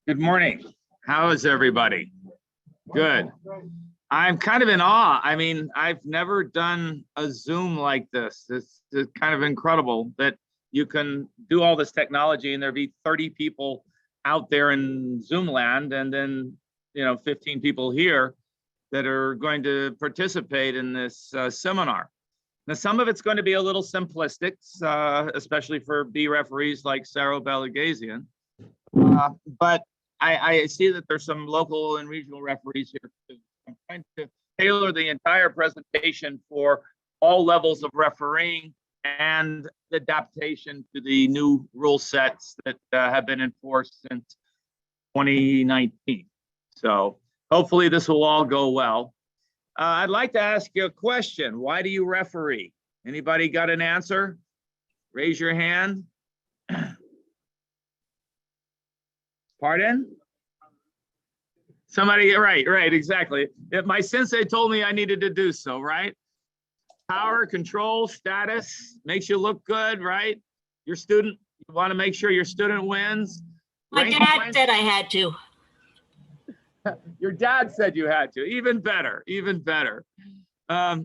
Good morning. How is everybody? Good. I'm kind of in awe. I mean, I've never done a Zoom like this. It's kind of incredible that you can do all this technology and there be 30 people out there in Zoom land, and then 15 people here that are going to participate in this seminar. Now, some of it's going to be a little simplistic, especially for B referees like Sarah Belagazian. But I see that there's some local and regional referees here too. I'm trying to tailor the entire presentation for all levels of refereeing and adaptation to the new rule sets that have been enforced since 2019. So hopefully this will all go well. I'd like to ask you a question. Why do you referee? Anybody got an answer? Raise your hand. Pardon? Somebody, right, exactly. If my sensei told me I needed to do so, right? Power, control, status, makes you look good, right? Your student, you want to make sure your student wins. My dad said I had to. Your dad said you had to. Even better, even better. Of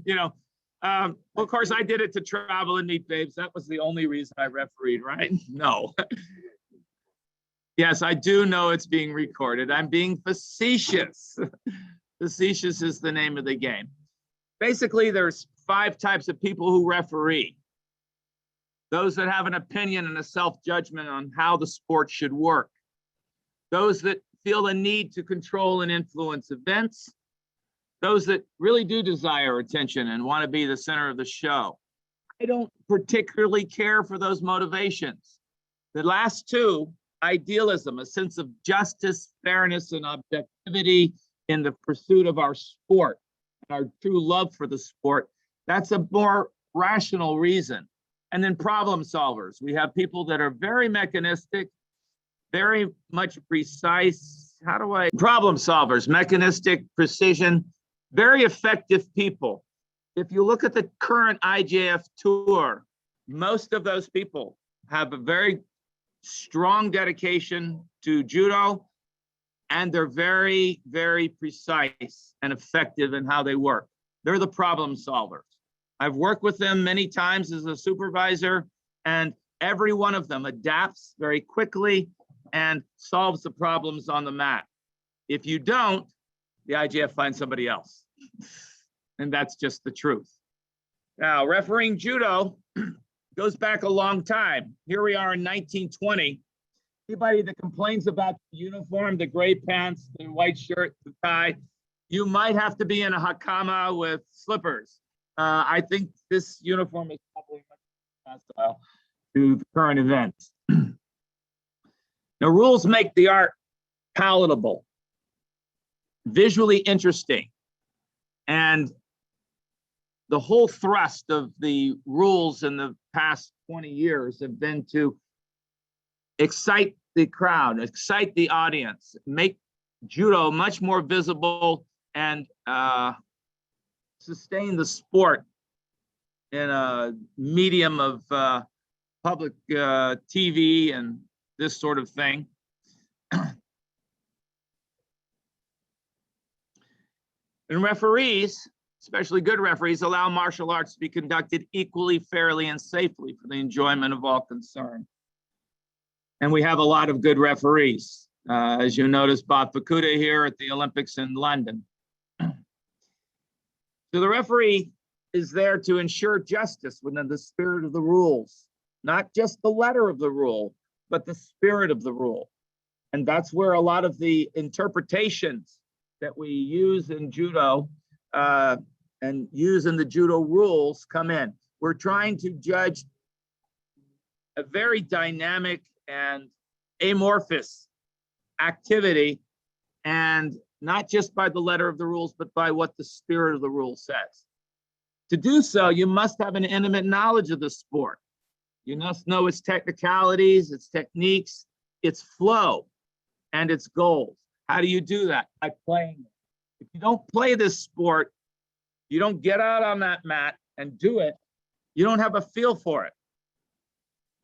course, I did it to travel and meet babes. That was the only reason I refereed, right? No. Yes, I do know it's being recorded. I'm being facetious. Facetious is the name of the game. Basically, there's 5 types of people who referee. Those that have an opinion and a self-judgment on how the sport should work. Those that feel a need to control and influence events. Those that really do desire attention and want to be the center of the show. I don't particularly care for those motivations. The last 2, idealism, a sense of justice, fairness, and objectivity in the pursuit of our sport, our true love for the sport. That's a more rational reason. And then problem solvers. We have people that are very mechanistic, very much precise. Problem solvers, mechanistic, precision, very effective people. If you look at the current IJF tour, most of those people have a very strong dedication to judo, and they're very, very precise and effective in how they work. They're the problem solvers. I've worked with them many times as a supervisor, and every one of them adapts very quickly and solves the problems on the mat. If you don't, the IJF finds somebody else. And that's just the truth. Now, refereeing judo goes back a long time. Here we are in 1920. Anybody that complains about the uniform, the gray pants, the white shirt, the tie, you might have to be in a hakama with slippers. I think this uniform is probably much hostile to the current events. Now, rules make the art palatable, visually interesting, and the whole thrust of the rules in the past 20 years have been to excite the crowd, excite the audience, make judo much more visible, and sustain the sport in a medium of public TV and this sort of thing. And referees, especially good referees, allow martial arts to be conducted equally, fairly, and safely for the enjoyment of all concerned. And we have a lot of good referees. As you notice, Bob Fukuda here at the Olympics in London. So the referee is there to ensure justice within the spirit of the rules, not just the letter of the rule, but the spirit of the rule. And that's where a lot of the interpretations that we use in judo and use in the judo rules come in. We're trying to judge a very dynamic and amorphous activity, and not just by the letter of the rules, but by what the spirit of the rule says. To do so, you must have an intimate knowledge of the sport. You must know its technicalities, its techniques, its flow, and its goals. How do you do that? By playing it. If you don't play this sport, you don't get out on that mat and do it, you don't have a feel for it.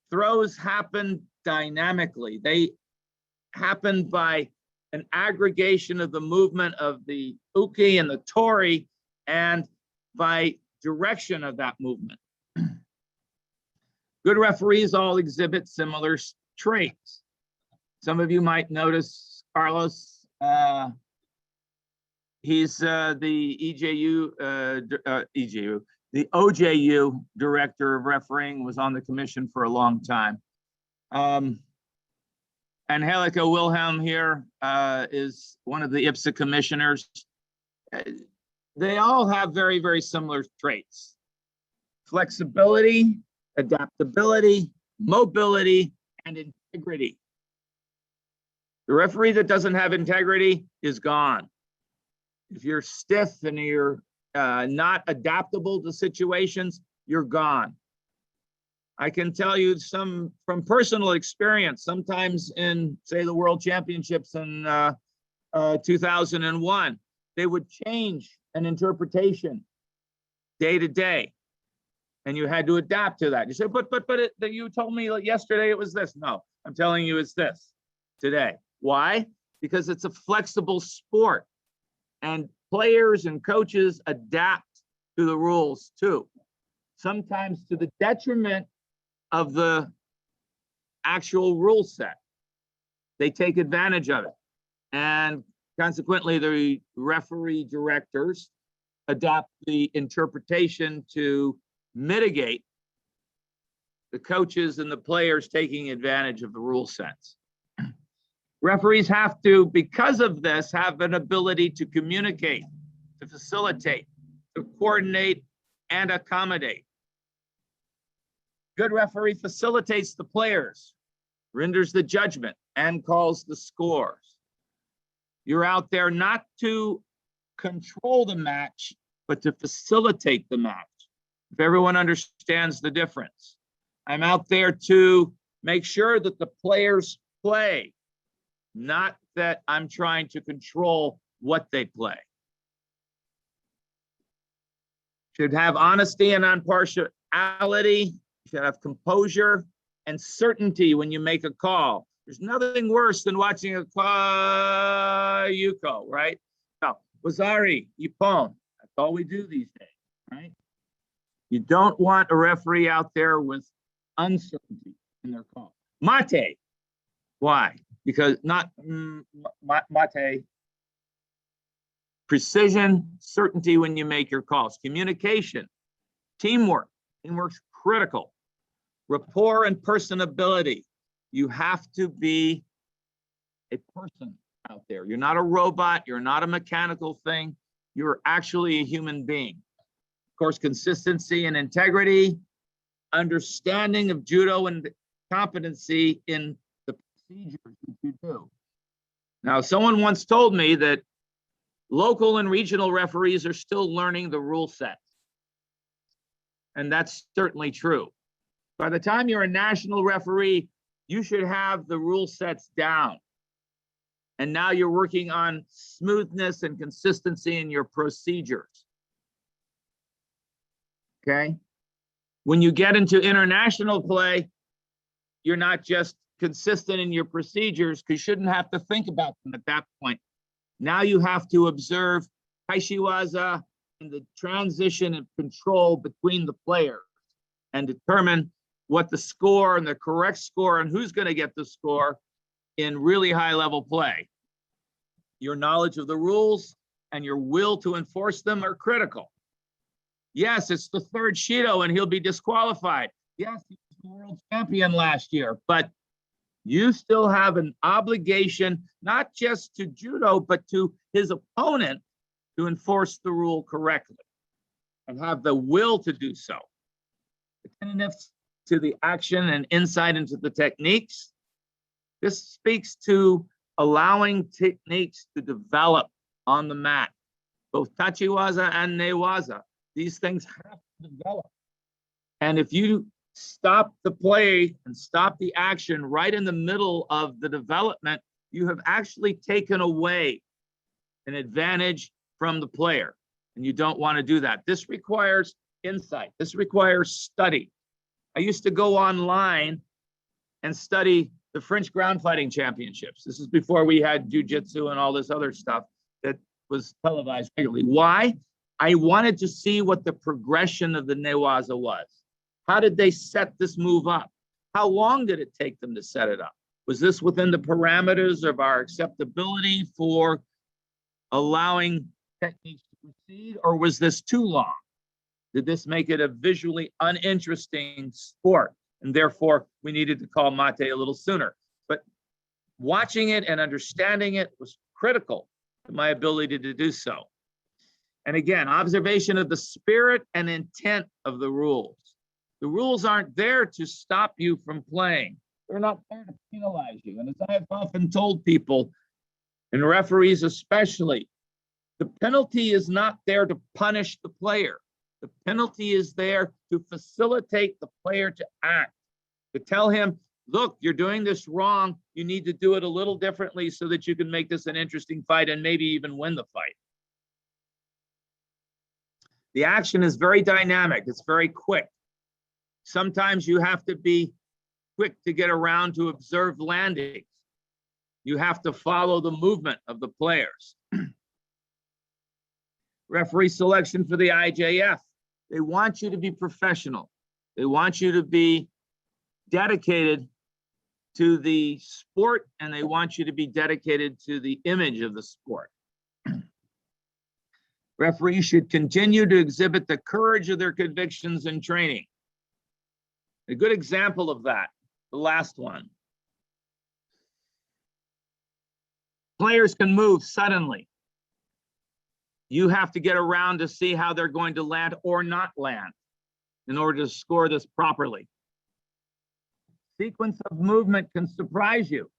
Throws happen dynamically. They happened by an aggregation of the movement of the uke and the tori and by direction of that movement. Good referees all exhibit similar traits. Some of you might notice Carlos. He's the the OJU director of refereeing, was on the commission for a long time. Angelica Wilhelm here is one of the IPSA commissioners. They all have very, very similar traits: flexibility, adaptability, mobility, and integrity. The referee that doesn't have integrity is gone. If you're stiff and you're not adaptable to situations, you're gone. I can tell you some from personal experience. Sometimes in, say, the World Championships in 2001, they would change an interpretation day to day, and you had to adapt to that. You say, but you told me yesterday it was this. No, I'm telling you it's this today. Why? Because it's a flexible sport, and players and coaches adapt to the rules too, sometimes to the detriment of the actual rule set. They take advantage of it, and consequently the referee directors adopt the interpretation to mitigate the coaches and the players taking advantage of the rule sets. Referees have to, because of this, have an ability to communicate, to facilitate, to coordinate, and accommodate. Good referee facilitates the players, renders the judgment, and calls the scores. You're out there not to control the match, but to facilitate the match. If everyone understands the difference. I'm out there to make sure that the players play, not that I'm trying to control what they play. Should have honesty and impartiality. Should have composure and certainty when you make a call. There's nothing worse than watching a call, Yuko, right? No, Wazari, Ippon. That's all we do these days, right? You don't want a referee out there with uncertainty in their call. Mate. Why? Because not mate. Precision, certainty when you make your calls. Communication, teamwork. Teamwork's critical. Rapport and personability. You have to be a person out there. You're not a robot. You're not a mechanical thing. You're actually a human being. Of course, consistency and integrity, understanding of judo and competency in the procedures that you do. Now, someone once told me that local and regional referees are still learning the rule sets. And that's certainly true. By the time you're a national referee, you should have the rule sets down. And now you're working on smoothness and consistency in your procedures. Okay? When you get into international play, you're not just consistent in your procedures, because you shouldn't have to think about them at that point. Now you have to observe kaishiwaza and the transition and control between the players and determine what the score and the correct score and who's going to get the score in really high level play. Your knowledge of the rules and your will to enforce them are critical. Yes, it's the third Shido and he'll be disqualified. Yes, he was the world champion last year, but you still have an obligation, not just to judo, but to his opponent, to enforce the rule correctly and have the will to do so. Attentiveness to the action and insight into the techniques. This speaks to allowing techniques to develop on the mat, both tachiwaza and newaza. These things have to develop. And if you stop the play and stop the action right in the middle of the development, you have actually taken away an advantage from the player. And you don't want to do that. This requires insight. This requires study. I used to go online and study the French ground fighting championships. This is before we had jujitsu and all this other stuff that was televised regularly. Why? I wanted to see what the progression of the newaza was. How did they set this move up? How long did it take them to set it up? Was this within the parameters of our acceptability for allowing techniques to proceed, or was this too long? Did this make it a visually uninteresting sport? And therefore, we needed to call mate a little sooner. But watching it and understanding it was critical to my ability to do so. And again, observation of the spirit and intent of the rules. The rules aren't there to stop you from playing. They're not there to penalize you. And as I have often told people, and referees especially, the penalty is not there to punish the player. The penalty is there to facilitate the player to act, to tell him, look, you're doing this wrong. You need to do it a little differently so that you can make this an interesting fight and maybe even win the fight. The action is very dynamic. It's very quick. Sometimes you have to be quick to get around to observe landings. You have to follow the movement of the players. Referee selection for the IJF. They want you to be professional. They want you to be dedicated to the sport, and they want you to be dedicated to the image of the sport. Referees should continue to exhibit the courage of their convictions in training. A good example of that, the last one. Players can move suddenly. You have to get around to see how they're going to land or not land in order to score this properly. Sequence of movement can surprise you.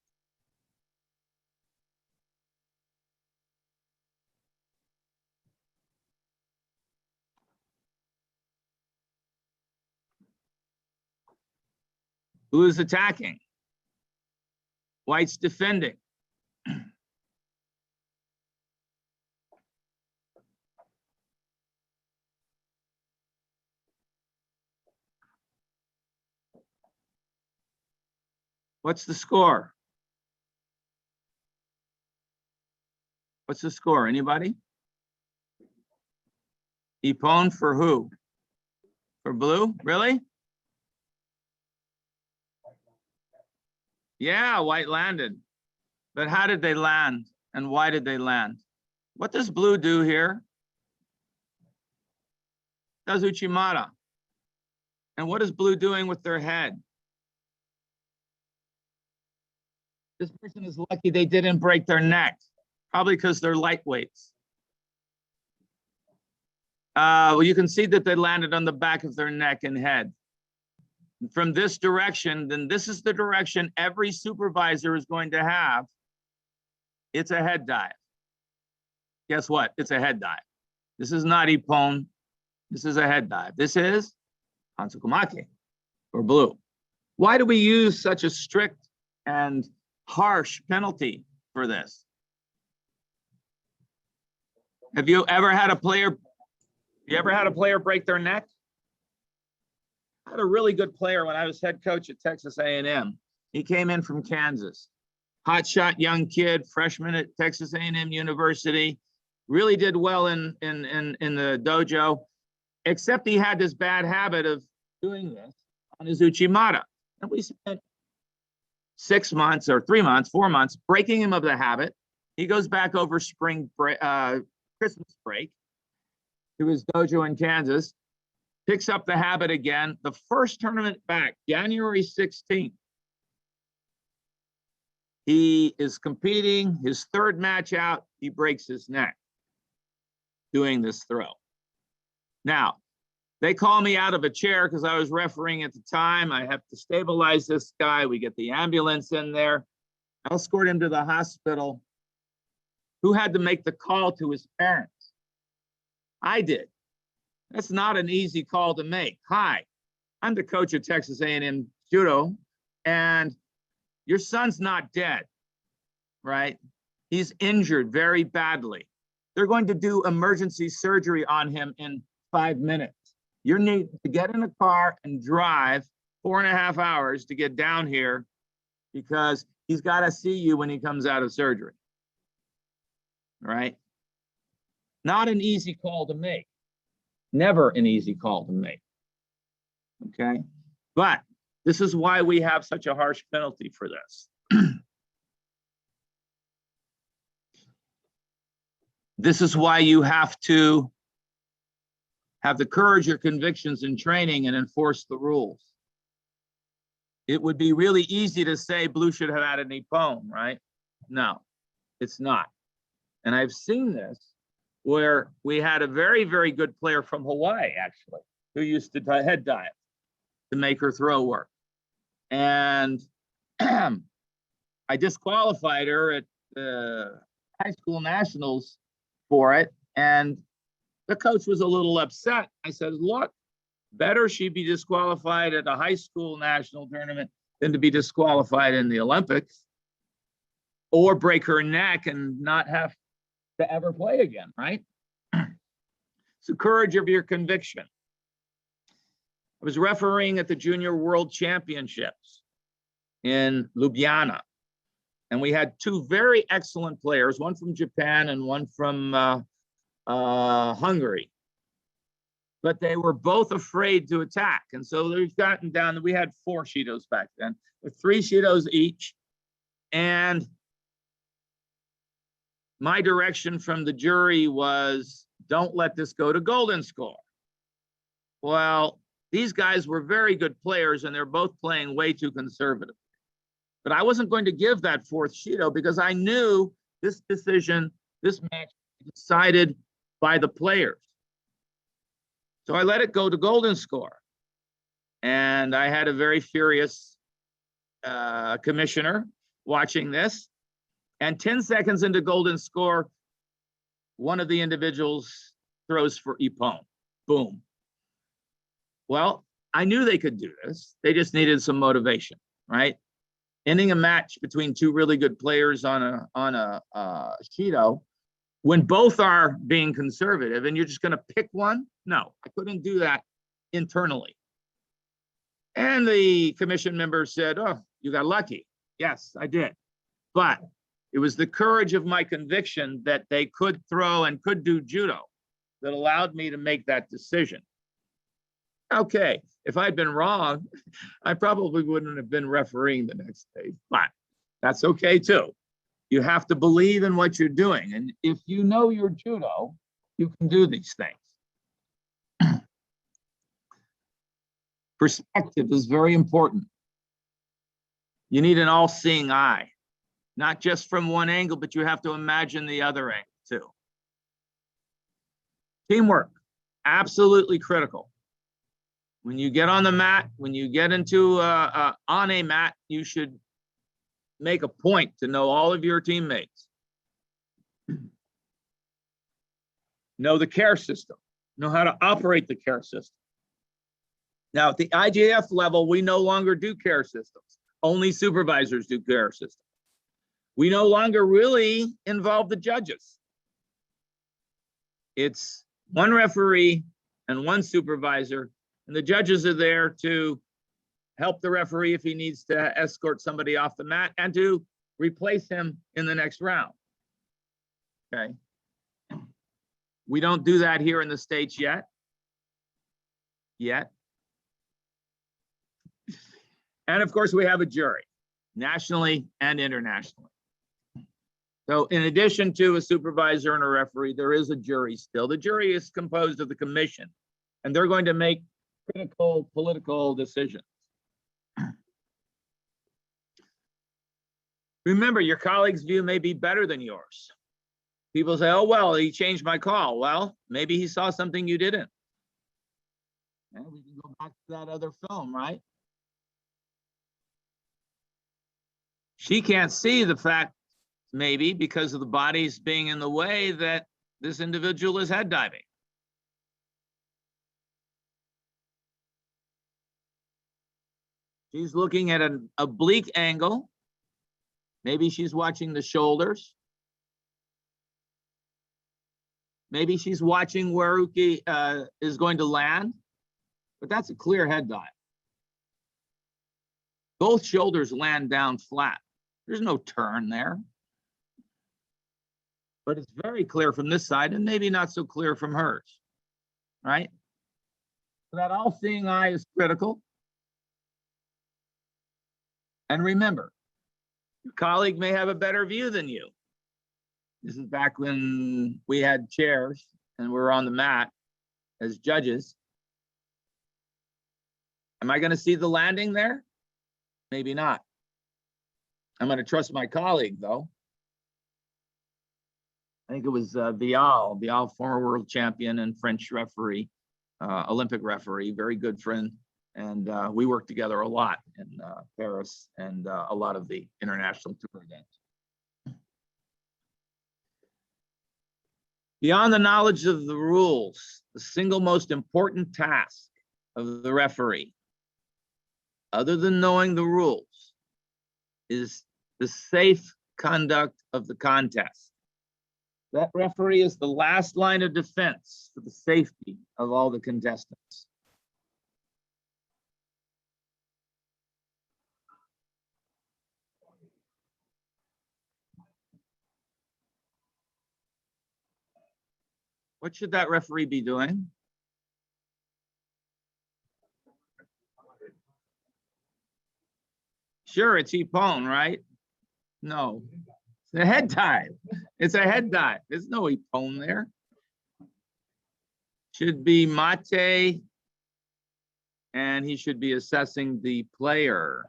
Blue's attacking. White's defending. What's the score? What's the score? Anybody? Ippon for who? For blue? Really? Yeah, white landed. But how did they land? And why did they land? What does blue do here? Does Uchimata. And what is blue doing with their head? This person is lucky they didn't break their neck, probably because they're lightweights. Well, you can see that they landed on the back of their neck and head. From this direction, then this is the direction every supervisor is going to have. It's a head dive. Guess what? It's a head dive. This is not Ippon. This is a head dive. This is Hansukumake or blue. Why do we use such a strict and harsh penalty for this? Have you ever had a player break their neck? I had a really good player when I was head coach at Texas A&M. He came in from Kansas. Hotshot young kid, freshman at Texas A&M University. Really did well in the dojo, except he had this bad habit of doing this on his Uchimata. And we spent 6 months or 3 months, 4 months, breaking him of the habit. He goes back over Christmas break to his dojo in Kansas, picks up the habit again. The first tournament back, January 16th, he is competing, his third match out, he breaks his neck doing this throw. Now, they call me out of a chair because I was refereeing at the time. I have to stabilize this guy. We get the ambulance in there. I escort him to the hospital. Who had to make the call to his parents? I did. That's not an easy call to make. Hi, I'm the coach of Texas A&M Judo, and your son's not dead, right? He's injured very badly. They're going to do emergency surgery on him in 5 minutes. You need to get in a car and drive 4.5 hours to get down here. because he's got to see you when he comes out of surgery. Right? Not an easy call to make. Never an easy call to make. Okay? But this is why we have such a harsh penalty for this. This is why you have to have the courage or convictions in training and enforce the rules. It would be really easy to say blue should have had an ippon, right? No, it's not. And I've seen this where we had a very, very good player from Hawaii, actually, who used to head dive to make her throw work. And I disqualified her at the high school nationals for it. And the coach was a little upset. I said, look, better she be disqualified at a high school national tournament than to be disqualified in the Olympics or break her neck and not have to ever play again, right? It's the courage of your conviction. I was refereeing at the Junior World Championships in Ljubljana, and we had two very excellent players, one from Japan and one from Hungary. But they were both afraid to attack. And so they've gotten down, we had 4 Shidos back then, with 3 Shidos each. And my direction from the jury was, don't let this go to golden score. Well, these guys were very good players and they're both playing way too conservative. But I wasn't going to give that 4th Shido because I knew this decision, this match decided by the players. So I let it go to golden score. And I had a very furious commissioner watching this. And 10 seconds into golden score, one of the individuals throws for ippon. Boom. Well, I knew they could do this. They just needed some motivation, right? Ending a match between 2 really good players on a Shido, when both are being conservative and you're just going to pick one? No, I couldn't do that internally. And the commission member said, oh, you got lucky. Yes, I did. But it was the courage of my conviction that they could throw and could do judo that allowed me to make that decision. Okay, if I'd been wrong, I probably wouldn't have been refereeing the next day, but that's okay too. You have to believe in what you're doing. And if you know your judo, you can do these things. Perspective is very important. You need an all-seeing eye, not just from one angle, but you have to imagine the other angle too. Teamwork, absolutely critical. When you get on the mat, when you get into on a mat, you should make a point to know all of your teammates. Know the care system, know how to operate the care system. Now, at the IJF level, we no longer do care systems. Only supervisors do care systems. We no longer really involve the judges. It's one referee and one supervisor, and the judges are there to help the referee if he needs to escort somebody off the mat and to replace him in the next round. Okay. We don't do that here in the States yet. And of course, we have a jury, nationally and internationally. So in addition to a supervisor and a referee, there is a jury still. The jury is composed of the commission, and they're going to make critical political decisions. Remember, your colleague's view may be better than yours. People say, oh, well, he changed my call. Well, maybe he saw something you didn't. And we can go back to that other film, right? She can't see the fact, maybe because of the bodies being in the way, that this individual is head diving. She's looking at an oblique angle. Maybe she's watching the shoulders. Maybe she's watching where Uki is going to land, but that's a clear head dive. Both shoulders land down flat. There's no turn there. But it's very clear from this side and maybe not so clear from hers, right? So that all-seeing eye is critical. And remember, your colleague may have a better view than you. This is back when we had chairs and we were on the mat as judges. Am I going to see the landing there? Maybe not. I'm going to trust my colleague, though. I think it was Vial, former world champion and French referee, Olympic referee, very good friend. And we worked together a lot in Paris and a lot of the international tour events. Beyond the knowledge of the rules, the single most important task of the referee, other than knowing the rules, is the safe conduct of the contest. That referee is the last line of defense for the safety of all the contestants. What should that referee be doing? Sure, it's ippon, right? No, it's a head dive. It's a head dive. There's no ippon there. Should be mate, and he should be assessing the player.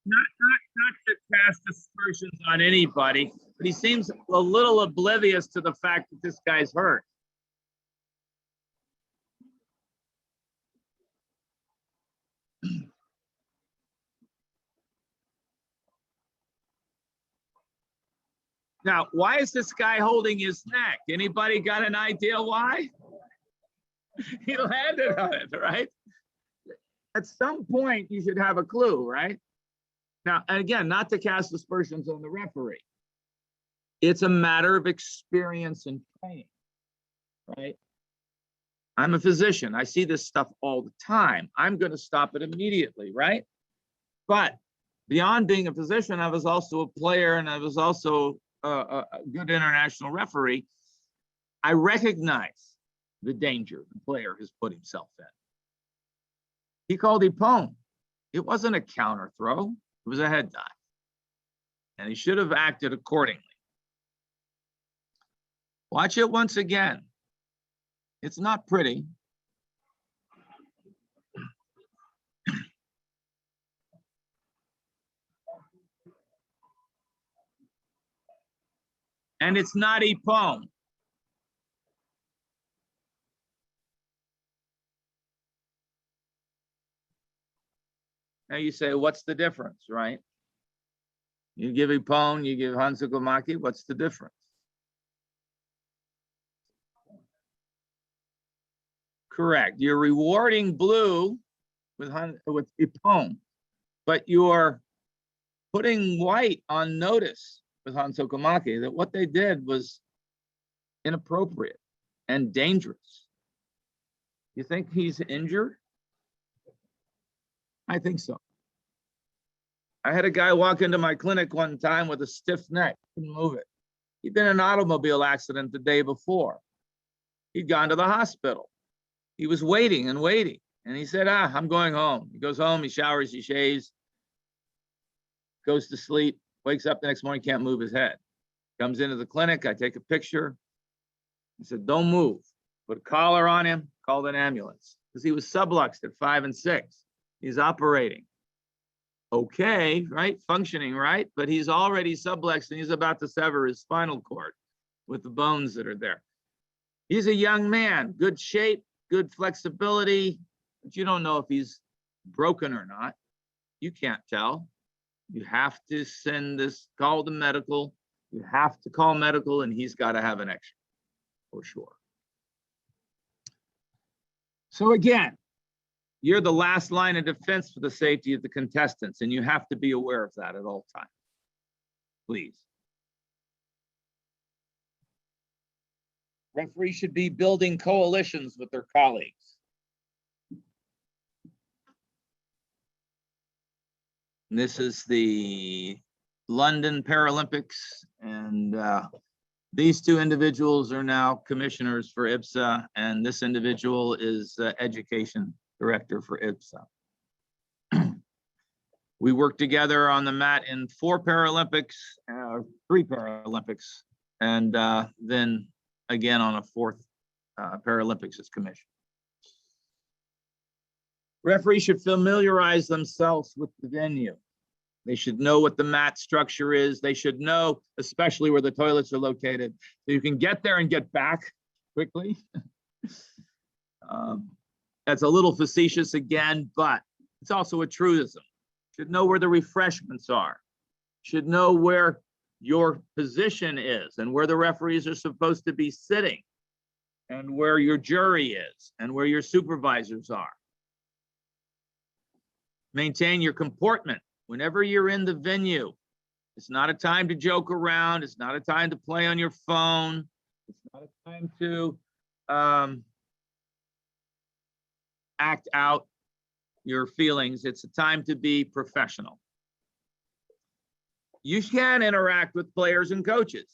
Not to cast aspersions on anybody, but he seems a little oblivious to the fact that this guy's hurt. Now, why is this guy holding his neck? Anybody got an idea why? He landed on it, right? At some point, you should have a clue, right? Now, again, not to cast aspersions on the referee. It's a matter of experience and training, right? I'm a physician. I see this stuff all the time. I'm going to stop it immediately, right? But beyond being a physician, I was also a player and I was also a good international referee. I recognize the danger the player has put himself in. He called ippon. It wasn't a counter throw. It was a head dive. And he should have acted accordingly. Watch it once again. It's not pretty. And it's not ippon. Now you say, what's the difference, right? You give ippon, you give hansokomaki, what's the difference? Correct. You're rewarding blue with ippon, but you're putting white on notice with hansokomaki that what they did was inappropriate and dangerous. You think he's injured? I think so. I had a guy walk into my clinic one time with a stiff neck, couldn't move it. He'd been in an automobile accident the day before. He'd gone to the hospital. He was waiting and waiting. And he said, I'm going home. He goes home, he showers, he shaves, goes to sleep, wakes up the next morning, can't move his head. Comes into the clinic, I take a picture. I said, don't move. Put a collar on him, called an ambulance. Because he was subluxed at 5 and 6. He's operating. Okay, right? Functioning, right? But he's already subluxed and he's about to sever his spinal cord with the bones that are there. He's a young man, good shape, good flexibility, but you don't know if he's broken or not. You can't tell. You have to send this, call the medical. You have to call medical and he's got to have an X-ray for sure. So again, you're the last line of defense for the safety of the contestants, and you have to be aware of that at all times. Please. Referees should be building coalitions with their colleagues. This is the London Paralympics, and these two individuals are now commissioners for IPSA, and this individual is education director for IPSA. We worked together on the mat in 4 Paralympics, 3 Paralympics, and then again on a 4th Paralympics as commission. Referees should familiarize themselves with the venue. They should know what the mat structure is. They should know, especially where the toilets are located, so you can get there and get back quickly. That's a little facetious again, but it's also a truism. Should know where the refreshments are. Should know where your position is and where the referees are supposed to be sitting and where your jury is and where your supervisors are. Maintain your comportment whenever you're in the venue. It's not a time to joke around. It's not a time to play on your phone. It's not a time to act out your feelings. It's a time to be professional. You can interact with players and coaches.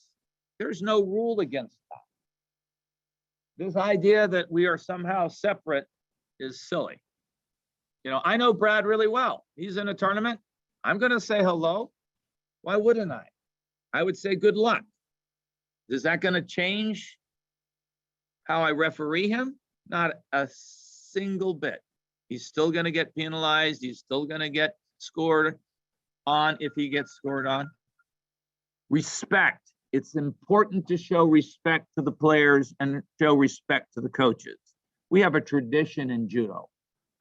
There's no rule against that. This idea that we are somehow separate is silly. You know, I know Brad really well. He's in a tournament. I'm going to say hello. Why wouldn't I? I would say good luck. Is that going to change how I referee him? Not a single bit. He's still going to get penalized. He's still going to get scored on if he gets scored on. Respect. It's important to show respect to the players and show respect to the coaches. We have a tradition in judo.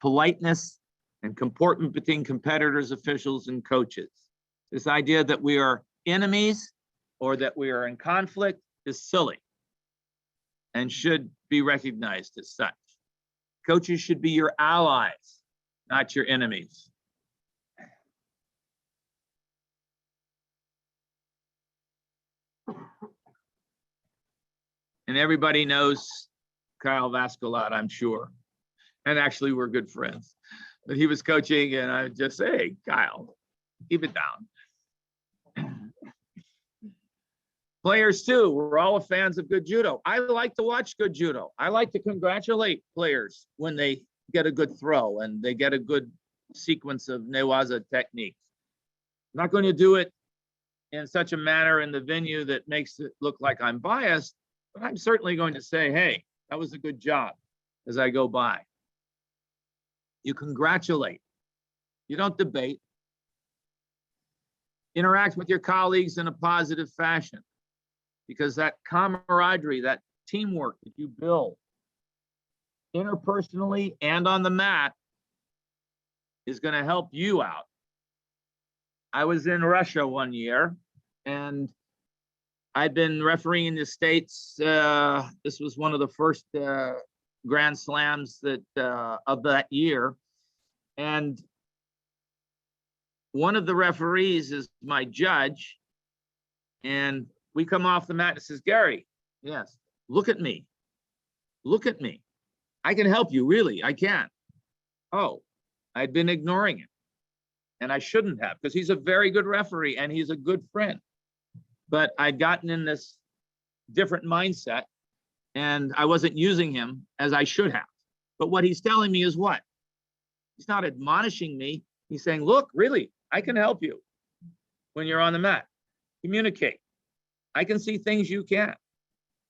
Politeness and comportment between competitors, officials, and coaches. This idea that we are enemies or that we are in conflict is silly and should be recognized as such. Coaches should be your allies, not your enemies. And everybody knows Kyle Vascolat, I'm sure. And actually, we're good friends. But he was coaching, and I just say, hey, Kyle, keep it down. Players, too, we're all fans of good judo. I like to watch good judo. I like to congratulate players when they get a good throw and they get a good sequence of newaza techniques. I'm not going to do it in such a manner in the venue that makes it look like I'm biased, but I'm certainly going to say, hey, that was a good job as I go by. You congratulate. You don't debate. Interact with your colleagues in a positive fashion, because that camaraderie, that teamwork that you build interpersonally and on the mat is going to help you out. I was in Russia one year, and I'd been refereeing in the States. This was one of the first Grand Slams that of that year, and one of the referees is my judge, and we come off the mat and says, Gary, yes, look at me. Look at me. I can help you, really, I can. Oh, I'd been ignoring him, and I shouldn't have, because he's a very good referee and he's a good friend. But I'd gotten in this different mindset, and I wasn't using him as I should have. But what he's telling me is what? He's not admonishing me. He's saying, look, really, I can help you when you're on the mat. Communicate. I can see things you can't.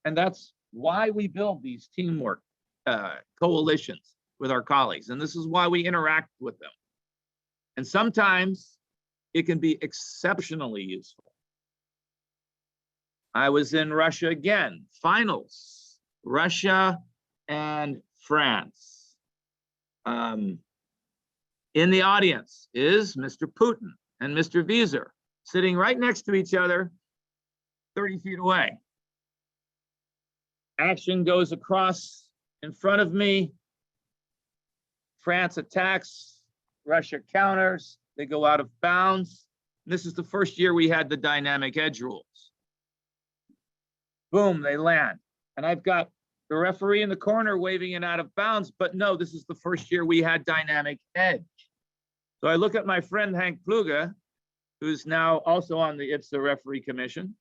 And that's why we build these teamwork coalitions with our colleagues. And this is why we interact with them. And sometimes it can be exceptionally useful. I was in Russia again, finals, Russia and France. In the audience is Mr. Putin and Mr. Vieser, sitting right next to each other, 30 feet away. Action goes across in front of me. France attacks, Russia counters, they go out of bounds. And this is the first year we had the dynamic edge rules. Boom, they land. And I've got the referee in the corner waving it out of bounds, but no, this is the first year we had dynamic edge. So I look at my friend Hank Pluga, who's now also on the IPSA referee commission.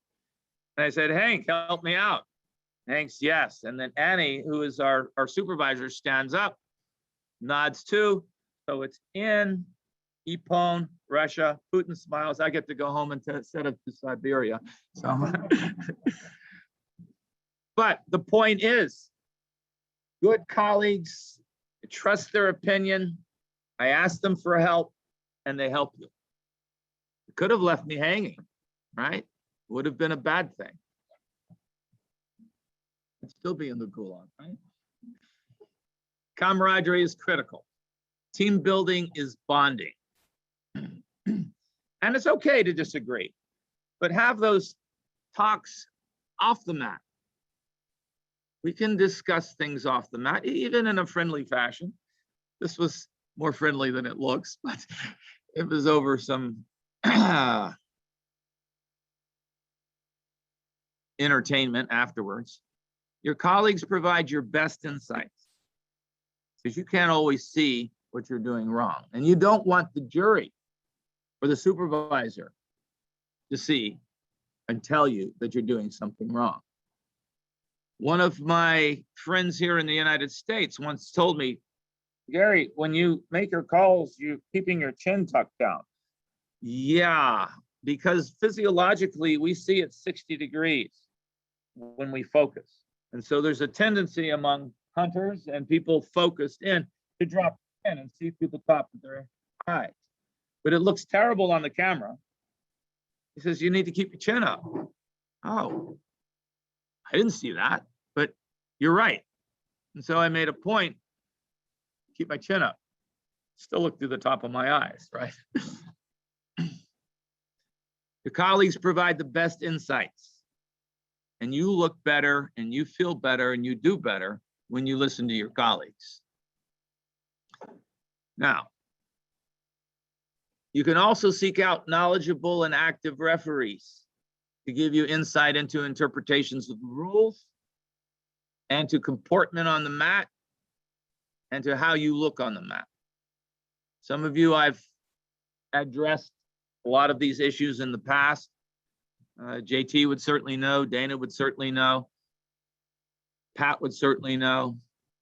And I said, Hank, help me out. Hank's yes. And then Annie, who is our supervisor, stands up, nods too. So it's in Ippon, Russia. Putin smiles. I get to go home instead of to Siberia. So, but the point is, good colleagues, trust their opinion. I asked them for help, and they help you. It could have left me hanging, right? Would have been a bad thing. I'd still be in the gulag, right? Camaraderie is critical. Team building is bonding. And it's okay to disagree, but have those talks off the mat. We can discuss things off the mat, even in a friendly fashion. This was more friendly than it looks, but it was over some entertainment afterwards. Your colleagues provide your best insights because you can't always see what you're doing wrong. And you don't want the jury or the supervisor to see and tell you that you're doing something wrong. One of my friends here in the United States once told me, Gary, when you make your calls, you're keeping your chin tucked down. Yeah, because physiologically we see it 60 degrees when we focus. And so there's a tendency among hunters and people focused in to drop in and see through the top of their eyes. But it looks terrible on the camera. He says, you need to keep your chin up. Oh, I didn't see that, but you're right. And so I made a point, keep my chin up. Still look through the top of my eyes, right? Your colleagues provide the best insights. And you look better and you feel better and you do better when you listen to your colleagues. Now, you can also seek out knowledgeable and active referees to give you insight into interpretations of the rules and to comportment on the mat and to how you look on the mat. Some of you, I've addressed a lot of these issues in the past. JT would certainly know, Dana would certainly know, Pat would certainly know,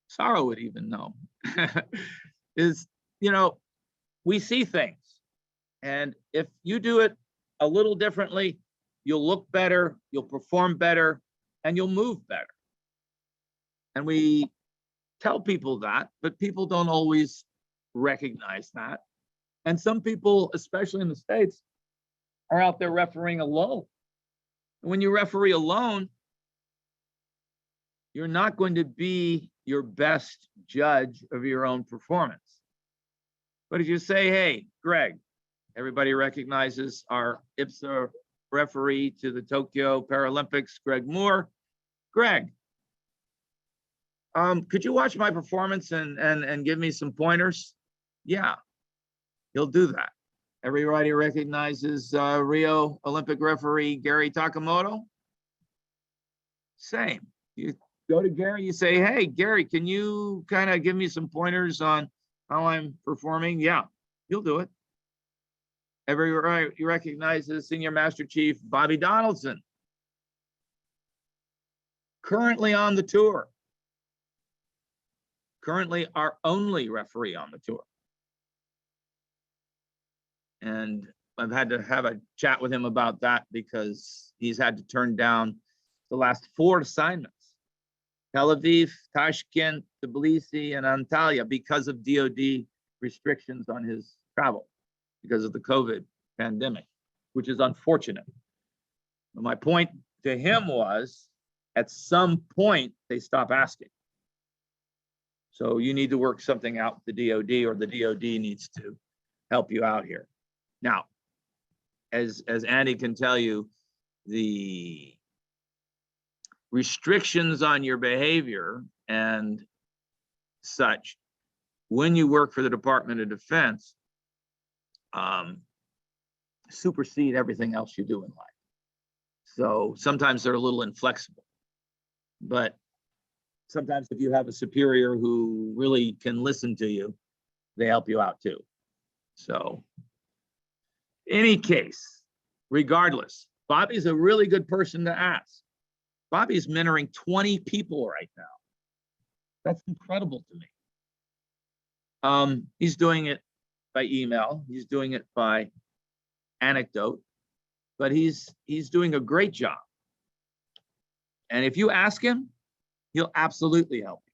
Sarah would even know. Is, you know, we see things. And if you do it a little differently, you'll look better, you'll perform better, and you'll move better. And we tell people that, but people don't always recognize that. And some people, especially in the States, are out there refereeing alone. When you referee alone, you're not going to be your best judge of your own performance. But if you say, hey, Greg, everybody recognizes our IPSA referee to the Tokyo Paralympics, Greg Moore. Greg, could you watch my performance and give me some pointers? Yeah, he'll do that. Everybody recognizes Rio Olympic referee Gary Takamoto. Same. You go to Gary, you say, hey, Gary, can you kind of give me some pointers on how I'm performing? Yeah, he'll do it. Everybody recognizes Senior Master Chief Bobby Donaldson. Currently on the tour. Currently our only referee on the tour. And I've had to have a chat with him about that because he's had to turn down the last 4 assignments. Tel Aviv, Tashkent, Tbilisi, and Antalya because of DOD restrictions on his travel because of the COVID pandemic, which is unfortunate. But my point to him was, at some point, they stop asking. So you need to work something out with the DOD, or the DOD needs to help you out here. Now, as Andy can tell you, the restrictions on your behavior and such when you work for the Department of Defense supersede everything else you do in life. So sometimes they're a little inflexible, but sometimes if you have a superior who really can listen to you, they help you out too. So, any case, regardless, Bobby's a really good person to ask. Bobby's mentoring 20 people right now. That's incredible to me. He's doing it by email. He's doing it by anecdote, but he's doing a great job. And if you ask him, he'll absolutely help you.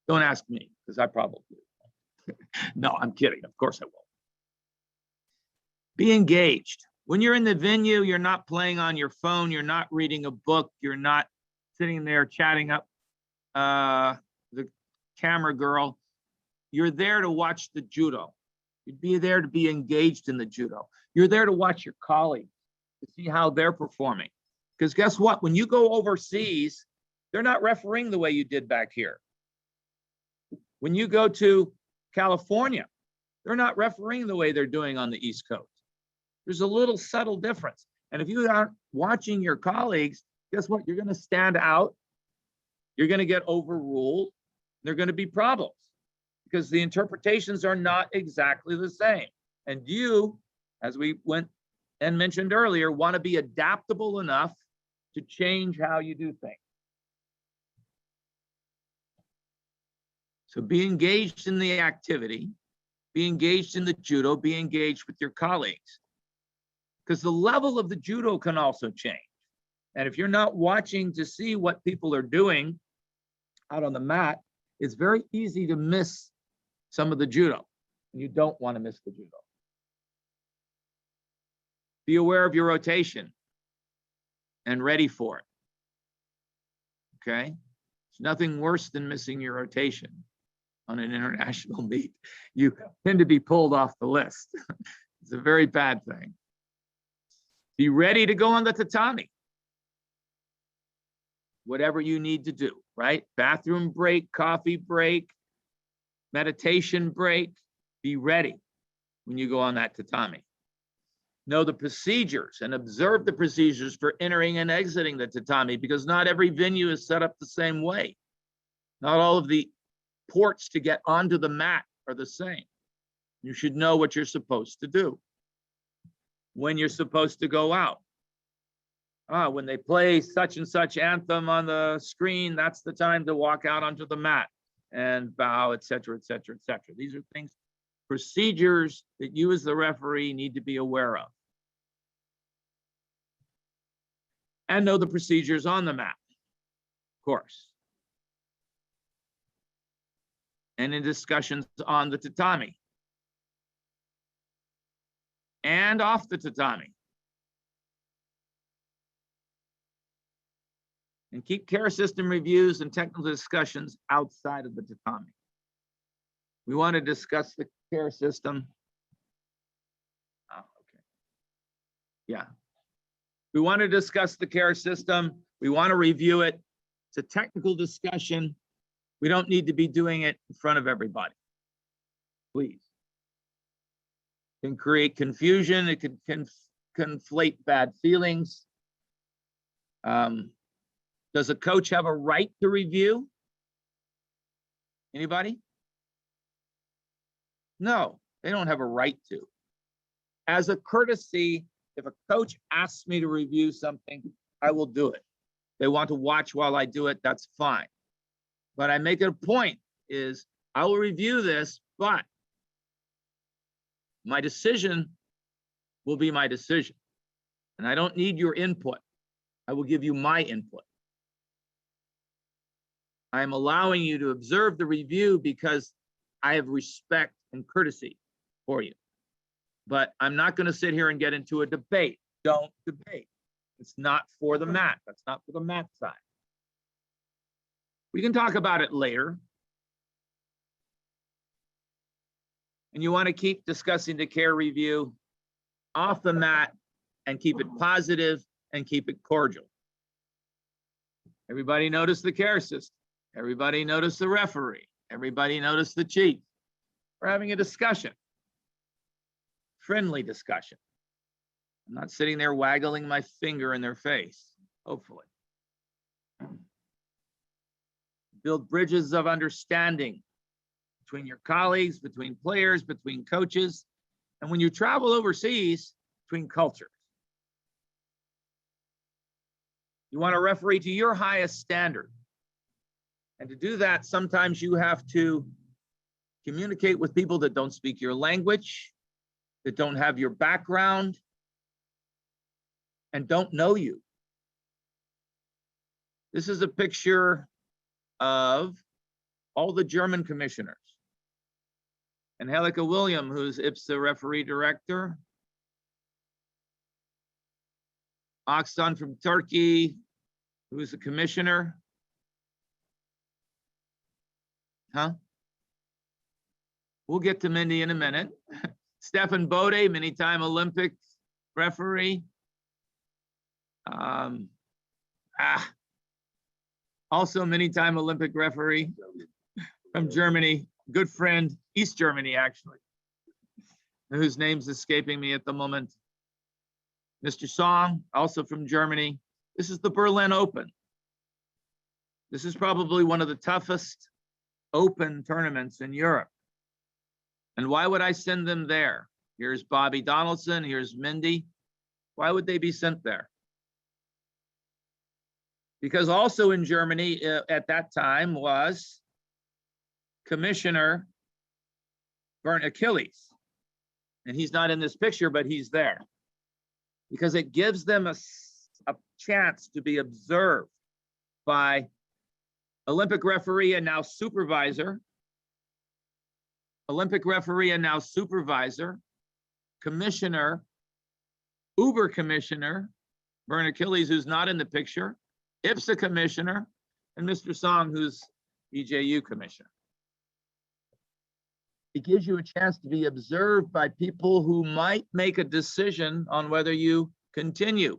Don't ask me, because I probably won't. No, I'm kidding. Of course I won't. Be engaged. When you're in the venue, you're not playing on your phone. You're not reading a book. You're not sitting there chatting up the camera girl. You're there to watch the judo. You'd be there to be engaged in the judo. You're there to watch your colleagues, to see how they're performing. Because guess what? When you go overseas, they're not refereeing the way you did back here. When you go to California, they're not refereeing the way they're doing on the East Coast. There's a little subtle difference. And if you aren't watching your colleagues, guess what? You're going to stand out. You're going to get overruled. There are going to be problems because the interpretations are not exactly the same. And you, as we went and mentioned earlier, want to be adaptable enough to change how you do things. So be engaged in the activity, be engaged in the judo, be engaged with your colleagues. Because the level of the judo can also change. And if you're not watching to see what people are doing out on the mat, it's very easy to miss some of the judo. You don't want to miss the judo. Be aware of your rotation and ready for it. Okay? There's nothing worse than missing your rotation on an international meet. You tend to be pulled off the list. It's a very bad thing. Be ready to go on the tatami. Whatever you need to do, right? Bathroom break, coffee break, meditation break. Be ready when you go on that tatami. Know the procedures and observe the procedures for entering and exiting the tatami, because not every venue is set up the same way. Not all of the ports to get onto the mat are the same. You should know what you're supposed to do. When you're supposed to go out. When they play such and such anthem on the screen, that's the time to walk out onto the mat and bow, et cetera, et cetera, et cetera. These are things, procedures that you as the referee need to be aware of. And know the procedures on the mat, of course. And in discussions on the tatami. And off the tatami. And keep care system reviews and technical discussions outside of the tatami. We want to discuss the care system. Oh, okay. Yeah. We want to discuss the care system. We want to review it. It's a technical discussion. We don't need to be doing it in front of everybody. Please. It can create confusion. It can conflate bad feelings. Does a coach have a right to review? Anybody? No, they don't have a right to. As a courtesy, if a coach asks me to review something, I will do it. They want to watch while I do it, that's fine. But I make it a point is I will review this, but my decision will be my decision. And I don't need your input. I will give you my input. I am allowing you to observe the review because I have respect and courtesy for you. But I'm not going to sit here and get into a debate. Don't debate. It's not for the mat. That's not for the mat side. We can talk about it later. And you want to keep discussing the care review off the mat and keep it positive and keep it cordial. Everybody notice the care system. Everybody notice the referee. Everybody notice the chief. We're having a discussion. Friendly discussion. I'm not sitting there waggling my finger in their face, hopefully. Build bridges of understanding between your colleagues, between players, between coaches, And when you travel overseas between cultures, you want to referee to your highest standard. And to do that, sometimes you have to communicate with people that don't speak your language, that don't have your background, and don't know you. This is a picture of all the German commissioners. Angelica William, who's IPSA referee director. Aksan from Turkey, who's a commissioner. We'll get to Mindy in a minute. Stefan Bode, many-time Olympic referee. Also many-time Olympic referee from Germany, good friend, East Germany actually, whose name's escaping me at the moment. Mr. Song, also from Germany. This is the Berlin Open. This is probably one of the toughest open tournaments in Europe. And why would I send them there? Here's Bobby Donaldson, here's Mindy. Why would they be sent there? Because also in Germany at that time was Commissioner Bernd Achilles. And he's not in this picture, but he's there. Because it gives them a chance to be observed by Olympic referee and now supervisor, Olympic referee and now supervisor, commissioner, Uber commissioner, Bernd Achilles, who's not in the picture, IPSA commissioner, and Mr. Song, who's EJU commissioner. It gives you a chance to be observed by people who might make a decision on whether you continue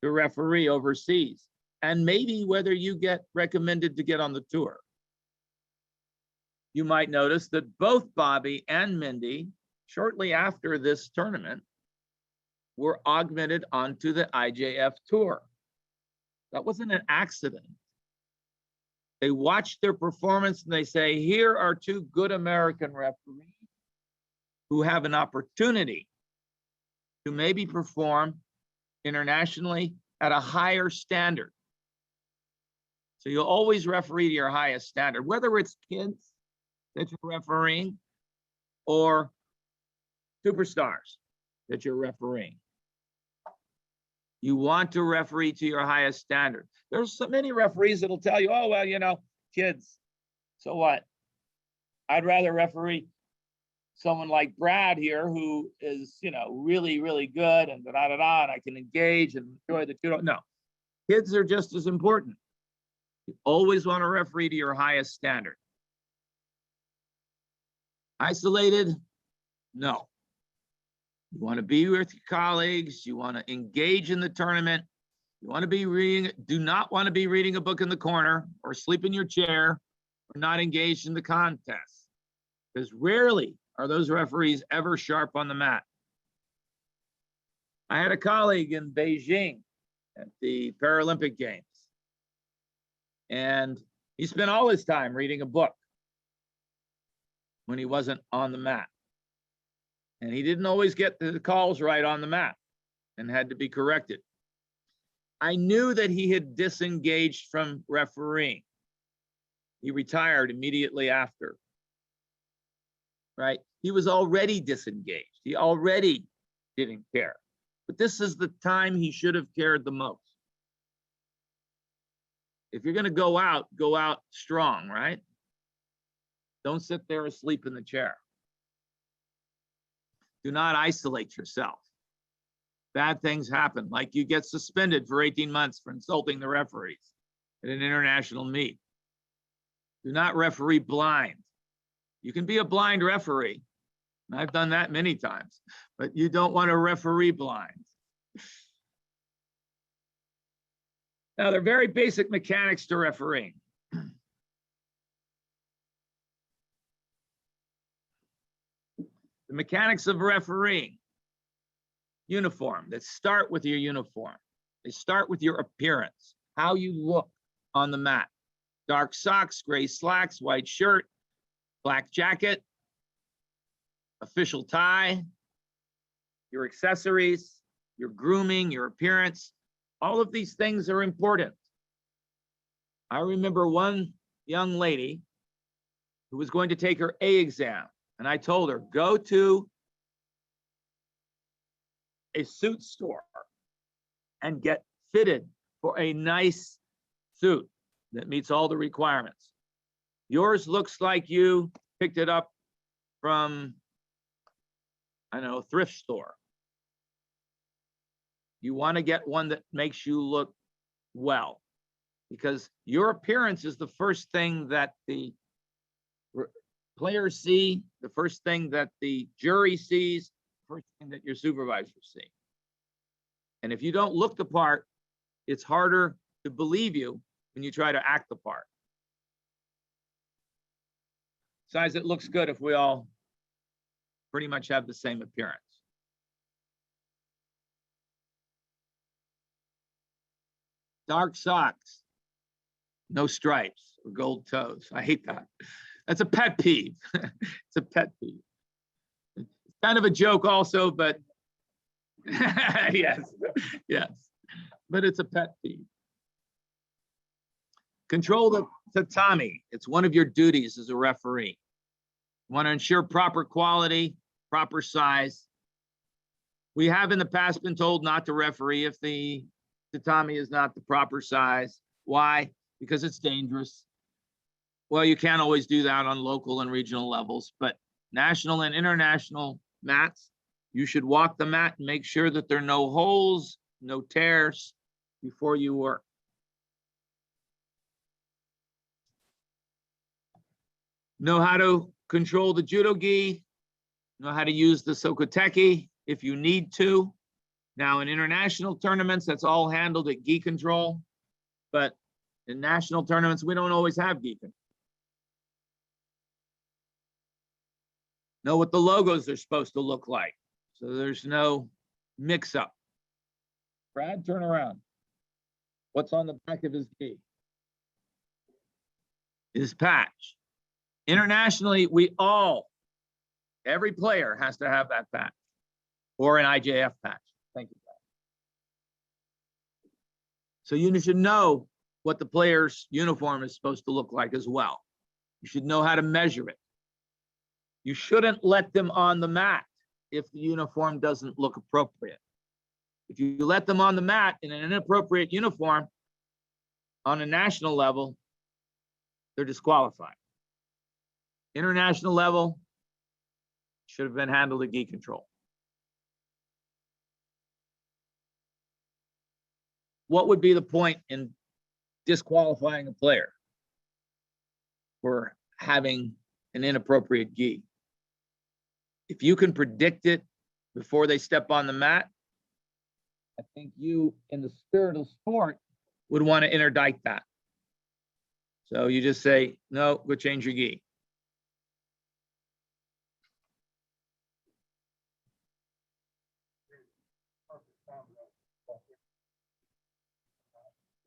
to referee overseas, and maybe whether you get recommended to get on the tour. You might notice that both Bobby and Mindy, shortly after this tournament, were augmented onto the IJF tour. That wasn't an accident. They watched their performance and they say, here are two good American referees who have an opportunity to maybe perform internationally at a higher standard. So you'll always referee to your highest standard, whether it's kids that you're refereeing or superstars that you're refereeing. You want to referee to your highest standard. There's so many referees that'll tell you, oh, well, you know, kids, so what? I'd rather referee someone like Brad here who is, you know, really, really good and da-da-da-da, and I can engage and enjoy the judo. No, kids are just as important. You always want to referee to your highest standard. Isolated? No. You want to be with your colleagues. You want to engage in the tournament. You want to be reading, do not want to be reading a book in the corner or sleep in your chair or not engaged in the contest. Because rarely are those referees ever sharp on the mat. I had a colleague in Beijing at the Paralympic Games, and he spent all his time reading a book when he wasn't on the mat. And he didn't always get the calls right on the mat and had to be corrected. I knew that he had disengaged from refereeing. He retired immediately after, right? He was already disengaged. He already didn't care. But this is the time he should have cared the most. If you're going to go out strong, right? Don't sit there asleep in the chair. Do not isolate yourself. Bad things happen, like you get suspended for 18 months for insulting the referees at an international meet. Do not referee blind. You can be a blind referee. I've done that many times, but you don't want to referee blind. Now, there are very basic mechanics to refereeing. The mechanics of refereeing. Uniform. Let's start with your uniform. They start with your appearance, how you look on the mat. Dark socks, gray slacks, white shirt, black jacket, official tie, your accessories, your grooming, your appearance. All of these things are important. I remember one young lady who was going to take her A exam, and I told her, go to a suit store and get fitted for a nice suit that meets all the requirements. Yours looks like you picked it up from, I don't know, a thrift store. You want to get one that makes you look well, because your appearance is the first thing that the players see, the first thing that the jury sees, the first thing that your supervisors see. And if you don't look the part, it's harder to believe you when you try to act the part. Besides, it looks good if we all pretty much have the same appearance. Dark socks, no stripes or gold toes. I hate that. That's a pet peeve. It's a pet peeve. It's kind of a joke also, but yes, yes, but it's a pet peeve. Control the tatami. It's one of your duties as a referee. You want to ensure proper quality, proper size. We have in the past been told not to referee if the tatami is not the proper size. Why? Because it's dangerous. Well, you can't always do that on local and regional levels, but national and international mats, you should walk the mat and make sure that there are no holes, no tears before you work. Know how to control the judo gi, know how to use the sokoteki if you need to. Now, in international tournaments, that's all handled at gi control, but in national tournaments, we don't always have gi control. Know what the logos are supposed to look like, so there's no mix-up. Brad, turn around. What's on the back of his gi? His patch. Internationally, every player has to have that patch or an IJF patch. Thank you, Brad. So you should know what the player's uniform is supposed to look like as well. You should know how to measure it. You shouldn't let them on the mat if the uniform doesn't look appropriate. If you let them on the mat in an inappropriate uniform on a national level, they're disqualified. International level should have been handled at gi control. What would be the point in disqualifying a player for having an inappropriate gi? If you can predict it before they step on the mat, I think you, in the spirit of sport, would want to interdict that. So you just say, no, go change your gi.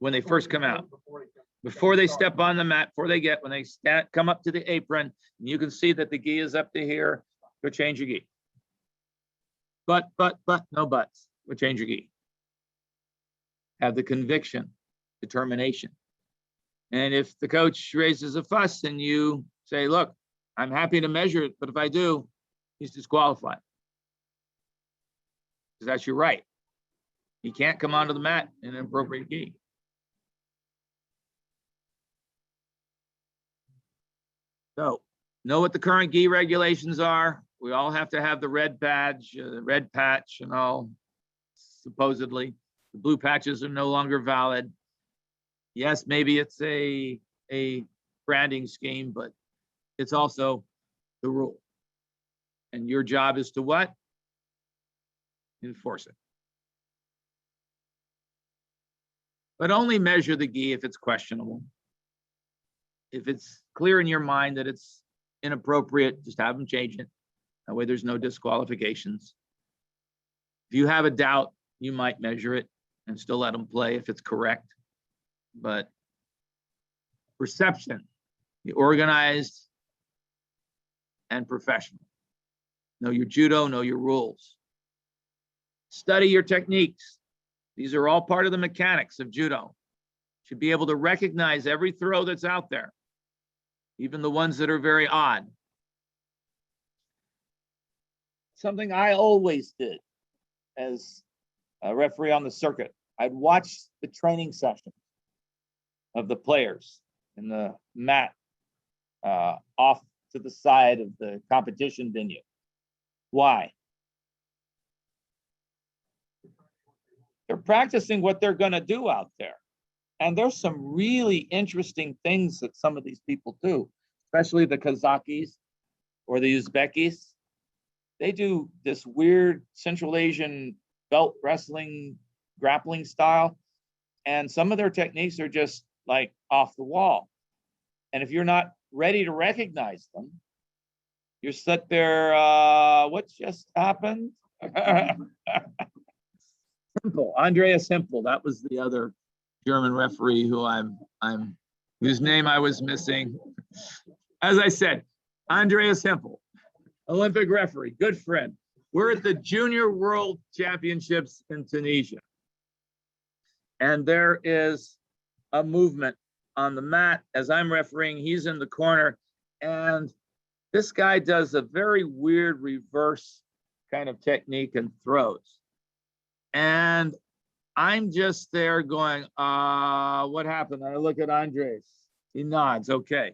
When they first come out, before they step on the mat, when they come up to the apron, and you can see that the gi is up to here, go change your gi. But, no buts, go change your gi. Have the conviction, determination. And if the coach raises a fuss and you say, look, I'm happy to measure it, but if I do, he's disqualified. Because that's your right. He can't come onto the mat in an inappropriate gi. So, know what the current gi regulations are. We all have to have the red badge, the red patch and all, supposedly. The blue patches are no longer valid. Yes, maybe it's a branding scheme, but it's also the rule. And your job is to what? Enforce it. But only measure the gi if it's questionable. If it's clear in your mind that it's inappropriate, just have them change it. That way there's no disqualifications. If you have a doubt, you might measure it and still let them play if it's correct. But perception, be organized and professional. Know your judo, know your rules. Study your techniques. These are all part of the mechanics of judo. Should be able to recognize every throw that's out there, even the ones that are very odd. Something I always did as a referee on the circuit, I'd watch the training sessions of the players in the mat off to the side of the competition venue. Why? They're practicing what they're going to do out there. And there's some really interesting things that some of these people do, especially the Kazakhs or the Uzbekis. They do this weird Central Asian belt wrestling, grappling style. And some of their techniques are just like off the wall. And if you're not ready to recognize them, you're set there, what just happened? Simple, Andreas Himpel, that was the other German referee who whose name I was missing. As I said, Andreas Himpel, Olympic referee, good friend. We're at the Junior World Championships in Tunisia. And there is a movement on the mat as I'm refereeing. He's in the corner, and this guy does a very weird reverse kind of technique and throws. And I'm just there going, what happened? And I look at Andres. He nods, okay,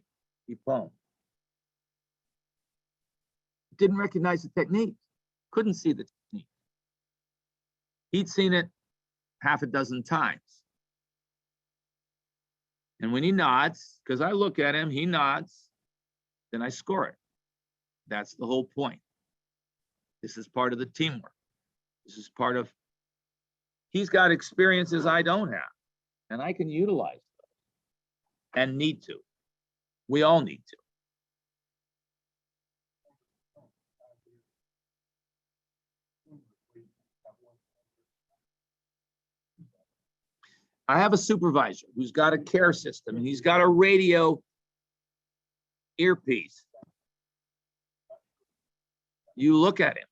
Ippon. Didn't recognize the technique, couldn't see the technique. He'd seen it half a dozen times. And when he nods, because I look at him, he nods, then I score it. That's the whole point. This is part of the teamwork. This is part of, he's got experiences I don't have, and I can utilize those and need to. We all need to. I have a supervisor who's got a care system, and he's got a radio earpiece. You look at him,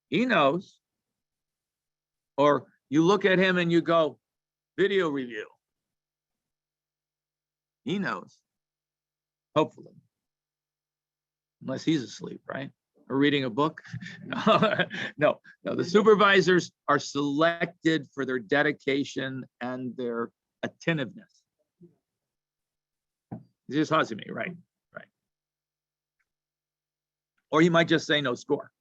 he knows. Or you look at him and you go, video review. He knows, hopefully. Unless he's asleep, right? Or reading a book. No, the supervisors are selected for their dedication and their attentiveness. Just Hazumi, right? Right. Or you might just say no score.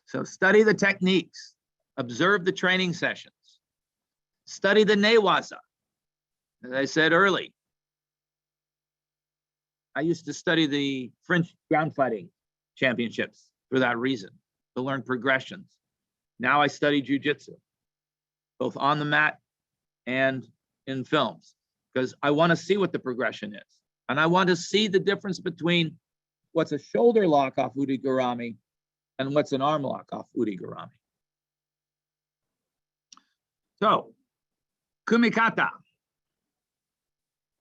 So study the techniques, observe the training sessions, study the newaza. As I said early, I used to study the French ground fighting championships for that reason, to learn progressions. Now I study jujitsu, both on the mat and in films, because I want to see what the progression is. And I want to see the difference between what's a shoulder lock off Udigurami and what's an arm lock off Udigurami. So, kumikata.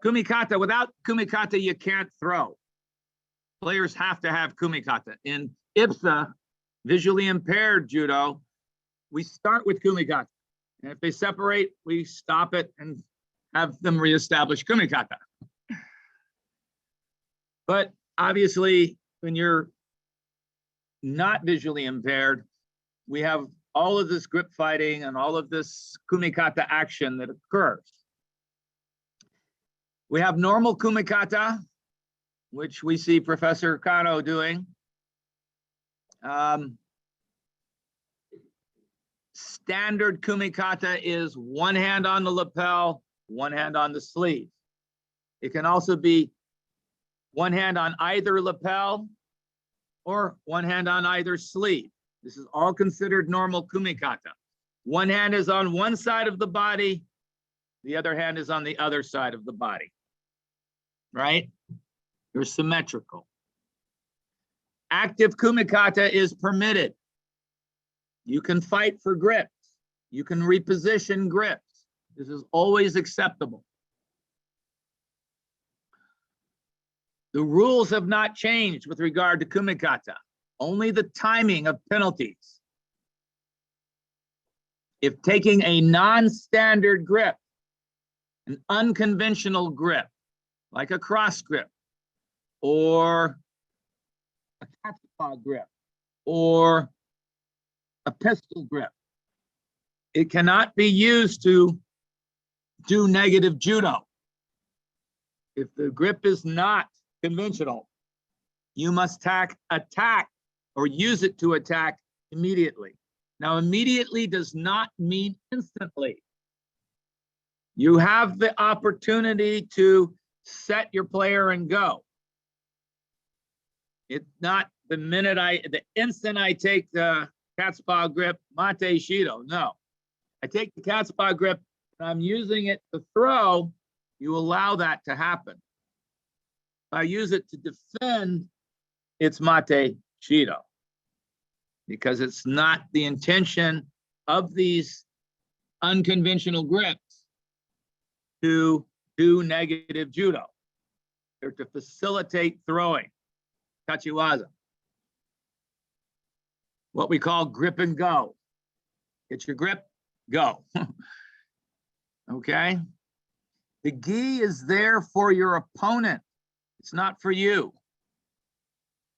Kumikata, without kumikata, you can't throw. Players have to have kumikata. In IPSA, visually impaired judo, we start with kumikata. And if they separate, we stop it and have them reestablish kumikata. But obviously, when you're not visually impaired, we have all of this grip fighting and all of this kumikata action that occurs. We have normal kumikata, which we see Professor Kano doing. Standard kumikata is one hand on the lapel, one hand on the sleeve. It can also be one hand on either lapel or one hand on either sleeve. This is all considered normal kumikata. One hand is on one side of the body, the other hand is on the other side of the body. Right? You're symmetrical. Active kumikata is permitted. You can fight for grips. You can reposition grips. This is always acceptable. The rules have not changed with regard to kumikata. Only the timing of penalties. If taking a non-standard grip, an unconventional grip, like a cross grip, or a cat's paw grip, or a pistol grip, it cannot be used to do negative judo. If the grip is not conventional, you must attack or use it to attack immediately. Now, immediately does not mean instantly. You have the opportunity to set your player and go. It's not the instant I take the cat's paw grip, mate shido. No, I take the cat's paw grip and I'm using it to throw. You allow that to happen. If I use it to defend, it's mate shido, because it's not the intention of these unconventional grips to do negative judo. They're to facilitate throwing, kachiwaza. What we call grip and go. Get your grip, go. Okay? The gi is there for your opponent. It's not for you.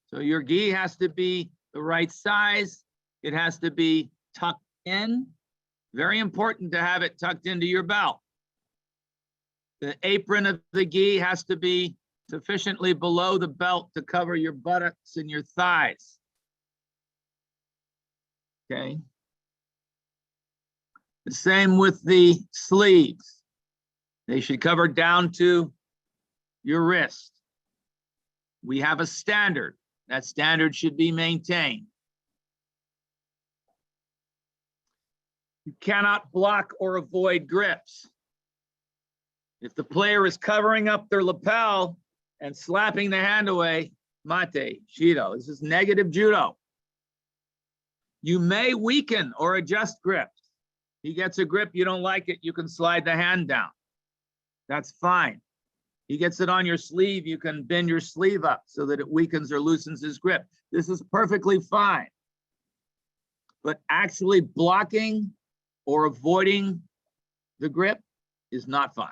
So your gi has to be the right size. It has to be tucked in. Very important to have it tucked into your belt. The apron of the gi has to be sufficiently below the belt to cover your buttocks and your thighs. Okay. The same with the sleeves. They should cover down to your wrist. We have a standard. That standard should be maintained. You cannot block or avoid grips. If the player is covering up their lapel and slapping the hand away, mate, shido. This is negative judo. You may weaken or adjust grips. He gets a grip, you don't like it, you can slide the hand down. That's fine. He gets it on your sleeve, you can bend your sleeve up so that it weakens or loosens his grip. This is perfectly fine. But actually blocking or avoiding the grip is not fine.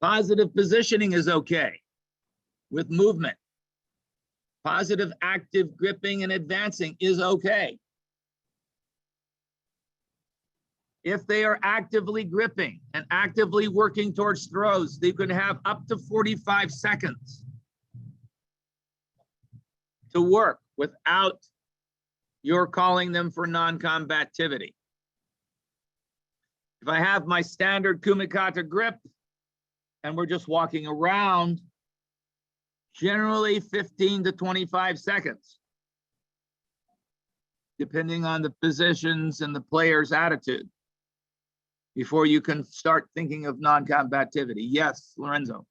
Positive positioning is okay with movement. Positive active gripping and advancing is okay. If they are actively gripping and actively working towards throws, they could have up to 45 seconds to work without your calling them for non-combativity. If I have my standard kumikata grip and we're just walking around, generally 15 to 25 seconds, depending on the positions and the player's attitude, before you can start thinking of non-combativity. Yes, Lorenzo.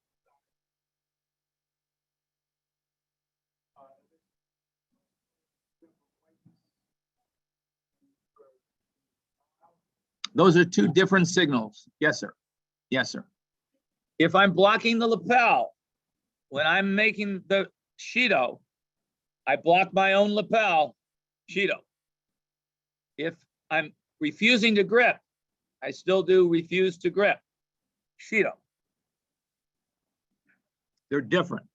Those are two different signals. Yes, sir. Yes, sir. If I'm blocking the lapel, when I'm making the shido, I block my own lapel, shido. If I'm refusing to grip, I still do refuse to grip, shido. They're different.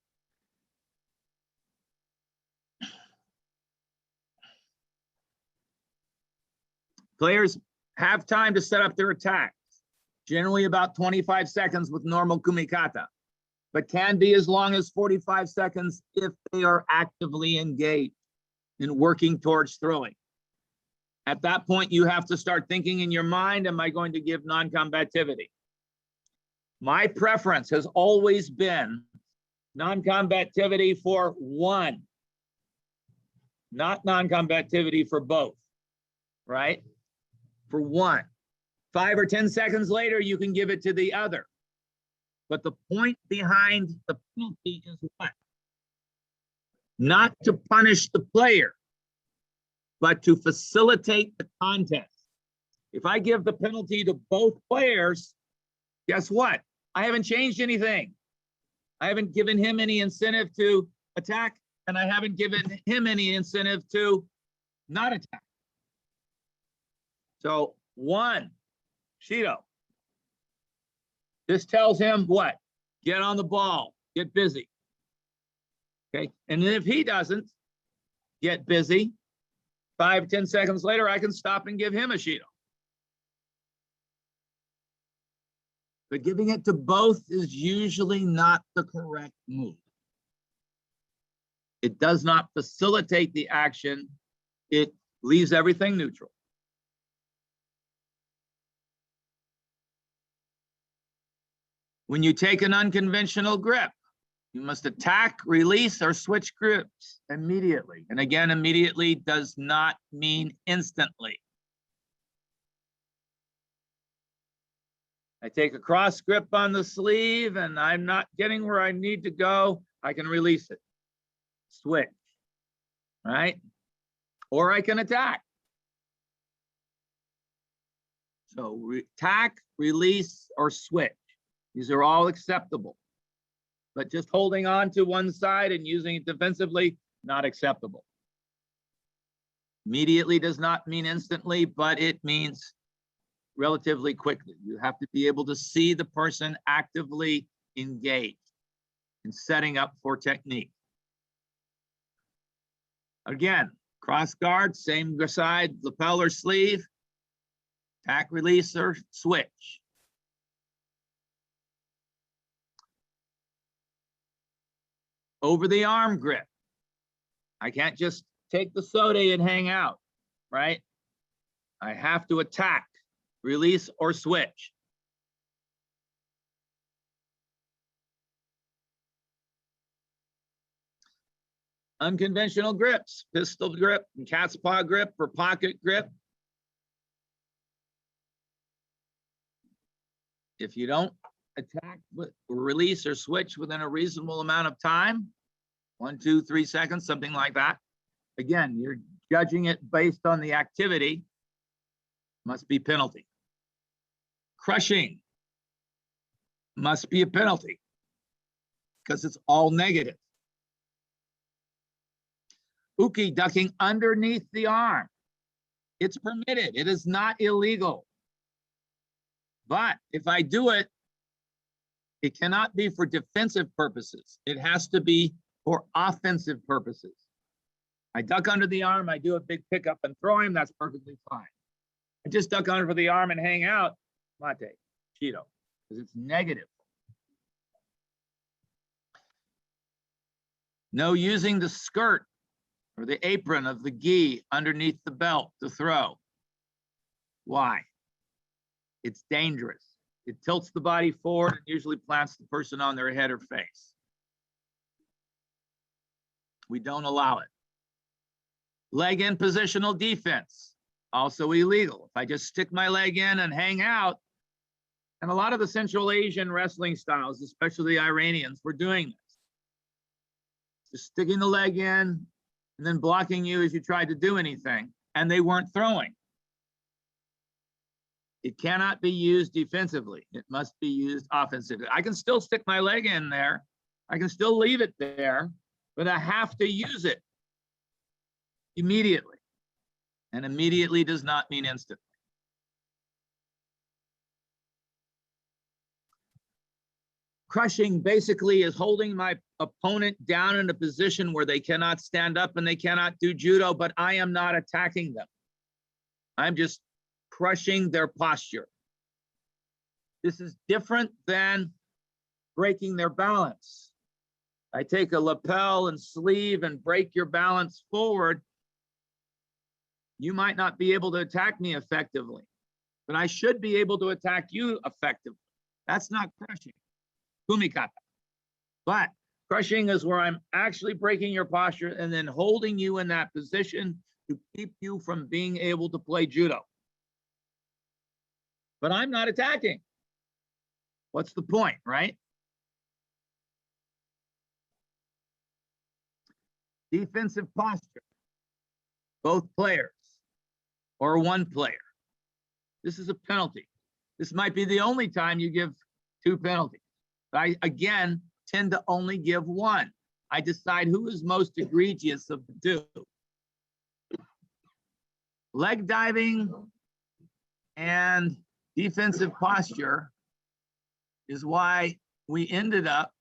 Players have time to set up their attacks, generally about 25 seconds with normal kumikata, but can be as long as 45 seconds if they are actively engaged in working towards throwing. At that point, you have to start thinking in your mind, am I going to give non-combativity? My preference has always been non-combativity for one, not non-combativity for both, right? For one. 5 or 10 seconds later, you can give it to the other. But the point behind the penalty is what? Not to punish the player, but to facilitate the contest. If I give the penalty to both players, guess what? I haven't changed anything. I haven't given him any incentive to attack. and I haven't given him any incentive to not attack. So 1, Shido. This tells him what? Get on the ball, get busy. Okay, and if he doesn't get busy, 5, 10 seconds later, I can stop and give him a Shido. But giving it to both is usually not the correct move. It does not facilitate the action. It leaves everything neutral. When you take an unconventional grip, you must attack, release, or switch grips immediately. And again, immediately does not mean instantly. I take a cross grip on the sleeve and I'm not getting where I need to go, I can release it. Switch, right? Or I can attack. So attack, release, or switch. These are all acceptable. But just holding on to one side and using it defensively, not acceptable. Immediately does not mean instantly, but it means relatively quickly. You have to be able to see the person actively engaged in setting up for technique. Again, cross guard, same side, lapel or sleeve, attack, release, or switch. Over the arm grip. I can't just take the sote and hang out, right? I have to attack, release, or switch. Unconventional grips, pistol grip, and cat's paw grip, or pocket grip. If you don't attack, release, or switch within a reasonable amount of time, 1, 2, 3 seconds, something like that. Again, you're judging it based on the activity, must be penalty. Crushing must be a penalty because it's all negative. Uke, ducking underneath the arm. It's permitted. It is not illegal. But if I do it, it cannot be for defensive purposes. It has to be for offensive purposes. I duck under the arm, I do a big pickup and throw him, that's perfectly fine. I just duck under the arm and hang out, mate, Shido, because it's negative. No using the skirt or the apron of the gi underneath the belt to throw. Why? It's dangerous. It tilts the body forward and usually plants the person on their head or face. We don't allow it. Leg in positional defense, also illegal. If I just stick my leg in and hang out, and a lot of the Central Asian wrestling styles, especially the Iranians, were doing this. Just sticking the leg in and then blocking you as you tried to do anything, and they weren't throwing. It cannot be used defensively. It must be used offensively. I can still stick my leg in there. I can still leave it there, but I have to use it immediately. And immediately does not mean instantly. Crushing basically is holding my opponent down in a position where they cannot stand up and they cannot do judo, but I am not attacking them. I'm just crushing their posture. This is different than breaking their balance. I take a lapel and sleeve and break your balance forward. You might not be able to attack me effectively, but I should be able to attack you effectively. That's not crushing. Kumikata. But crushing is where I'm actually breaking your posture and then holding you in that position to keep you from being able to play judo. But I'm not attacking. What's the point, right? Defensive posture. Both players or one player. This is a penalty. This might be the only time you give 2 penalties. I, again, tend to only give 1. I decide who is most egregious of the two. Leg diving and defensive posture is why we ended up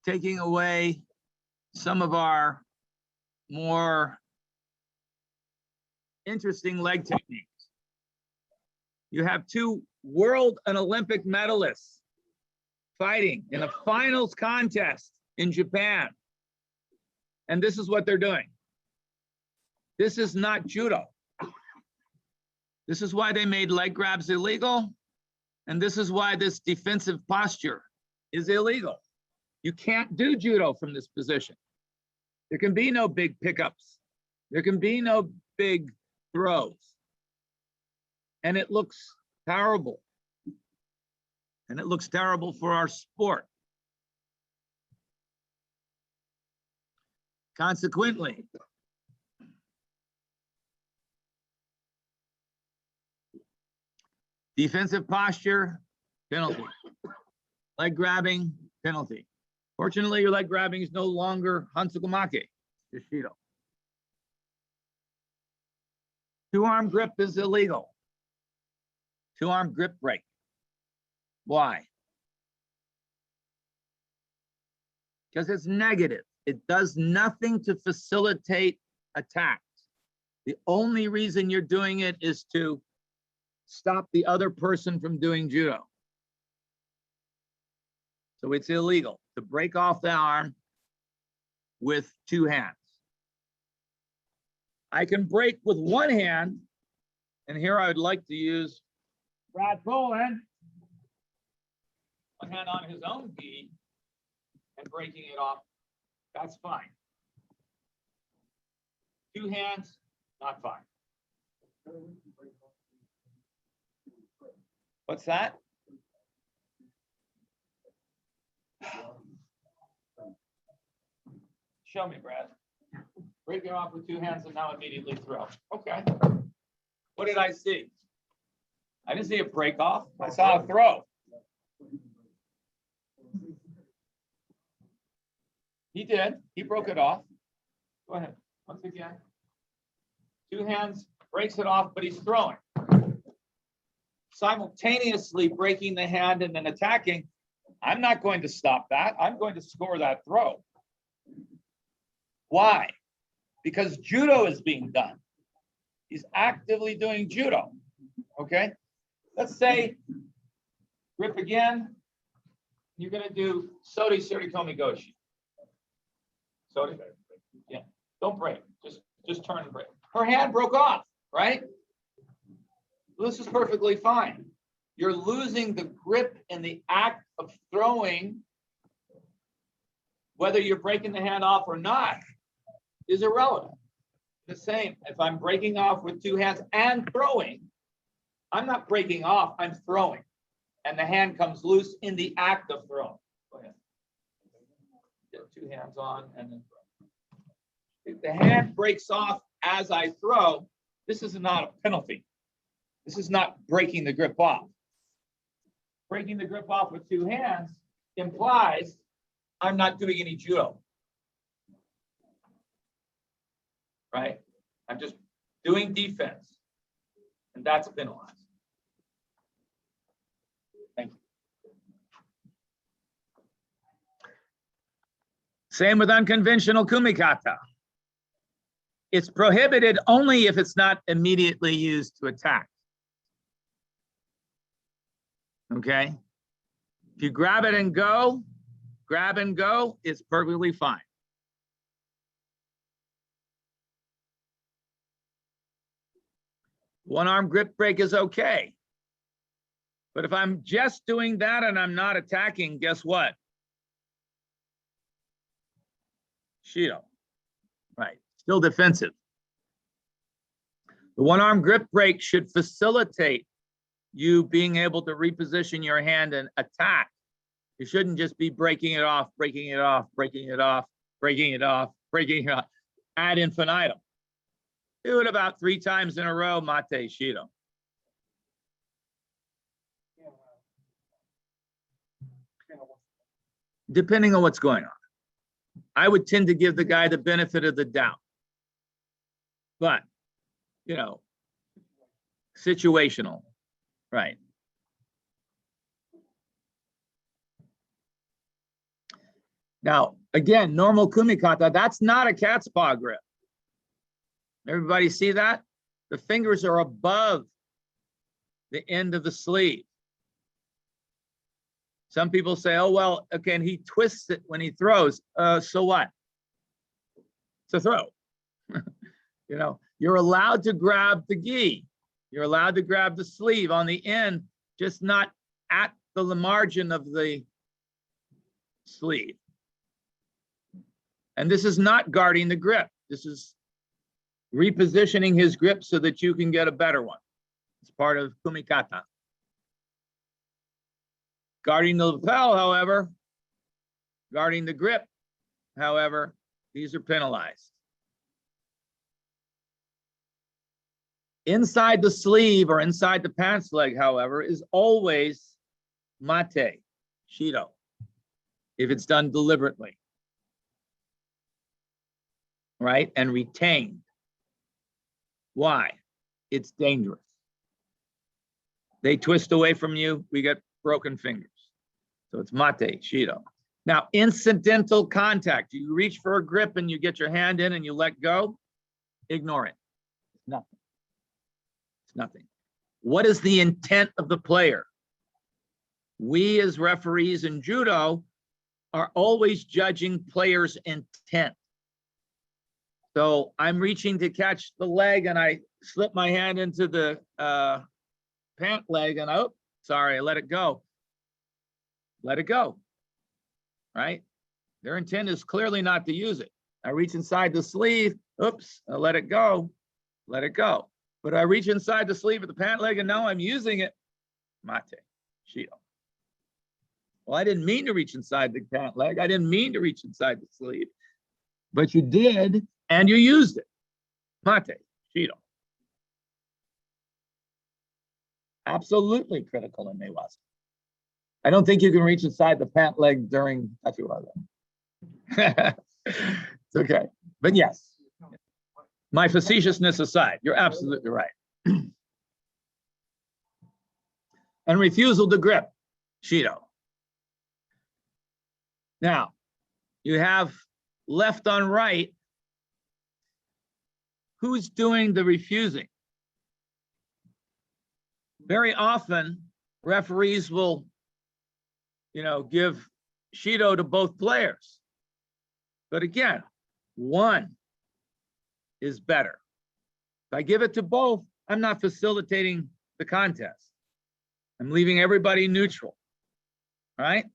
taking away some of our more interesting leg techniques. You have two world and Olympic medalists fighting in a finals contest in Japan. And this is what they're doing. This is not judo. This is why they made leg grabs illegal. And this is why this defensive posture is illegal. You can't do judo from this position. There can be no big pickups. There can be no big throws. And it looks terrible. And it looks terrible for our sport. Consequently, defensive posture, penalty. Leg grabbing, penalty. Fortunately, your leg grabbing is no longer Hansukumake, Yoshido. Two-arm grip is illegal. Two-arm grip break. Why? Because it's negative. It does nothing to facilitate attacks. The only reason you're doing it is to stop the other person from doing judo. So it's illegal to break off the arm with two hands. I can break with one hand, and here I would like to use Brad Bolen, one hand on his own gi and breaking it off. That's fine. Two hands, not fine. What's that? Show me, Brad. Break it off with two hands and now immediately throw. Okay. What did I see? I didn't see a break off. I saw a throw. He did. He broke it off. Go ahead. Once again. Two hands, breaks it off, but he's throwing. Simultaneously breaking the hand and then attacking. I'm not going to stop that. I'm going to score that throw. Why? Because judo is being done. He's actively doing judo. Okay? Let's say, grip again. You're going to do Sori Surikomi Goshi. Sori? Yeah. Don't break. Just turn and break. Her hand broke off, right? Well, this is perfectly fine. You're losing the grip in the act of throwing. Whether you're breaking the hand off or not is irrelevant. The same, if I'm breaking off with two hands and throwing, I'm not breaking off, I'm throwing. And the hand comes loose in the act of throwing. Go ahead. Get two hands on and then throw. If the hand breaks off as I throw, this is not a penalty. This is not breaking the grip off. Breaking the grip off with two hands implies I'm not doing any judo. Right? I'm just doing defense. And that's penalized. Thank you. Same with unconventional kumikata. It's prohibited only if it's not immediately used to attack. Okay? If you grab it and go, grab and go, it's perfectly fine. One arm grip break is okay. But if I'm just doing that and I'm not attacking, guess what? Shido. Right. Still defensive. The one arm grip break should facilitate you being able to reposition your hand and attack. You shouldn't just be breaking it off, breaking it off, breaking it off, breaking it off, breaking it off ad infinitum. Do it about 3 times in a row, Mate Shido. depending on what's going on. I would tend to give the guy the benefit of the doubt. But, you know, situational, right? Now, again, normal kumikata, that's not a cat's paw grip. Everybody see that? The fingers are above the end of the sleeve. Some people say, oh, well, okay, and he twists it when he throws. So what? It's a throw. You know, you're allowed to grab the gi. You're allowed to grab the sleeve on the end, just not at the margin of the sleeve. And this is not guarding the grip. This is repositioning his grip so that you can get a better one. It's part of kumikata. Guarding the lapel, however, guarding the grip, however, these are penalized. Inside the sleeve or inside the pants leg, however, is always mate, shido, if it's done deliberately, right? And retained. Why? It's dangerous. They twist away from you, we get broken fingers. So it's mate, shido. Now, incidental contact. You reach for a grip and you get your hand in and you let go, ignore it. It's nothing. It's nothing. What is the intent of the player? We as referees in judo are always judging players' intent. So I'm reaching to catch the leg and I slip my hand into the pant leg and oh, sorry, I let it go. Let it go, right? Their intent is clearly not to use it. I reach inside the sleeve, oops, I let it go, let it go. But I reach inside the sleeve of the pant leg and now I'm using it, mate, shido. Well, I didn't mean to reach inside the pant leg. I didn't mean to reach inside the sleeve, but you did and you used it, mate, shido. Absolutely critical in Meiwaza. I don't think you can reach inside the pant leg during tachiwaza. It's okay. But yes, my facetiousness aside, you're absolutely right. And refusal to grip, shido. Now, you have left on right. Who's doing the refusing? Very often, referees will, you know, give shido to both players. But again, one is better. If I give it to both, I'm not facilitating the contest. I'm leaving everybody neutral, right?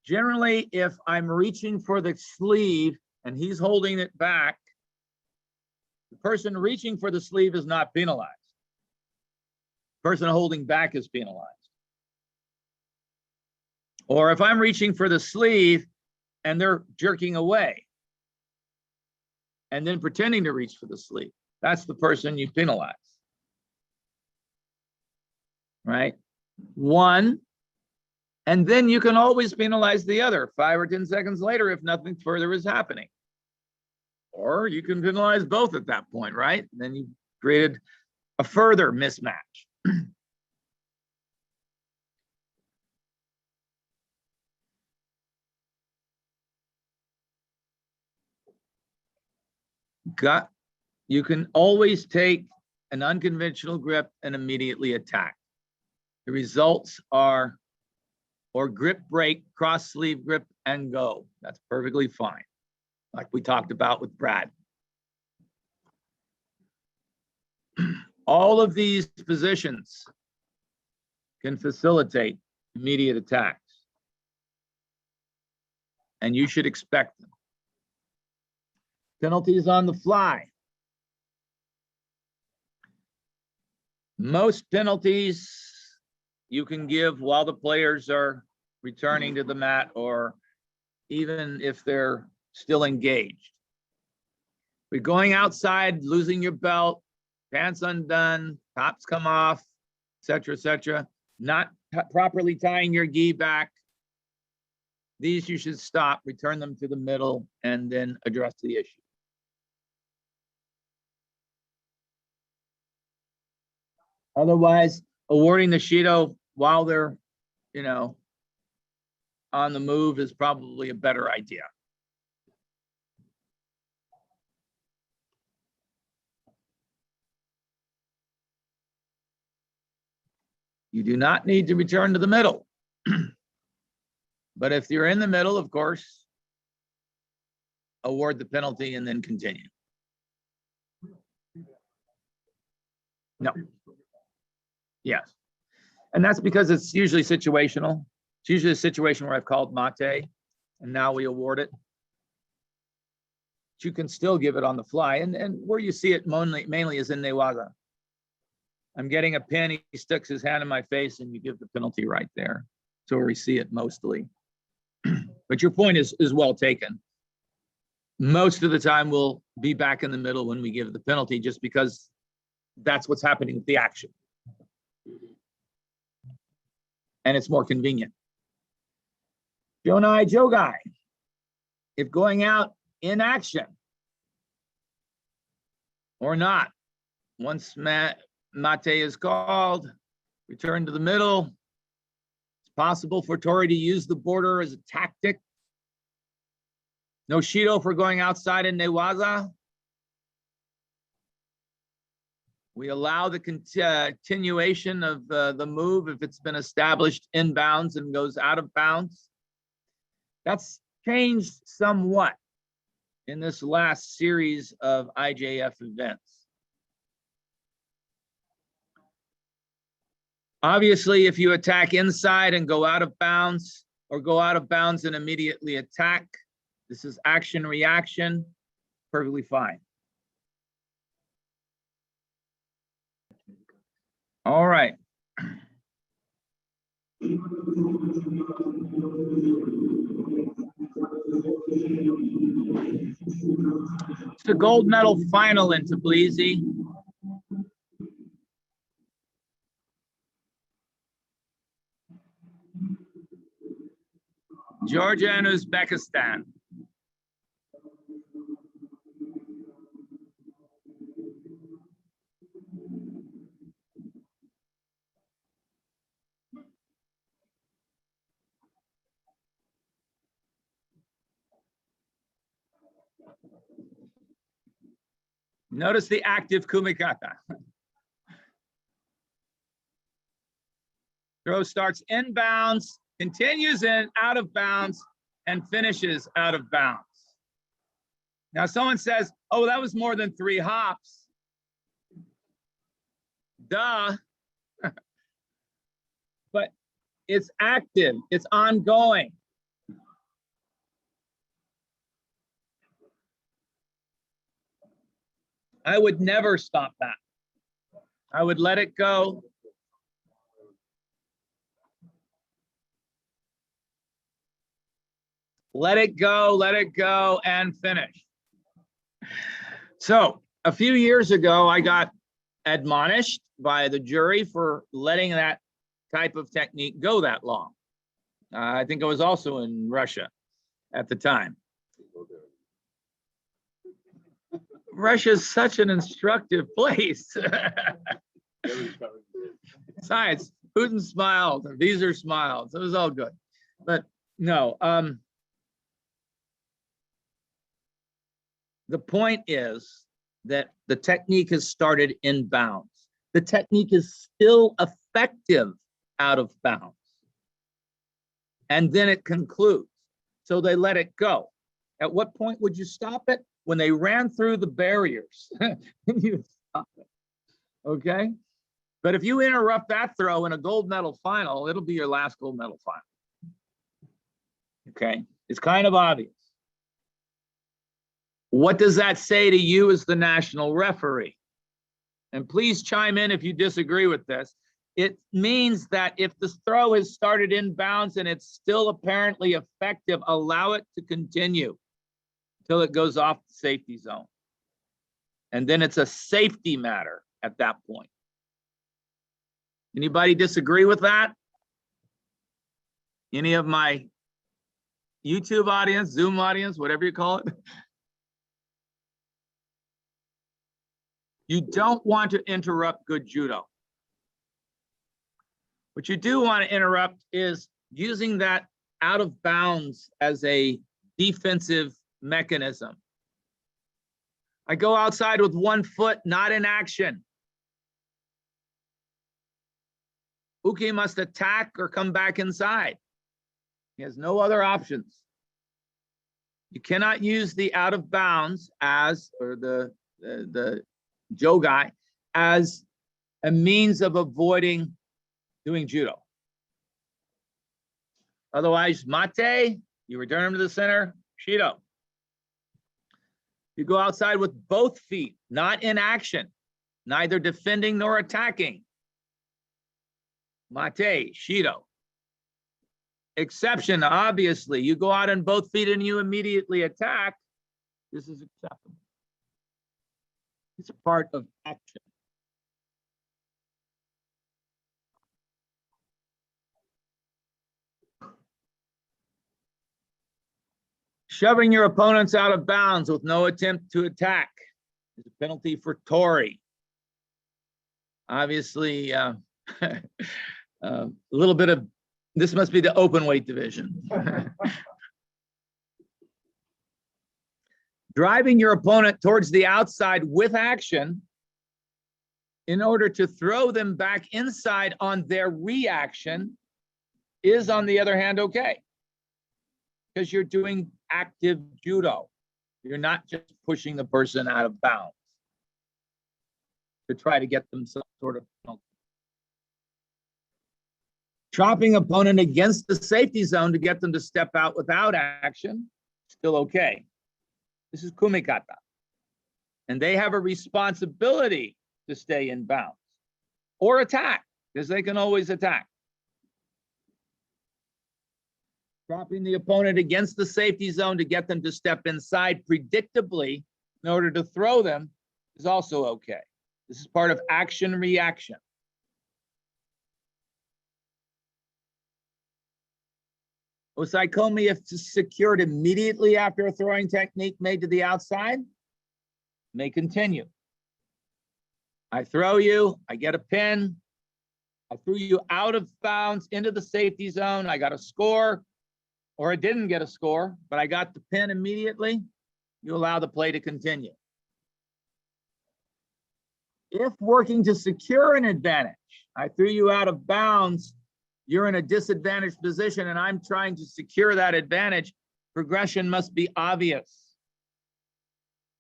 Generally, if I'm reaching for the sleeve and he's holding it back, the person reaching for the sleeve is not penalized. The person holding back is penalized. Or if I'm reaching for the sleeve and they're jerking away and then pretending to reach for the sleeve, that's the person you penalize, right? One, and then you can always penalize the other 5 or 10 seconds later if nothing further is happening. Or you can penalize both at that point, right? And then you created a further mismatch. You can always take an unconventional grip and immediately attack. The results are or grip break, cross sleeve grip, and go. That's perfectly fine, like we talked about with Brad. All of these positions can facilitate immediate attacks, and you should expect them. Penalties on the fly. Most penalties you can give while the players are returning to the mat or even if they're still engaged. We're going outside, losing your belt, pants undone, tops come off, etc., not properly tying your gi back. These you should stop, return them to the middle, and then address the issue. Otherwise, awarding the Shido while they're, you know, on the move is probably a better idea. You do not need to return to the middle. But if you're in the middle, of course, award the penalty and then continue. No. Yes. And that's because it's usually situational. It's usually a situation where I've called mate and now we award it. But you can still give it on the fly. And where you see it mainly is in Newaza. I'm getting a pin, he sticks his hand in my face and you give the penalty right there. So we see it mostly. But your point is well taken. Most of the time we'll be back in the middle when we give the penalty just because that's what's happening with the action. And it's more convenient. Jonai Jogai, if going out in action or not, once mate is called, return to the middle. It's possible for Tori to use the border as a tactic. No Shido for going outside in Newaza. We allow the continuation of the move if it's been established inbounds and goes out of bounds. That's changed somewhat in this last series of IJF events. Obviously, if you attack inside and go out of bounds, or go out of bounds and immediately attack, this is action reaction, perfectly fine. All right. It's the gold medal final in Tbilisi. Georgia and Uzbekistan. Notice the active kumikata. Throw starts inbounds, continues in out of bounds, and finishes out of bounds. Now someone says, oh, that was more than 3 hops. Duh. But it's active, it's ongoing. I would never stop that. I would let it go. Let it go, and finish. So a few years ago, I got admonished by the jury for letting that type of technique go that long. I think I was also in Russia at the time. Russia is such an instructive place. Besides, Putin smiled, and Vizir smiled. So it was all good. But no, the point is that the technique has started in bounds. The technique is still effective out of bounds. And then it concludes. So they let it go. At what point would you stop it? When they ran through the barriers, you stop it. Okay? But if you interrupt that throw in a gold medal final, it'll be your last gold medal final. Okay? It's kind of obvious. What does that say to you as the national referee? And please chime in if you disagree with this. It means that if the throw has started in bounds and it's still apparently effective, allow it to continue until it goes off the safety zone. And then it's a safety matter at that point. Anybody disagree with that? Any of my YouTube audience, Zoom audience, whatever you call it. You don't want to interrupt good judo. What you do want to interrupt is using that out of bounds as a defensive mechanism. I go outside with 1 foot, not in action. Uke must attack or come back inside. He has no other options. You cannot use the out of bounds as, or the jogai, as a means of avoiding doing judo. Otherwise, mate, you return him to the center, shido. You go outside with both feet, not in action, neither defending nor attacking. Mate, shido. Exception, obviously, you go out on both feet and you immediately attack. This is acceptable. It's a part of action. Shoving your opponents out of bounds with no attempt to attack is a penalty for Tori. Obviously, a little bit of, this must be the open weight division. Driving your opponent towards the outside with action in order to throw them back inside on their reaction is, on the other hand, okay. Because you're doing active judo. You're not just pushing the person out of bounds to try to get them some sort of penalty. Chopping opponent against the safety zone to get them to step out without action, still okay. This is kumikata. And they have a responsibility to stay in bounds or attack, because they can always attack. Dropping the opponent against the safety zone to get them to step inside predictably in order to throw them is also okay. This is part of action reaction. Osaikomi, if secured immediately after a throwing technique made to the outside, may continue. I throw you, I get a pin, I threw you out of bounds into the safety zone, I got a score, or I didn't get a score, but I got the pin immediately, you allow the play to continue. If working to secure an advantage, I threw you out of bounds, you're in a disadvantaged position and I'm trying to secure that advantage, progression must be obvious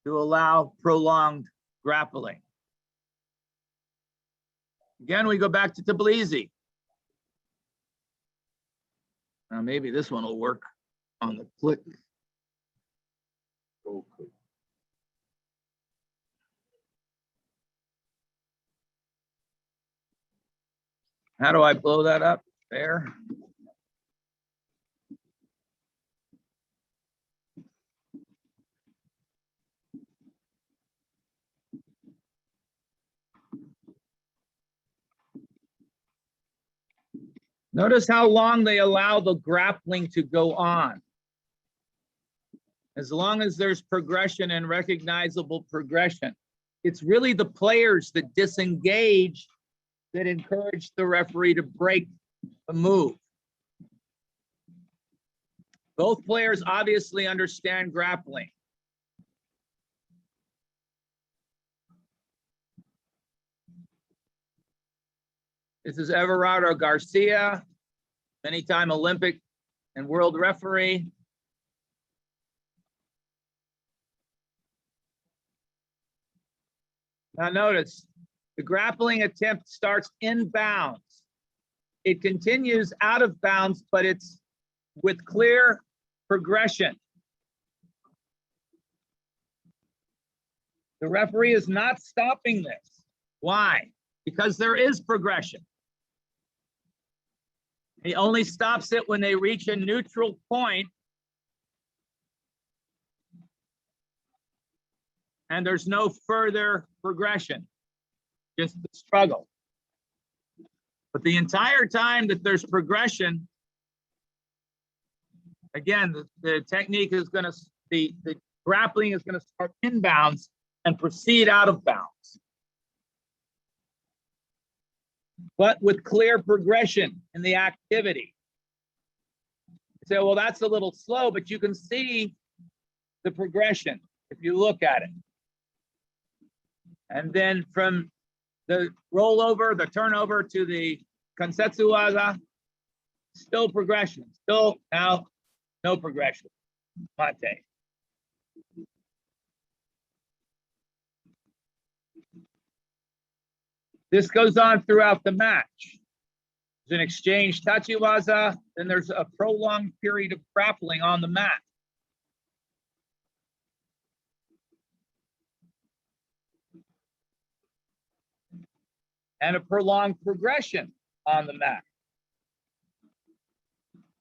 to allow prolonged grappling. Again, we go back to Tbilisi. Now maybe this one will work on the click. Okay. How do I blow that up? There. Notice how long they allow the grappling to go on. As long as there's progression and recognizable progression. It's really the players that disengage that encourage the referee to break the move. Both players obviously understand grappling. This is Everardo Garcia, many-time Olympic and world referee. Now notice, the grappling attempt starts in bounds. It continues out of bounds, but it's with clear progression. The referee is not stopping this. Why? Because there is progression. He only stops it when they reach a neutral point and there's no further progression, just the struggle. But the entire time that there's progression, Again, the technique is going to, the grappling is going to start inbounds and proceed out of bounds, but with clear progression in the activity. You say, well, that's a little slow, but you can see the progression if you look at it. And then from the rollover, the turnover to the Kansetsu waza, still progression, still now no progression. Mate. This goes on throughout the match. There's an exchange tachiwaza, then there's a prolonged period of grappling on the mat. And a prolonged progression on the mat.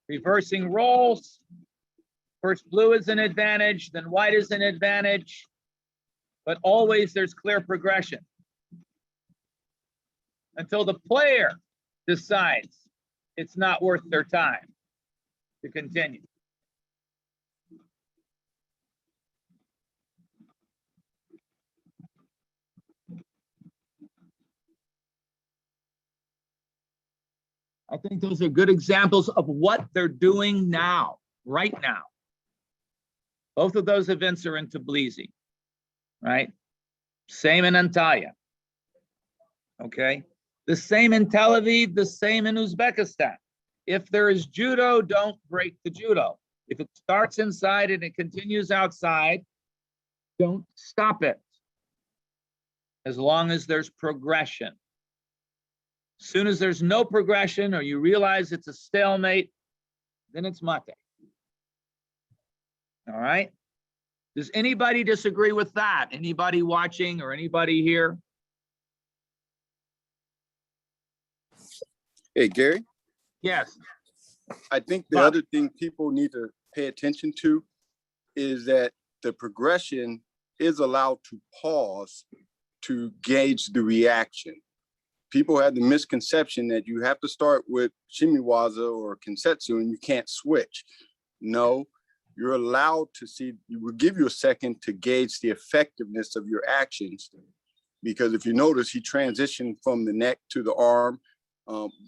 Reversing roles. First blue is an advantage, then white is an advantage, but always there's clear progression until the player decides it's not worth their time to continue. I think those are good examples of what they're doing now, right now. Both of those events are in Tbilisi, right? Same in Antalya, okay? The same in Tel Aviv, the same in Uzbekistan. If there is judo, don't break the judo. If it starts inside and it continues outside, don't stop it. As long as there's progression. As soon as there's no progression or you realize it's a stalemate, then it's mate. All right? Does anybody disagree with that? Anybody watching or anybody here? Hey, Gary? Yes. I think the other thing people need to pay attention to is that the progression is allowed to pause to gauge the reaction. People have the misconception that you have to start with shimiwaza or kensetsu and you can't switch. No, you're allowed to see, it will give you a second to gauge the effectiveness of your actions. Because if you notice, he transitioned from the neck to the arm,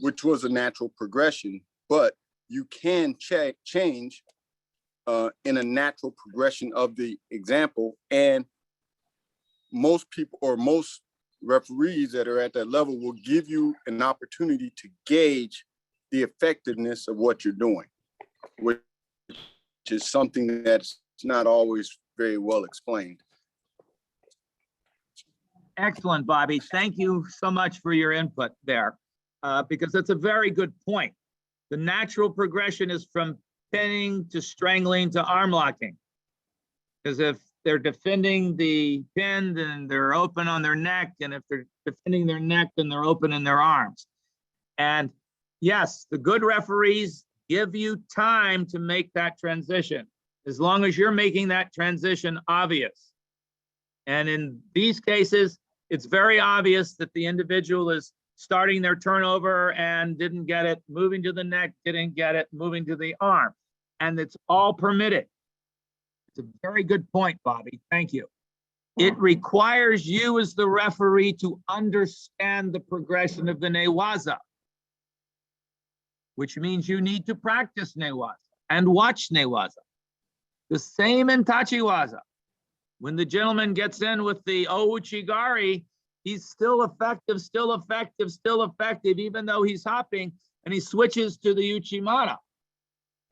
which was a natural progression, but you can change in a natural progression of the example. And most people or most referees that are at that level will give you an opportunity to gauge the effectiveness of what you're doing, which is something that's not always very well explained. Excellent, Bobby. Thank you so much for your input there, because that's a very good point. The natural progression is from pinning to strangling to arm locking. Because if they're defending the pin, then they're open on their neck. And if they're defending their neck, then they're open in their arms. And yes, the good referees give you time to make that transition, as long as you're making that transition obvious. And in these cases, it's very obvious that the individual is starting their turnover and didn't get it, moving to the neck, didn't get it, moving to the arm. And it's all permitted. It's a very good point, Bobby. Thank you. It requires you as the referee to understand the progression of the newaza, which means you need to practice newaza and watch newaza. The same in tachiwaza. When the gentleman gets in with the ouchigari, he's still effective, still effective, still effective, even though he's hopping and he switches to the uchimata.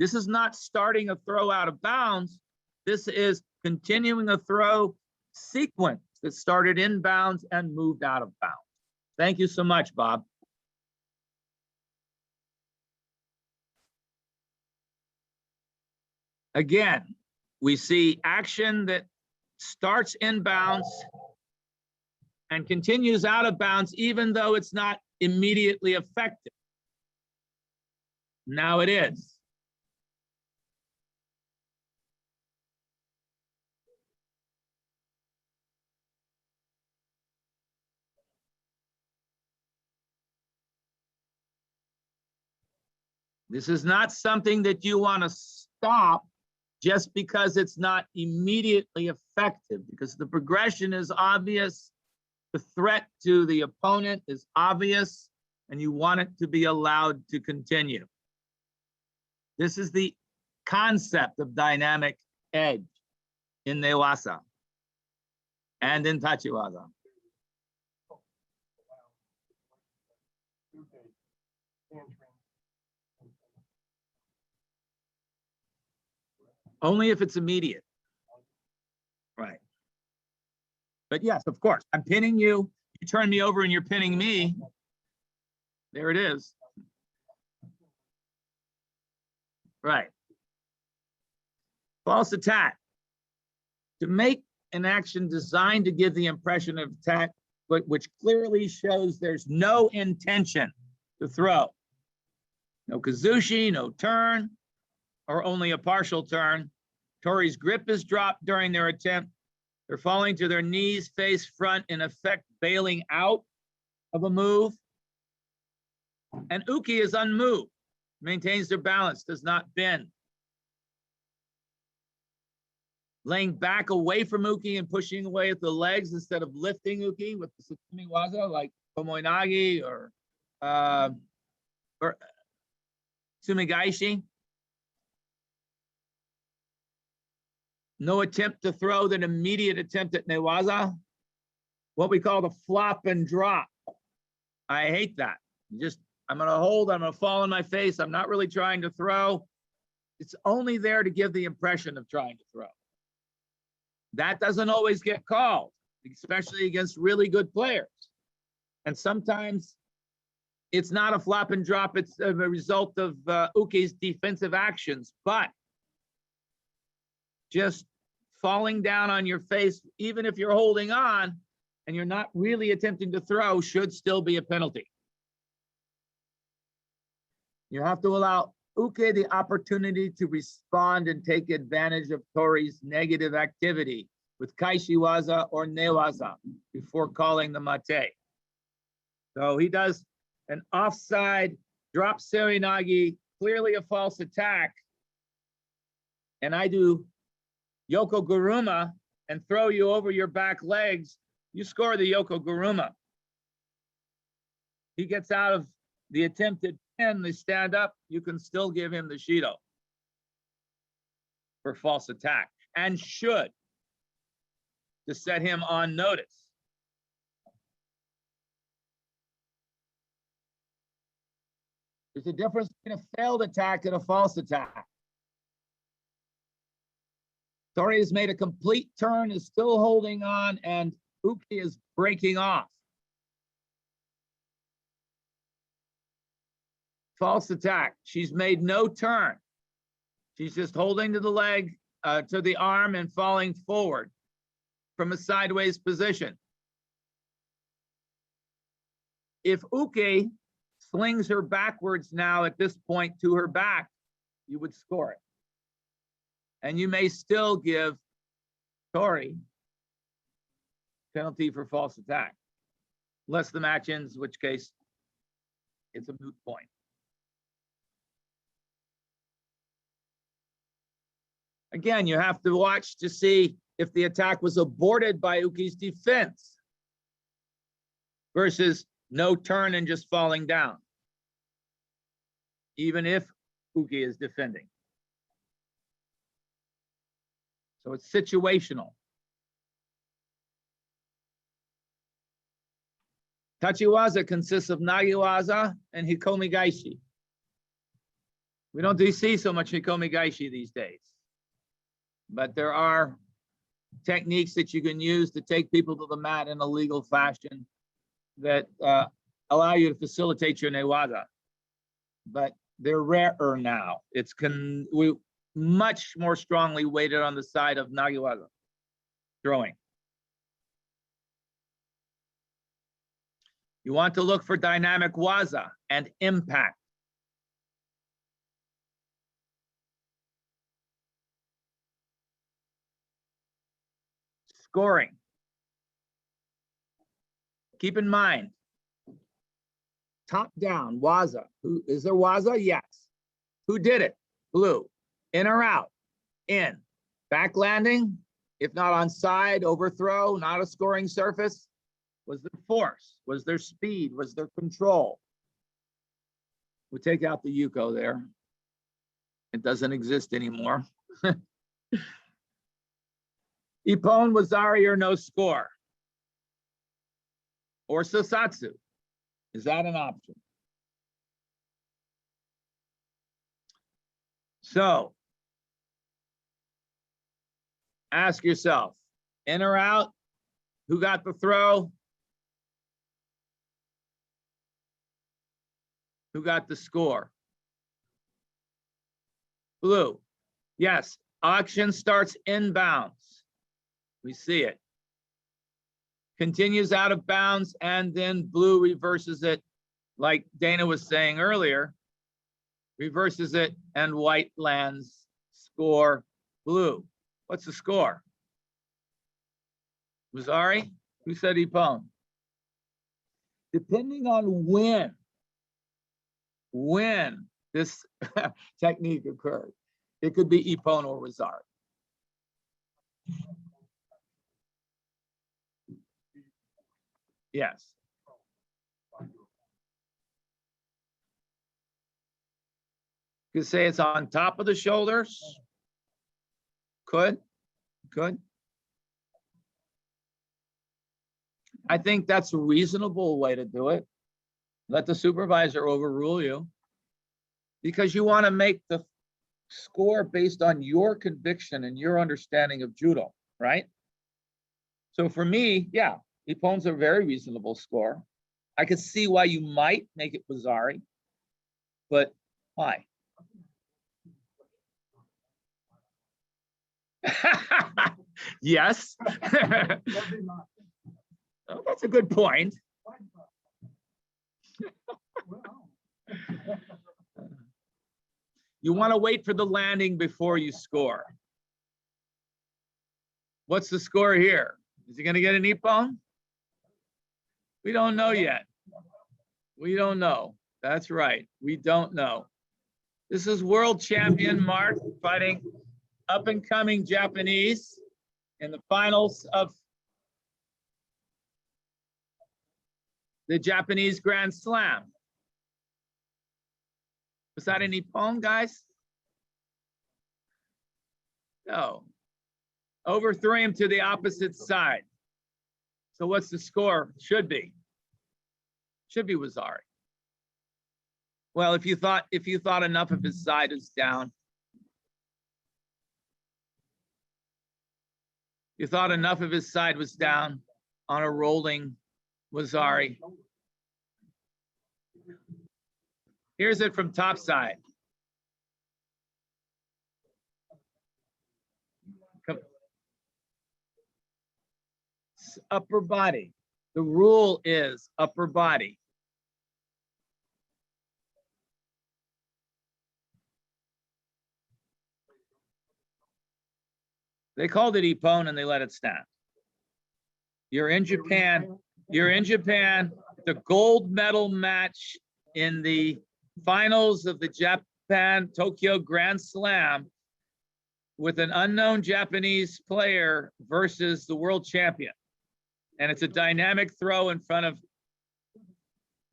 This is not starting a throw out of bounds. This is continuing a throw sequence that started inbounds and moved out of bounds. Thank you so much, Bob. Again, we see action that starts inbounds and continues out of bounds, even though it's not immediately effective. Now it is. This is not something that you want to stop just because it's not immediately effective, because the progression is obvious, the threat to the opponent is obvious, and you want it to be allowed to continue. This is the concept of dynamic edge in Newaza and in Tachiwaza. Only if it's immediate. Right. But yes, of course, I'm pinning you. You turn me over and you're pinning me. There it is. Right. False attack. To make an action designed to give the impression of attack, but which clearly shows there's no intention to throw. No kazushi, no turn, or only a partial turn. Tori's grip is dropped during their attempt. They're falling to their knees, face front, in effect, bailing out of a move. And uke is unmoved, maintains their balance, does not bend. Laying back away from uke and pushing away at the legs instead of lifting uke with the Sutsumi Waza, like Tomoinagi or Sumigaishi. No attempt to throw, that immediate attempt at Newaza. What we call the flop and drop. I hate that. I'm gonna hold, I'm gonna fall on my face. I'm not really trying to throw. It's only there to give the impression of trying to throw. That doesn't always get called, especially against really good players. And sometimes it's not a flop and drop, it's a result of uke's defensive actions, but just falling down on your face, even if you're holding on and you're not really attempting to throw, should still be a penalty. You have to allow uke the opportunity to respond and take advantage of Tori's negative activity with kaishiwaza or newaza before calling the mate. So he does an offside drop serinagi, clearly a false attack, and I do Yoko Guruma and throw you over your back legs, you score the Yoko Guruma. He gets out of the attempted pin, they stand up, you can still give him the Shido for false attack, and should, to set him on notice. There's a difference between a failed attack and a false attack. Tori has made a complete turn, is still holding on, and uke is breaking off. False attack. She's made no turn. She's just holding to the leg, to the arm, and falling forward from a sideways position. If uke slings her backwards now at this point to her back, you would score it. And you may still give Tori penalty for false attack, unless the match ends, in which case it's a moot point. Again, you have to watch to see if the attack was aborted by uke's defense versus no turn and just falling down, even if uke is defending. So it's situational. Tachiwaza consists of nagiwaza and hikomi gaishi. We don't see so much hikomi gaishi these days, but there are techniques that you can use to take people to the mat in a legal fashion that allow you to facilitate your newaza. But they're rarer now. We much more strongly weighted on the side of nagiwaza throwing. You want to look for dynamic waza and impact. Scoring. Keep in mind, top down, waza. Is there waza? Yes. Who did it? Blue. In or out? In. Back landing, if not on side, overthrow, not a scoring surface. Was there force? Was there speed? Was there control? We'll take out the Yuko there. It doesn't exist anymore. Ippon, Wazari, or no score? Or Sosatsu? Is that an option? So, ask yourself, in or out? Who got the throw? Who got the score? Blue. Yes, auction starts inbounds. We see it. Continues out of bounds, and then blue reverses it, like Dana was saying earlier. Reverses it, and white lands. Score blue. What's the score? Wazari? Who said Ippon? Depending on when this technique occurred, it could be Ippon or Wazari. Yes. You could say it's on top of the shoulders. Could. I think that's a reasonable way to do it. Let the supervisor overrule you, because you want to make the score based on your conviction and your understanding of judo, right? So for me, yeah, Ippon's a very reasonable score. I could see why you might make it Wazari, but why? Yes. Oh, that's a good point. You want to wait for the landing before you score. What's the score here? Is he going to get an Ippon? We don't know yet. We don't know. That's right. We don't know. This is world champion Mark fighting up and coming Japanese in the finals of the Japanese Grand Slam. Was that an Ippon, guys? No. Overthrew him to the opposite side. So what's the score? Should be Wazari. Well, if you thought enough of his side is down, you thought enough of his side was down on a rolling Wazari. Here's it from top side. Upper body. The rule is upper body. They called it Ippon and they let it stand. You're in Japan. You're in Japan. The gold medal match in the finals of the Japan Tokyo Grand Slam with an unknown Japanese player versus the world champion. And it's a dynamic throw in front of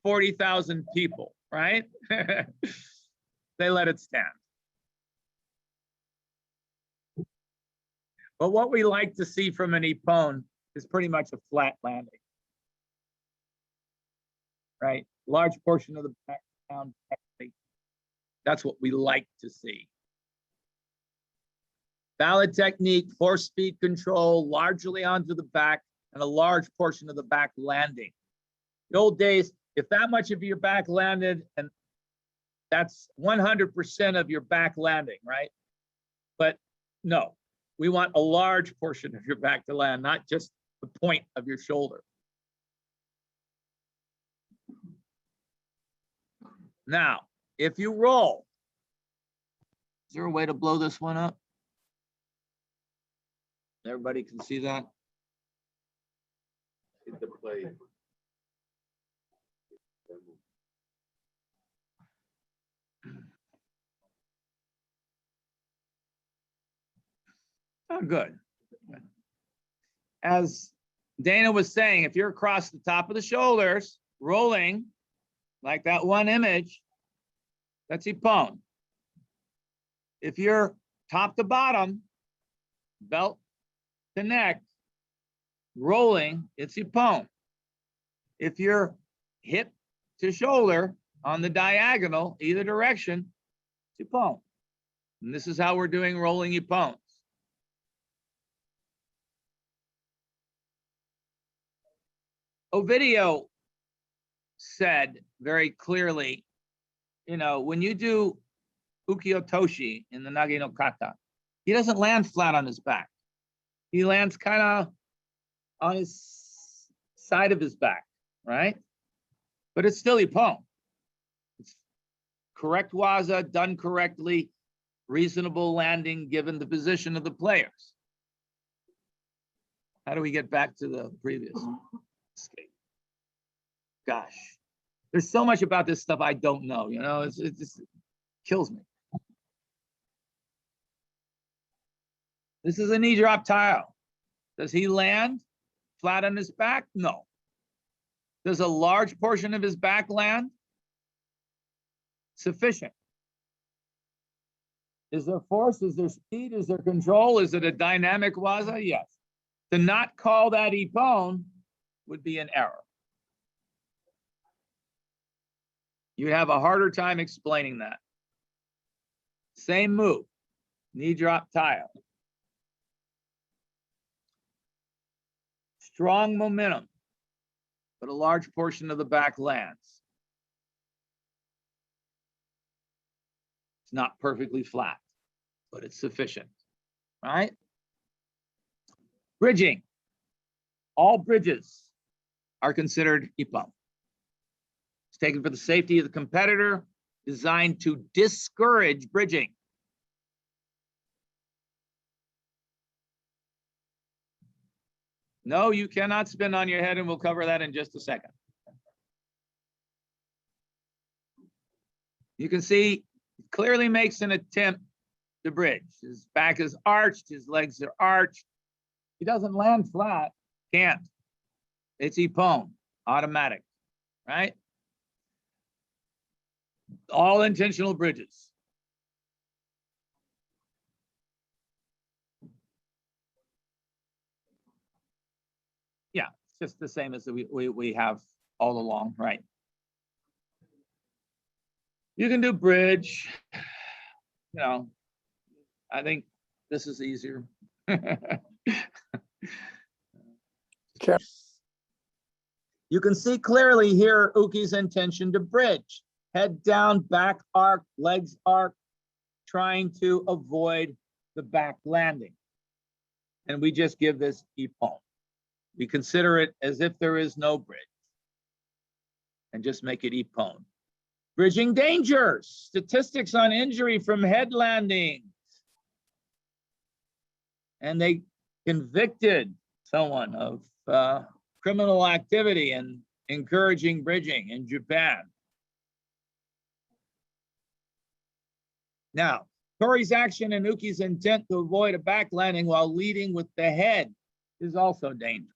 40,000 people, right? They let it stand. But what we like to see from an Ippon is pretty much a flat landing, right? Large portion of the back down. That's what we like to see. Valid technique, force speed control, largely onto the back, and a large portion of the back landing. The old days, if that much of your back landed, and that's 100% of your back landing, right? But no, we want a large portion of your back to land, not just the point of your shoulder. Now, if you roll, is there a way to blow this one up? Everybody can see that? The play. Oh, good. As Dana was saying, if you're across the top of the shoulders, rolling like that one image, that's ippon. If you're top to bottom, belt to neck, rolling, it's ippon. If you're hip to shoulder on the diagonal, either direction, it's ippon. And this is how we're doing rolling ippons. Ovidio said very clearly, you know, when you do ukiotoshi in the nage no kata, he doesn't land flat on his back. He lands kind of on his side of his back, right? But it's still ippon. It's correct waza, done correctly, reasonable landing given the position of the players. How do we get back to the previous? Gosh, there's so much about this stuff I don't know, you know, it just kills me. This is a knee drop tile. Does he land flat on his back? No. Does a large portion of his back land? Sufficient. Is there force? Is there speed? Is there control? Is it a dynamic waza? Yes. To not call that ippon would be an error. You'd have a harder time explaining that. Same move, knee drop tile. Strong momentum, but a large portion of the back lands. It's not perfectly flat, but it's sufficient, right? Bridging. All bridges are considered ippon. It's taken for the safety of the competitor, designed to discourage bridging. No, you cannot spin on your head, and we'll cover that in just a second. You can see he clearly makes an attempt to bridge. His back is arched, his legs are arched. He doesn't land flat, can't. It's ippon, automatic, right? All intentional bridges. Yeah, it's just the same as we have all along, right? You can do bridge. You know, I think this is easier. You can see clearly here Uki's intention to bridge. Head down, back arc, legs arc, trying to avoid the back landing. And we just give this ippon. We consider it as if there is no bridge and just make it ippon. Bridging dangers, statistics on injury from head landings. And they convicted someone of criminal activity and encouraging bridging in Japan. Now, Tori's action and Uki's intent to avoid a back landing while leading with the head is also dangerous.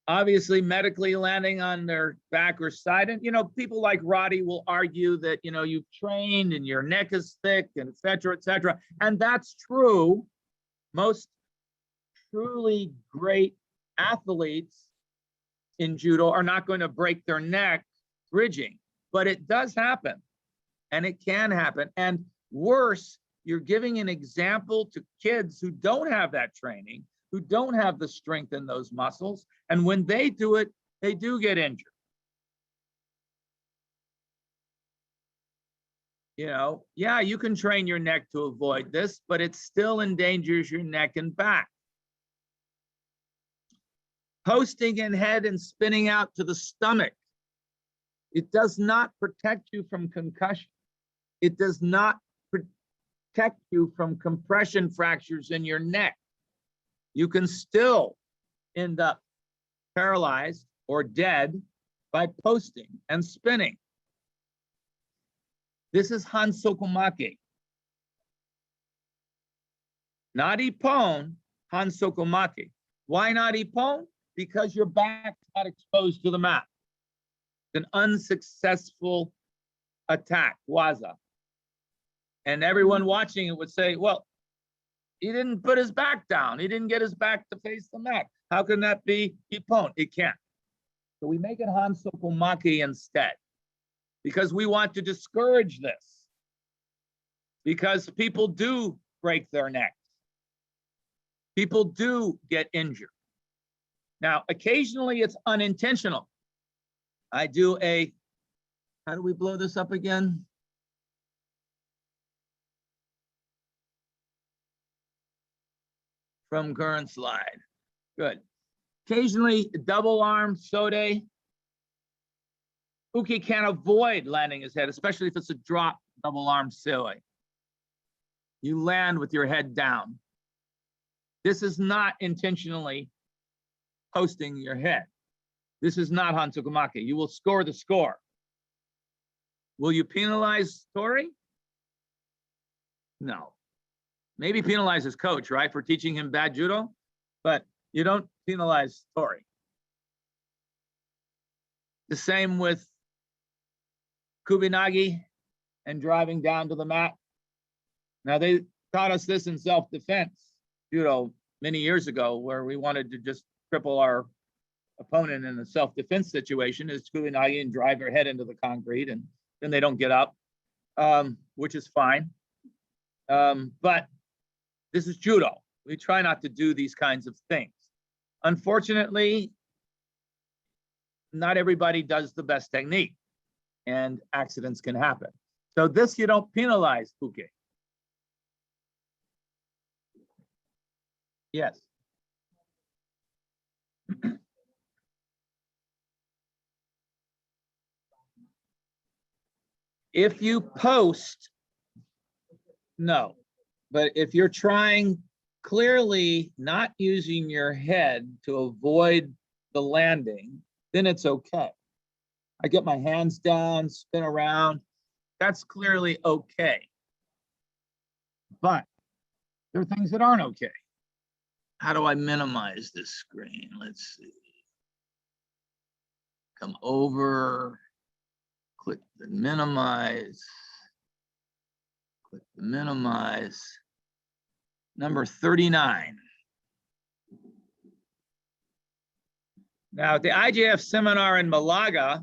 Obviously, medically landing on their back or side, and you know, people like Roddy will argue that, you know, you've trained and your neck is thick and et cetera, and that's true. Most truly great athletes in judo are not going to break their neck bridging, but it does happen, and it can happen. And worse, you're giving an example to kids who don't have that training, who don't have the strength in those muscles, and when they do it, they do get injured. You know, yeah, you can train your neck to avoid this, but it still endangers your neck and back. Posting in head and spinning out to the stomach. It does not protect you from concussion. It does not protect you from compression fractures in your neck. You can still end up paralyzed or dead by posting and spinning. This is hansokumake. not ippon, hansokomake. Why not ippon? Because your back's not exposed to the mat. It's an unsuccessful attack, waza. And everyone watching it would say, well, he didn't put his back down. He didn't get his back to face the mat. How can that be ippon? It can't. So we make it hansokomake instead, because we want to discourage this, because people do break their necks. People do get injured. Now, occasionally it's unintentional. I do a, how do we blow this up again? From current slide. Good. Occasionally, double arm sode. Uke can't avoid landing his head, especially if it's a drop double arm sode. You land with your head down. This is not intentionally posting your head. This is not hansokomake. You will score the score. Will you penalize Tori? No. Maybe penalize his coach, right, for teaching him bad judo, but you don't penalize Tori. The same with kubinagi and driving down to the mat. Now, they taught us this in self-defense judo many years ago, where we wanted to just cripple our opponent in a self-defense situation, is kubinagi and drive their head into the concrete, and then they don't get up, which is fine. But this is judo. We try not to do these kinds of things. Unfortunately, not everybody does the best technique, and accidents can happen. So this, you don't penalize uke. Yes. If you post, no. But if you're trying clearly not using your head to avoid the landing, then it's okay. I get my hands down, spin around. That's clearly okay. But there are things that aren't okay. How do I minimize this screen? Let's see. Come over, click the minimize. Click the minimize. Number 39. Now, at the IJF seminar in Malaga,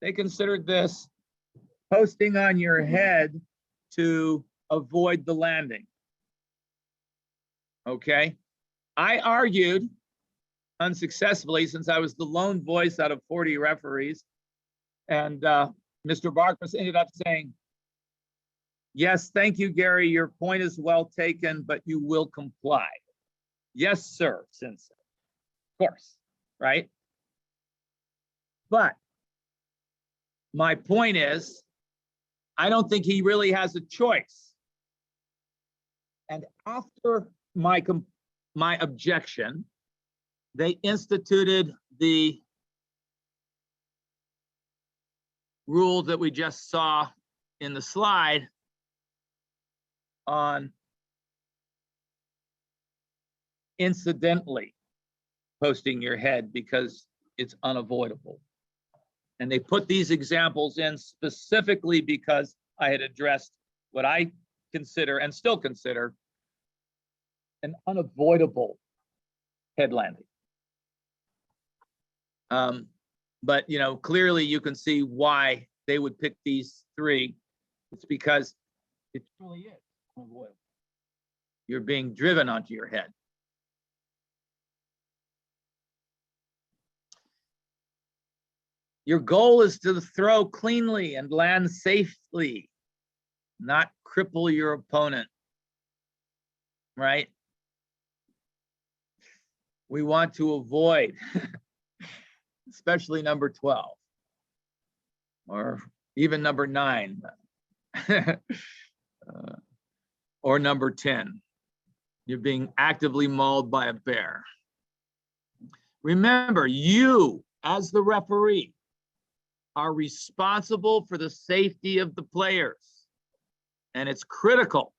they considered this posting on your head to avoid the landing. Okay. I argued unsuccessfully, since I was the lone voice out of 40 referees, and Mr. Barkmas ended up saying, yes, thank you, Gary. Your point is well taken, but you will comply. Yes, sir, Sensei. Of course, right? But my point is, I don't think he really has a choice. And after my objection, they instituted the rule that we just saw in the slide on incidentally posting your head because it's unavoidable. And they put these examples in specifically because I had addressed what I consider and still consider an unavoidable head landing. But you know, clearly you can see why they would pick these three. It's because it truly is unavoidable. You're being driven onto your head. Your goal is to throw cleanly and land safely, not cripple your opponent, right? We want to avoid, especially number 12, or even number 9, or number 10. You're being actively mauled by a bear. Remember, you, as the referee, are responsible for the safety of the players. And it's critical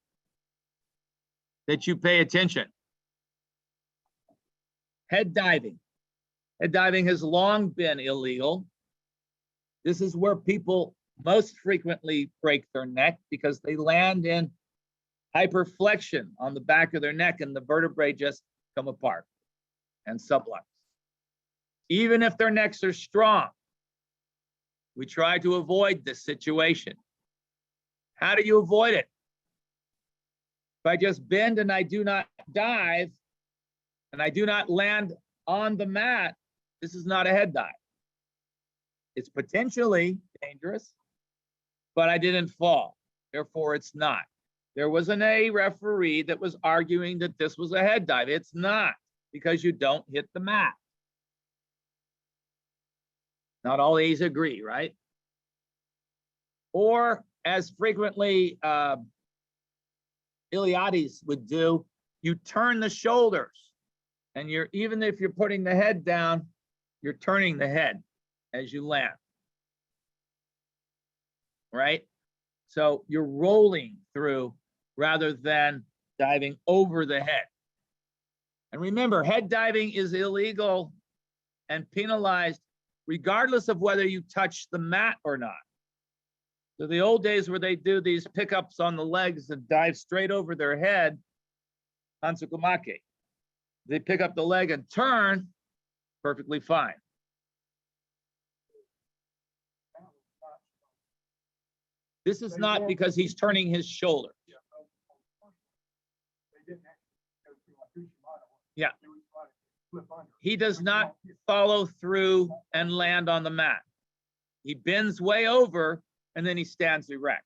that you pay attention. Head diving. Head diving has long been illegal. This is where people most frequently break their neck because they land in hyperflexion on the back of their neck and the vertebrae just come apart and sublux. Even if their necks are strong, we try to avoid this situation. How do you avoid it? If I just bend and I do not dive and I do not land on the mat, this is not a head dive. It's potentially dangerous, but I didn't fall. Therefore, it's not. There was an A referee that was arguing that this was a head dive. It's not, because you don't hit the mat. Not all A's agree, right? Or as frequently Iliades would do, you turn the shoulders, and even if you're putting the head down, you're turning the head as you land, right? So you're rolling through rather than diving over the head. And remember, head diving is illegal and penalized regardless of whether you touch the mat or not. So the old days where they do these pickups on the legs and dive straight over their head, Hansukumake, they pick up the leg and turn, perfectly fine. This is not because he's turning his shoulder. Yeah. He does not follow through and land on the mat. He bends way over and then he stands erect.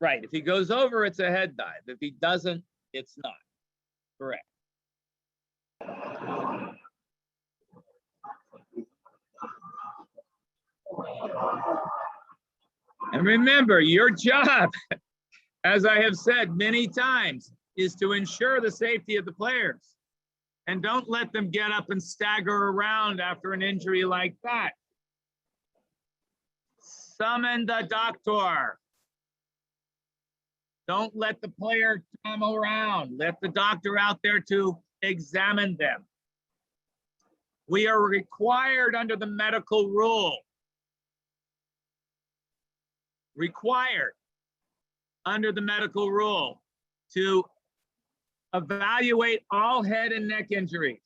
Right. If he goes over, it's a head dive. If he doesn't, it's not. Correct. And remember, your job, as I have said many times, is to ensure the safety of the players. And don't let them get up and stagger around after an injury like that. Summon the doctor. Don't let the player come around. Let the doctor out there to examine them. We are required under the medical rule. Required under the medical rule to evaluate all head and neck injuries.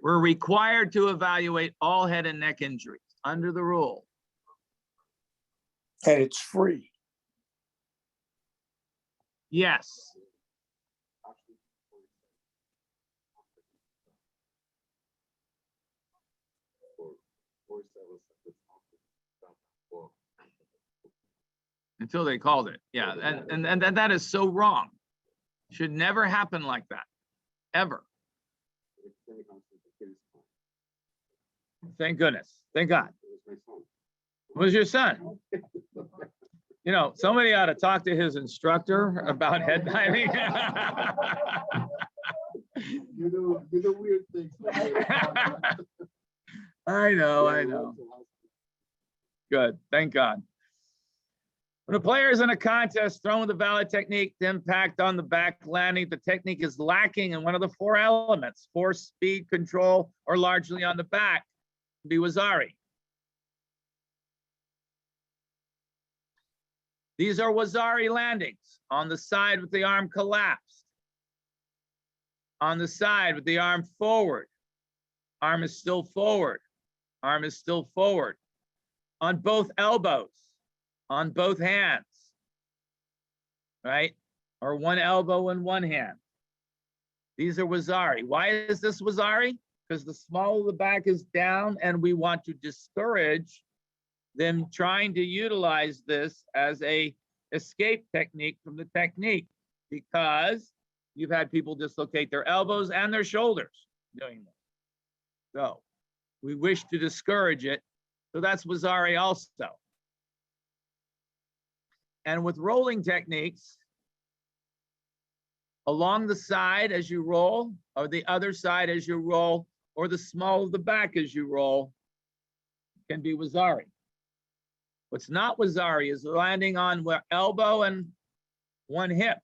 We're required to evaluate all head and neck injuries under the rule. And it's free. Yes. Until they called it. Yeah, and that is so wrong. Should never happen like that, ever. Thank goodness. Thank God. It was your son. You know, somebody ought to talk to his instructor about head diving. You know weird things. I know. Good. Thank God. When a player is in a contest thrown with a valid technique, the impact on the back landing, the technique is lacking in one of the four elements, force, speed, control, or largely on the back, be Wazari. These are Wazari landings on the side with the arm collapsed, on the side with the arm forward, arm is still forward, arm is still forward, on both elbows, on both hands, right? Or one elbow and one hand. These are Wazari. Why is this Wazari? Because the small of the back is down and we want to discourage them trying to utilize this as a escape technique from the technique, because you've had people dislocate their elbows and their shoulders doing this. So we wish to discourage it. So that's Wazari also. And with rolling techniques, along the side as you roll, or the other side as you roll, or the small of the back as you roll can be Wazari. What's not Wazari is landing on elbow and one hip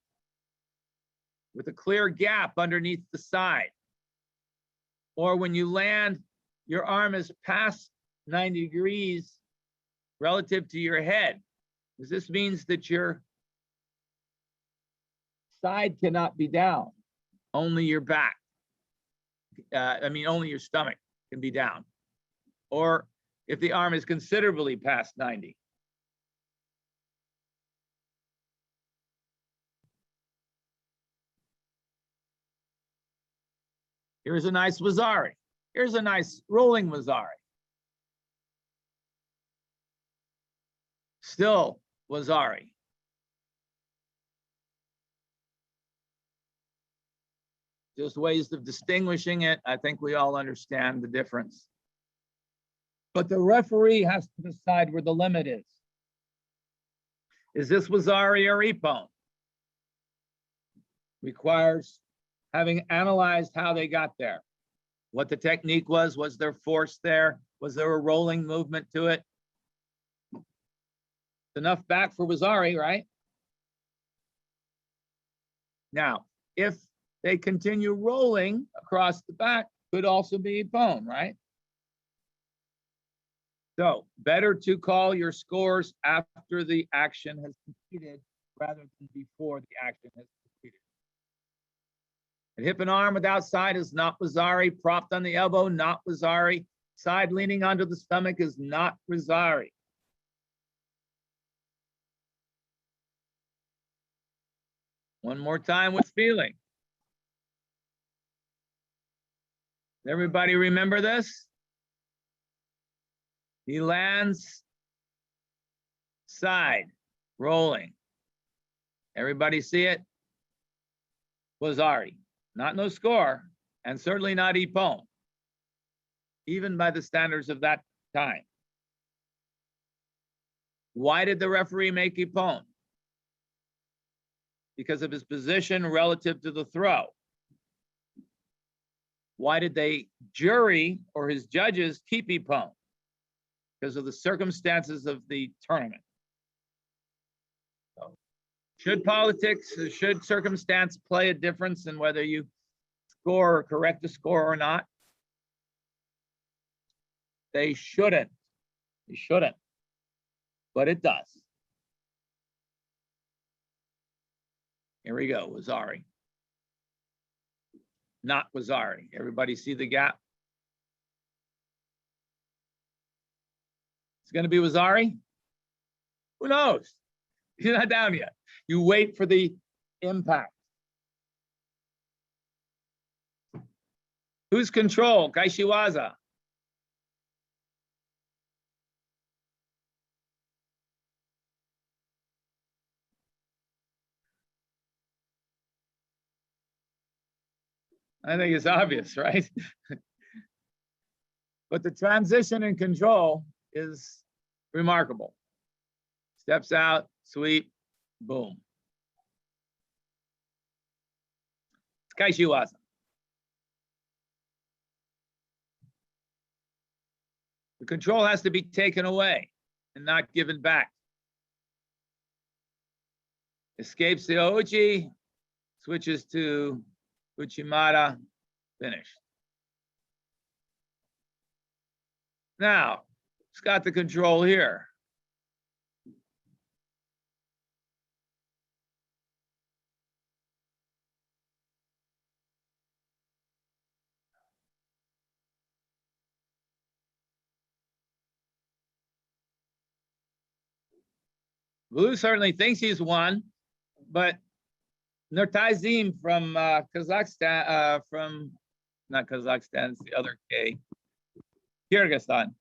with a clear gap underneath the side. Or when you land, your arm is past 90 degrees relative to your head. This means that your side cannot be down, only your back. Only your stomach can be down. Or if the arm is considerably past 90. Here's a nice Wazari. Here's a nice rolling Wazari. Still Wazari. Just ways of distinguishing it. I think we all understand the difference. But the referee has to decide where the limit is. Is this Wazari or Ippon? Requires having analyzed how they got there. What the technique was there force there? Was there a rolling movement to it? Enough back for Wazari, right? Now, if they continue rolling across the back, could also be Ippon, right? So better to call your scores after the action has completed rather than before the action has completed. A hip and arm without side is not Wazari. Propped on the elbow, not Wazari. Side leaning onto the stomach is not Wazari. One more time with feeling. Everybody remember this? He lands, side, rolling. Everybody see it? Wazari, not no score, and certainly not Ippon, even by the standards of that time. Why did the referee make Ippon? Because of his position relative to the throw. Why did the jury or his judges keep Ippon? Because of the circumstances of the tournament. So, should politics, should circumstance play a difference in whether you score or correct the score or not? They shouldn't. They shouldn't. But it does. Here we go, Wazari. Not Wazari. Everybody see the gap? It's going to be Wazari? Who knows? He's not down yet. You wait for the impact. Who's control? Kaishiwaza. I think it's obvious, right? But the transition in control is remarkable. Steps out, sweep, boom. It's Kaishiwaza. The control has to be taken away and not given back. Escapes the Ouchi, switches to Uchimata, finished. Now, it's got the control here. Blue certainly thinks he's won, but Nurtazim from Kazakhstan, not Kazakhstan, it's the other K, Kyrgyzstan,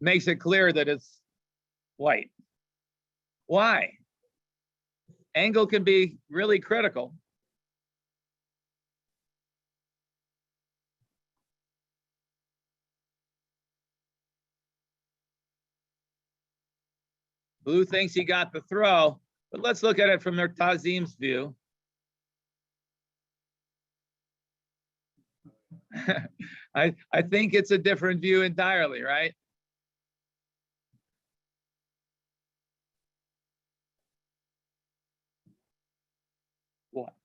makes it clear that it's white. Why? Angle can be really critical. Blue thinks he got the throw, but let's look at it from Nurtazim's view. I think it's a different view entirely, right?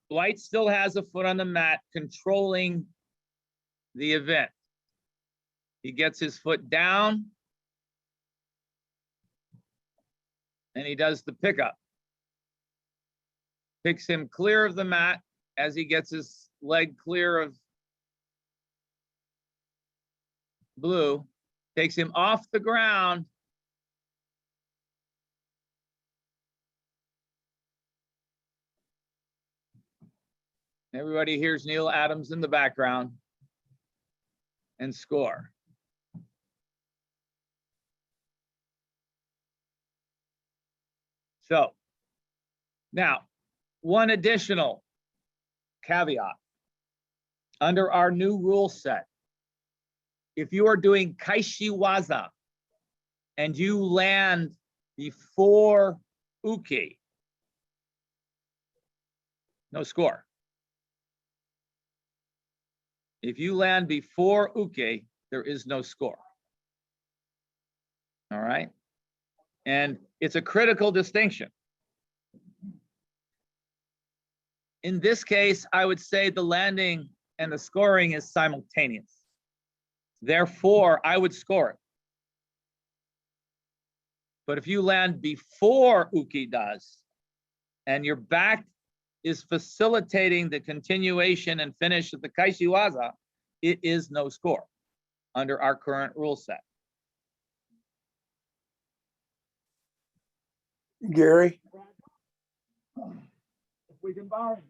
White still has a foot on the mat controlling the event. He gets his foot down and he does the pickup. Picks him clear of the mat as he gets his leg clear of blue, takes him off the ground. Everybody hears Neil Adams in the background and score. So now, one additional caveat. Under our new rule set, if you are doing kaishiwaza and you land before uke, no score. If you land before uke, there is no score. All right? And it's a critical distinction. In this case, I would say the landing and the scoring is simultaneous. Therefore, I would score it. But if you land before uke does, and your back is facilitating the continuation and finish of the kaishiwaza, it is no score under our current rule set. Gary? If we can borrow.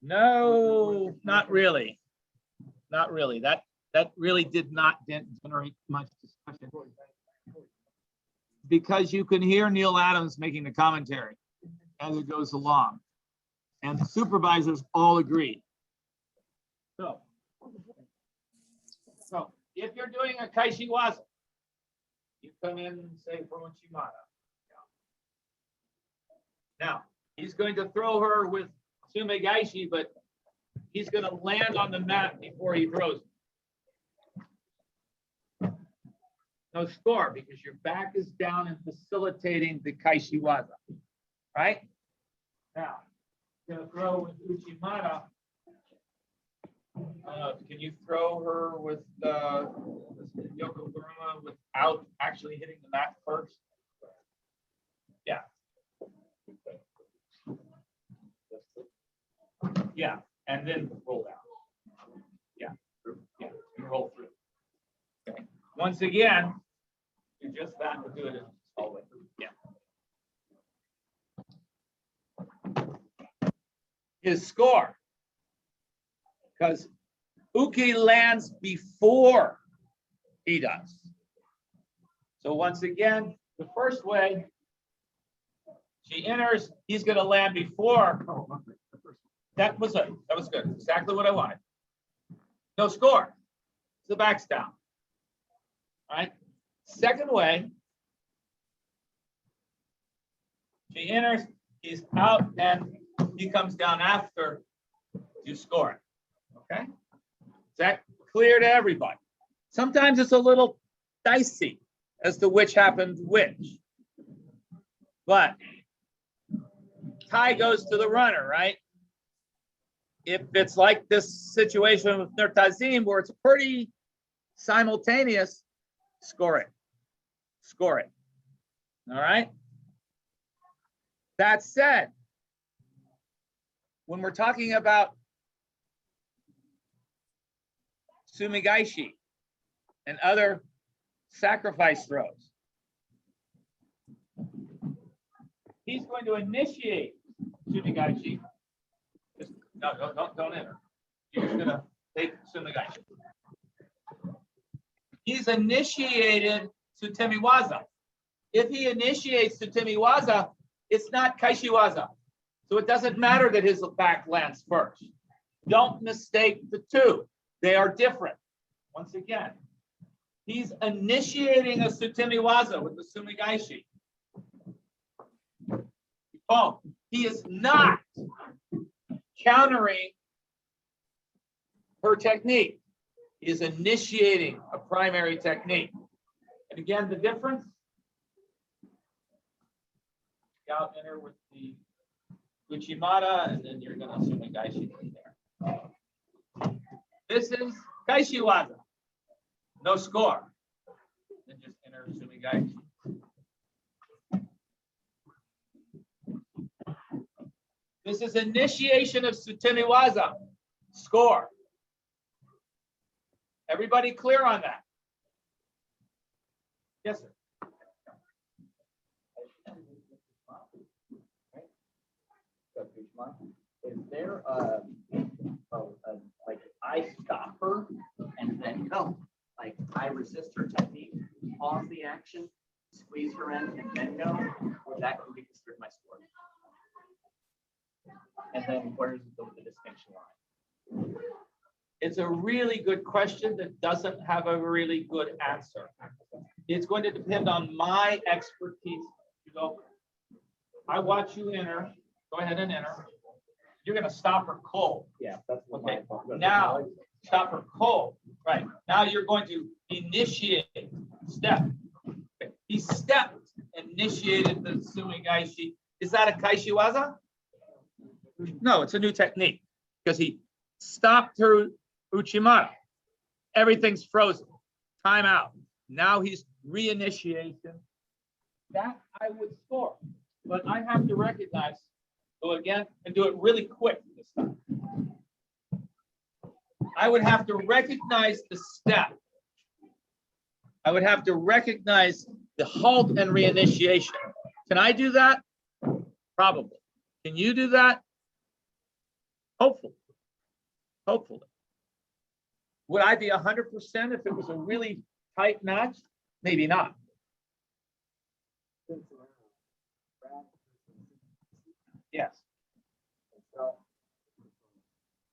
No, not really. Not really. That really did not generate much discussion. Because you can hear Neil Adams making the commentary as it goes along. And the supervisors all agree. So if you're doing a kaishiwaza, you come in and say Furoshimata. Now, he's going to throw her with Sumegaishi, but he's going to land on the mat before he throws it. No score because your back is down and facilitating the kaishiwaza, right? Now, going to throw with Uchimata. Can you throw her with Yokozuna without actually hitting the mat first? Yeah. Yeah, and then roll down. Yeah, yeah, and roll through. Okay. Once again, do just that, but do it all the way through. Yeah. His score, because uke lands before he does. So once again, the first way, she enters, he's going to land before. That was it. That was good. Exactly what I wanted. No score. The back's down. All right. Second way, she enters, he's out, and he comes down after you score it. Okay. Is that clear to everybody? Sometimes it's a little dicey as to which happened which. But tie goes to the runner, right? If it's like this situation with Nurtazim where it's pretty simultaneous, score it. Score it. All right? That said, when we're talking about Sumigaishi and other sacrifice throws, he's going to initiate Sumigaishi. No, don't enter. You're just gonna take Sumigaishi. He's initiated Tsutemiwaza. If he initiates Tsutemiwaza, it's not Kaishiwaza. So it doesn't matter that his back lands first. Don't mistake the two. They are different. Once again, he's initiating a Tsutemiwaza with the Sumigaishi. Oh, he is not countering her technique. He is initiating a primary technique. And again, the difference. Out inner with the Uchimata, and then you're going to assume a Gaishi there. This is Gaishi Waza. No score. Then just enter assuming Gaishi. This is initiation of Sutemi Waza. Score. Everybody clear on that? Yes, sir. Is there like I stop her and then go, like I resist her technique, pause the action, squeeze her in, and then go? Or that can be considered my score. And then where's the distinction line? It's a really good question that doesn't have a really good answer. It's going to depend on my expertise. You go, I watch you enter. Go ahead and enter. You're going to stop her cold. Yeah, that's what Okay. my Now, stop her cold. Right. Now you're going to initiate step. Okay. He stepped, initiated the Sumigaishi. Is that a Kaishi Waza? No, it's a new technique because he stopped her Uchimata. Everything's frozen. Time out. Now he's reinitiation. That I would score, but I have to recognize. Go again and do it really quick this time. I would have to recognize the step. I would have to recognize the halt and reinitiation. Can I do that? Probably. Can you do that? Hopefully. Hopefully. Would I be 100% if it was a really tight match? Maybe not. Yes.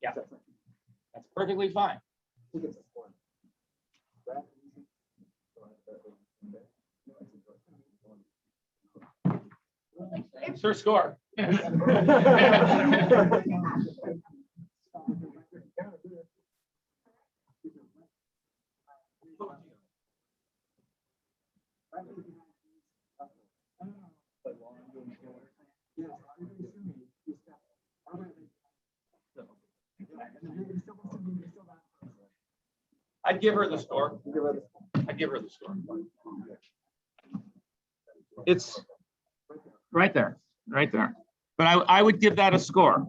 Yeah. That's perfectly fine. Sir, score. I'd give her the score. I'd give her the score. It's right there, right there. But I would give that a score.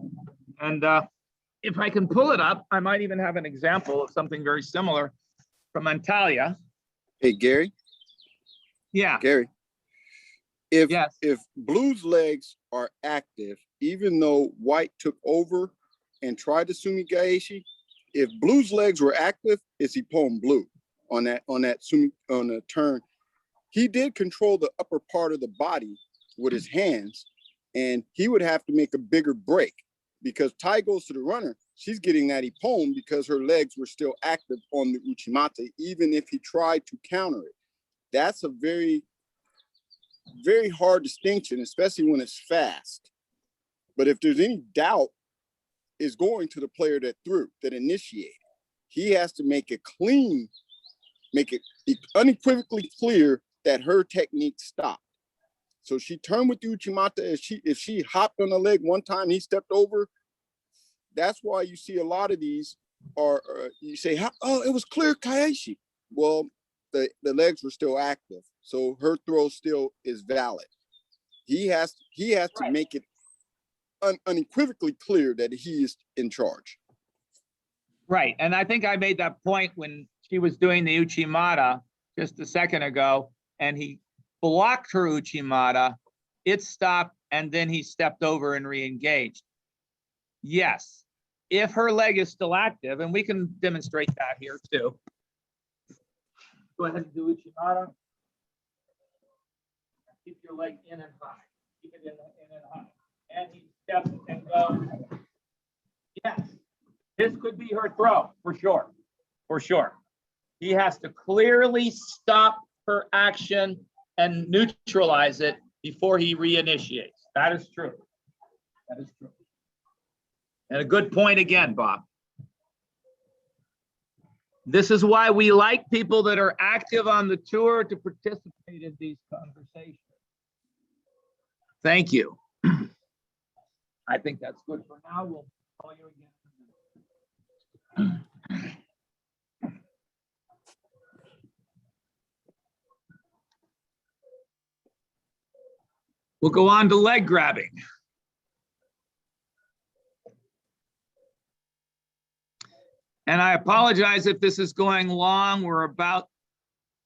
And if I can pull it up, I might even have an example of something very similar from Antalya. Hey, Gary. Yeah. Gary. If Yes. if Blue's legs are active, even though White took over and tried to Sumigaishi, if Blue's legs were active, it's Ippon Blue on the turn. He did control the upper part of the body with his hands, and he would have to make a bigger break because Tai goes to the runner. She's getting that Ippon because her legs were still active on the Uchimata, even if he tried to counter it. That's a very, very hard distinction, especially when it's fast. But if there's any doubt, is going to the player that threw, that initiated. He has to make it clean, make it unequivocally clear that her technique stopped. So she turned with the Uchimata. If she hopped on the leg one time, he stepped over. That's why you see a lot of these are, you say, oh, it was clear Kaishi. Well, the legs were still active. So her throw still is valid. He has to make it unequivocally clear that he is in charge. Right. And I think I made that point when she was doing the Uchimata just a second ago, and he blocked her Uchimata, it stopped, and then he stepped over and re-engaged. Yes, if her leg is still active, and we can demonstrate that here too. Go ahead and do Uchimata. Keep your leg in and high. Keep it in and high. And he steps and goes. Yes, this could be her throw, for sure. For sure. He has to clearly stop her action and neutralize it before he reinitiates. That is true. That is true. And a good point again, Bob. This is why we like people that are active on the tour to participate in these conversations. Thank you. I think that's good for now. We'll call you again. We'll go on to leg grabbing. And I apologize if this is going long. We're about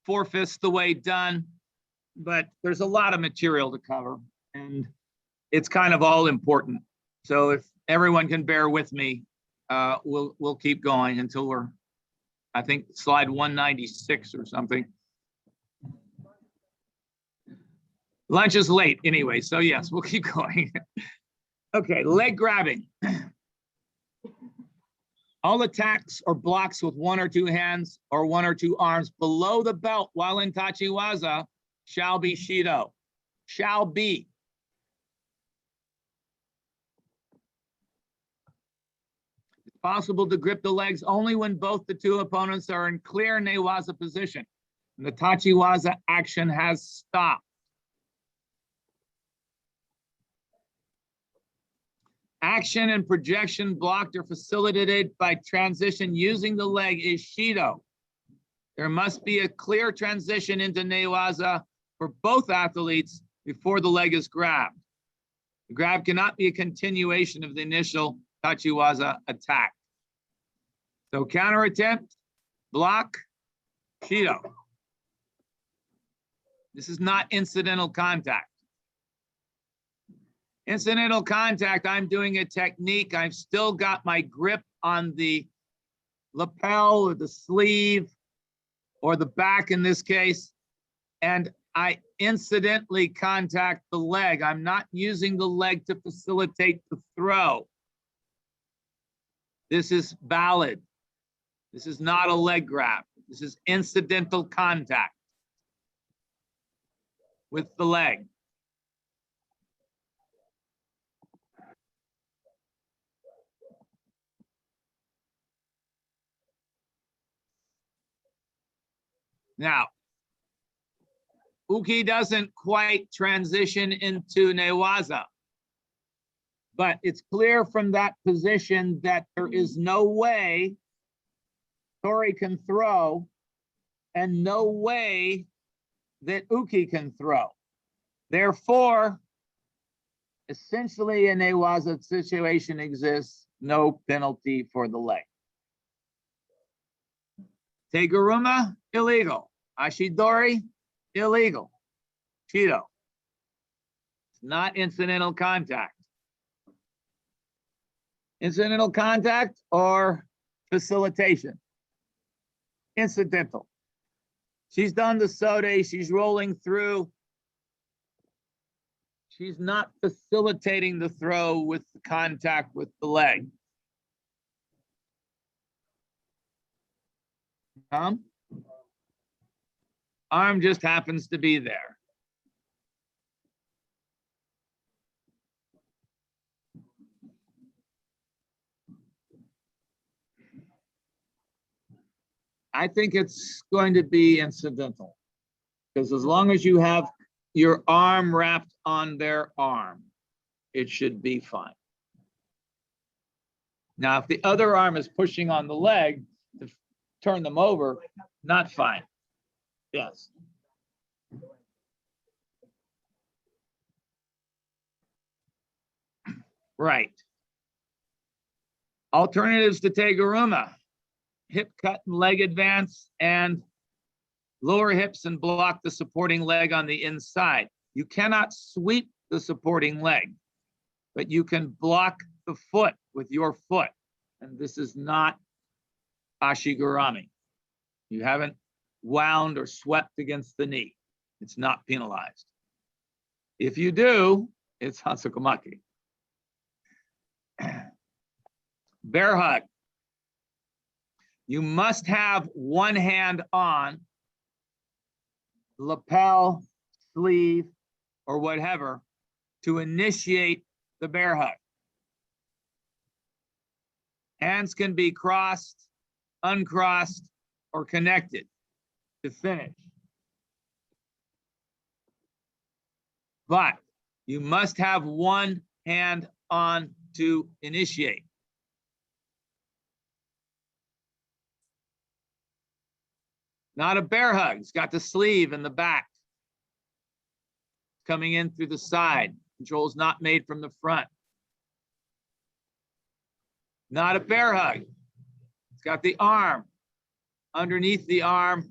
4/5 the way done, but there's a lot of material to cover and it's kind of all important. So if everyone can bear with me, we'll keep going until we're, I think, slide 196 or something. Lunch is late anyway, so yes, we'll keep going. Okay, leg grabbing. All attacks or blocks with 1 or 2 hands or 1 or 2 arms below the belt while in tachiwaza shall be shido. Shall be. It's possible to grip the legs only when both the 2 opponents are in clear newaza position and the tachiwaza action has stopped. Action and projection blocked or facilitated by transition using the leg is shido. There must be a clear transition into newaza for both athletes before the leg is grabbed. The grab cannot be a continuation of the initial tachiwaza attack. So counter attempt, block, shido. This is not incidental contact. Incidental contact, I'm doing a technique. I've still got my grip on the lapel or the sleeve or the back in this case, and I incidentally contact the leg. I'm not using the leg to facilitate the throw. This is valid. This is not a leg grab. This is incidental contact with the leg. Now, uke doesn't quite transition into newaza, but it's clear from that position that there is no way tori can throw and no way that uke can throw. Therefore, essentially a newaza situation exists, no penalty for the leg. Teguruma, illegal. Ashidori, illegal. Shido. It's not incidental contact. Incidental contact or facilitation. Incidental. She's done the sode, she's rolling through. She's not facilitating the throw with the contact with the leg. Arm just happens to be there. I think it's going to be incidental because as long as you have your arm wrapped on their arm, it should be fine. Now, if the other arm is pushing on the leg to turn them over, not fine. Yes. Right. Alternatives to teguruma: hip cut and leg advance, and lower hips and block the supporting leg on the inside. You cannot sweep the supporting leg, but you can block the foot with your foot. And this is not ashigurami. You haven't wound or swept against the knee. It's not penalized. If you do, it's hansakomaki. Bear hug. You must have one hand on lapel, sleeve, or whatever to initiate the bear hug. Hands can be crossed, uncrossed, or connected to finish. But you must have one hand on to initiate. Not a bear hug. It's got the sleeve in the back. Coming in through the side. Control's not made from the front. Not a bear hug. It's got the arm underneath the arm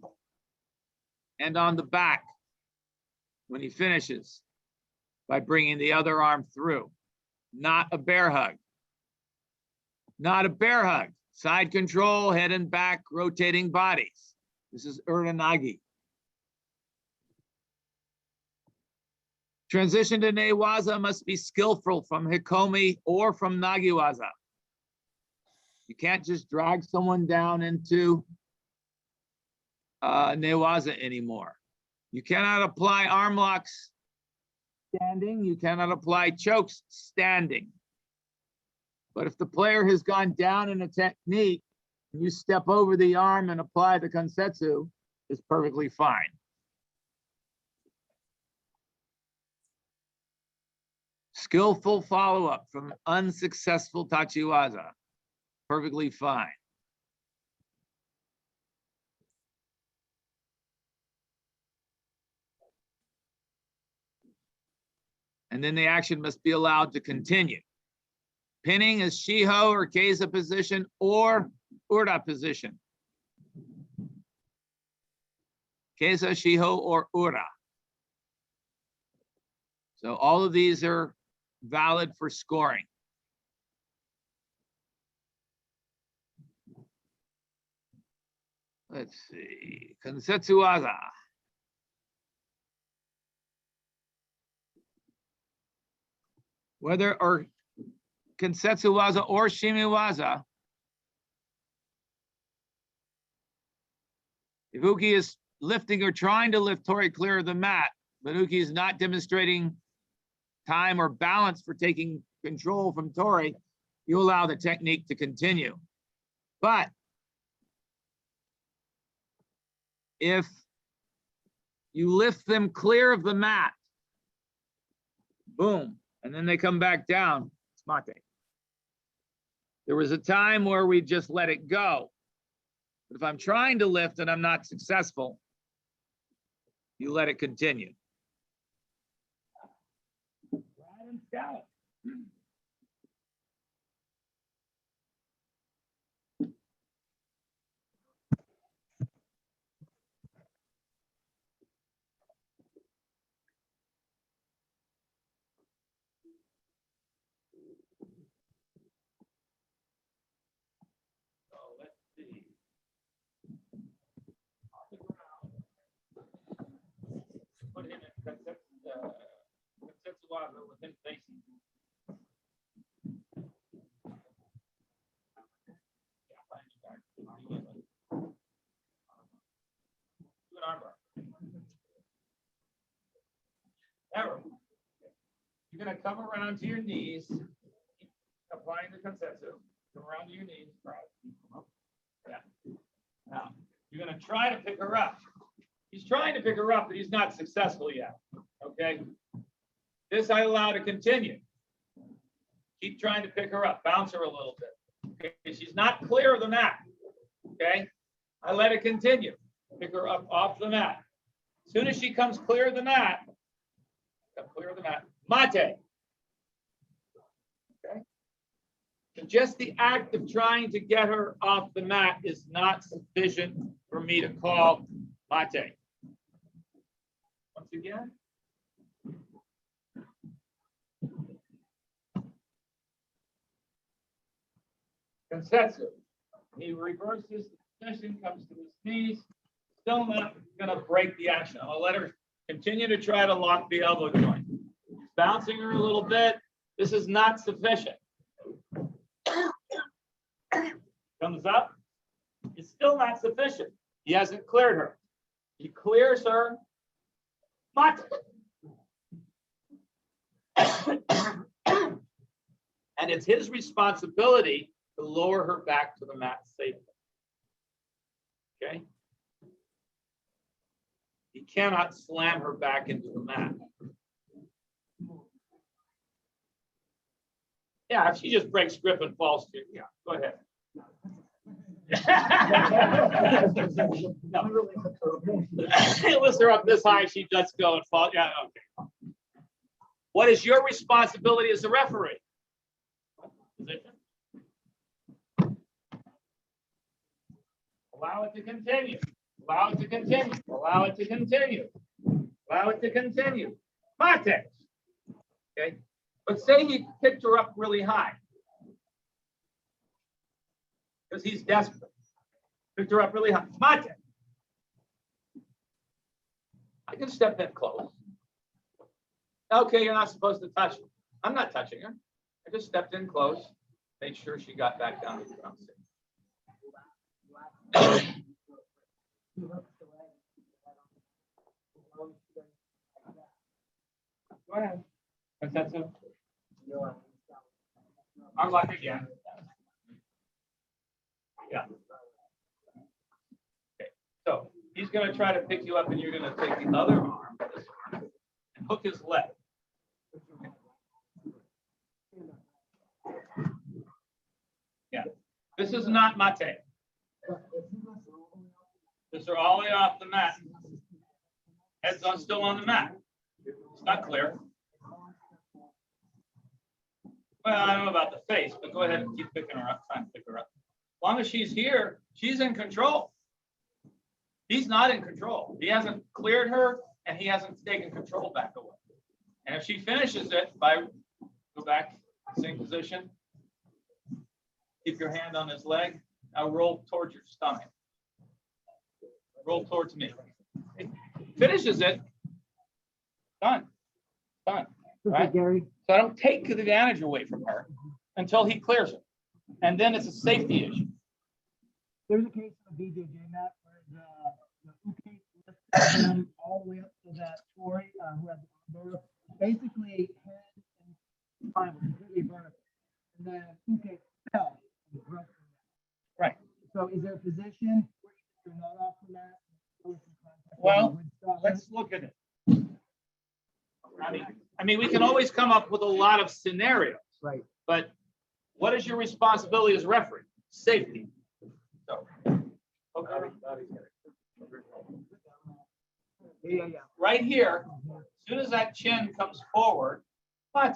and on the back when he finishes by bringing the other arm through. Not a bear hug. Not a bear hug. Side control, head and back, rotating bodies. This is Uranagi. Transition to Newaza must be skillful from Hikomi or from Nagiwaza. You can't just drag someone down into Newaza anymore. You cannot apply arm locks standing. You cannot apply chokes standing. But if the player has gone down in a technique, and you step over the arm and apply the kansetsu, it's perfectly fine. Skillful follow-up from unsuccessful tachiwaza, perfectly fine. And then the action must be allowed to continue. Pinning is shiho or keiza position or ura position. Keiza, shiho, or ura. So all of these are valid for scoring. Let's see, kansetsuwaza. Whether or kansetsuwaza or shimiwaza, if Uki is lifting or trying to lift Tori clear of the mat, but Uki is not demonstrating time or balance for taking control from Tori, you allow the technique to continue. But if you lift them clear of the mat, boom, and then they come back down, it's mate. There was a time where we just let it go. But if I'm trying to lift and I'm not successful, you let it continue. Ride and scout. So let's see. On the ground. Put him in Setsuwaza with him facing. Do an arm bar. Arrow. You're going to come around to your knees, keep applying the kansetsu. Come around to your knees. Yeah. Now, you're going to try to pick her up. He's trying to pick her up, but he's not successful yet. Okay. This I allow to continue. Keep trying to pick her up. Bounce her a little bit. Okay. She's not clear of the mat. Okay. I let it continue. Pick her up off the mat. As soon as she comes clear of the mat, mate. Okay. So just the act of trying to get her off the mat is not sufficient for me to call mate. Once again. Kansetsu. He reverses the position, comes to his knees. Still not going to break the action. I'll let her continue to try to lock the elbow joint. He's bouncing her a little bit. This is not sufficient. Comes up. It's still not sufficient. He hasn't cleared her. He clears her. Mate. And it's his responsibility to lower her back to the mat safely. Okay? He cannot slam her back into the mat. Yeah, if she just breaks grip and falls to you, yeah, go ahead. No. Unless they're up this high, she does go and fall. Yeah, okay. What is your responsibility as a referee? Position. Allow it to continue. Allow it to continue. Allow it to continue. Allow it to continue. Mate. Okay. But say he picked her up really high. Because he's desperate. Picked her up really high. Mate. I can step in close. Okay, you're not supposed to touch her. I'm not touching her. I just stepped in close, made sure she got back down to the ground. Go ahead. Is that so? I'm like again. Yeah. Okay. So he's going to try to pick you up, and you're going to take the other arm, this arm, and hook his leg. Yeah. This is not mate. This are all the way off the mat. Head's on, still on the mat. It's not clear. Well, I don't know about the face, but go ahead and keep picking her up, trying to pick her up. As long as she's here, she's in control. He's not in control. He hasn't cleared her, and he hasn't taken control back away. And if she finishes it by, go back, same position. Keep your hand on his leg. Now roll towards your stomach. Roll towards me. Finishes it. Done. Done. Right? Gary. So I don't take the advantage away from her until he clears it. And then it's a safety issue. There's a case of BJJ mat where the uke lifted him all the way up to that Tory who had the armbar. Basically, head and spine were completely vertical. And then uke fell and broke the mat. Right. So is there a position where you're not off the mat? Well, let's look at it. I mean, we can always come up with a lot of scenarios. Right. But what is your responsibility as referee? Safety. So, okay. Yeah. Right here, as soon as that chin comes forward, mate.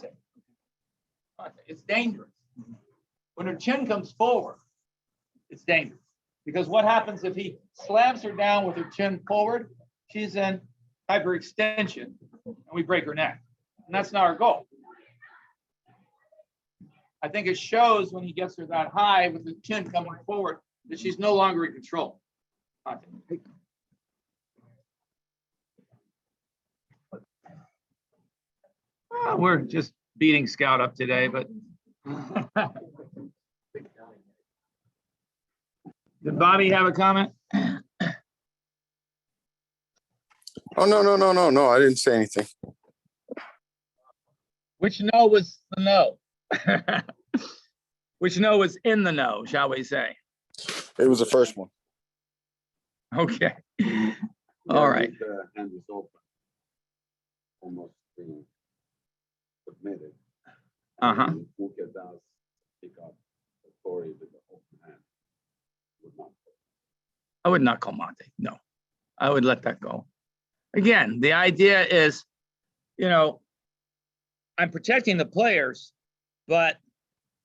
It's dangerous. When her chin comes forward, it's dangerous. Because what happens if he slams her down with her chin forward? She's in hyperextension, and we break her neck. And that's not our goal. I think it shows when he gets her that high with the chin coming forward that she's no longer in control. We're just beating Scout up today, but did Bobby have a comment? Oh, no. I didn't say anything. Which no was the no? Which no was in the no, shall we say? It was the first one. Okay. All right. The hand is open, almost being submitted. Uh-huh. And Uke does pick up the Tory with the open hand. Would not. I would not call Monte. No, I would let that go. Again, the idea is, you know, I'm protecting the players, but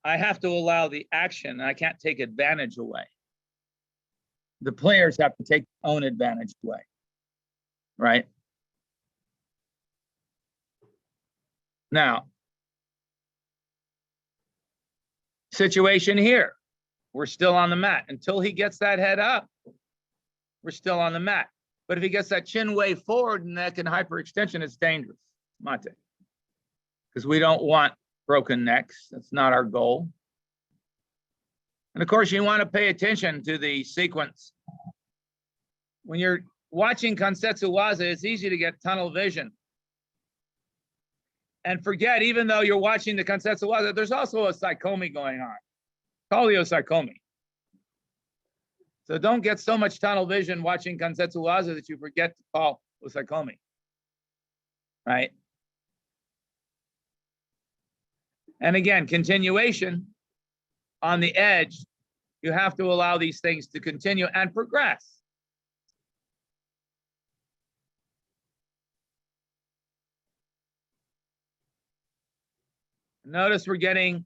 I have to allow the action, and I can't take advantage away. The players have to take their own advantage away, right? Now, situation here, we're still on the mat. Until he gets that head up, we're still on the mat. But if he gets that chin way forward, neck and hyperextension, it's dangerous, mate. Because we don't want broken necks. That's not our goal. And of course, you want to pay attention to the sequence. When you're watching Kansetsu Waza, it's easy to get tunnel vision. And forget, even though you're watching the Kansetsu Waza, there's also a psychomi going on. Psychomi. So don't get so much tunnel vision watching Kansetsu Waza that you forget to call psychomi. Right? And again, continuation on the edge, you have to allow these things to continue and progress. Notice we're getting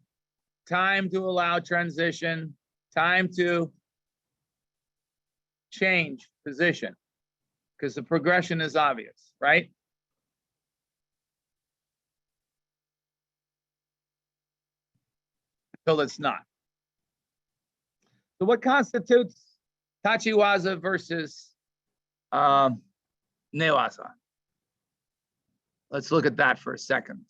time to allow transition, time to change position, because the progression is obvious, right? Until it's not. So what constitutes Tachiwaza versus Newaza? Let's look at that for a second.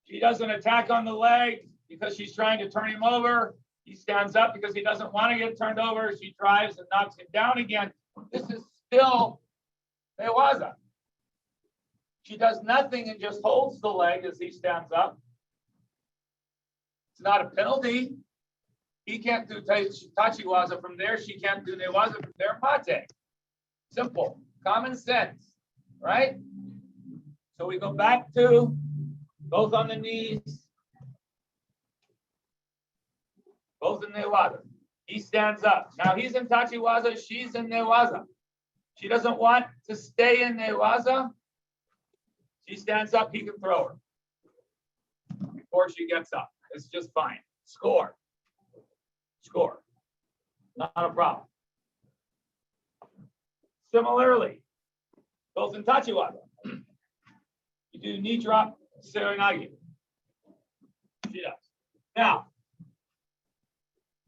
She doesn't attack on the leg because she's trying to turn him over. He stands up because he doesn't want to get turned over. She drives and knocks him down again. This is still Newaza. She does nothing and just holds the leg as he stands up. It's not a penalty. He can't do Tachiwaza from there. She can't do Newaza from there. Mate. Simple. Common sense. Right? So we go back to both on the knees, both in Newaza. He stands up. Now he's in Tachiwaza, she's in Newaza. She doesn't want to stay in Newaza. She stands up, he can throw her before she gets up. It's just fine. Score. Score. Not a problem. Similarly, both in Tachiwaza. You do knee drop, Serenagi. She does. Now,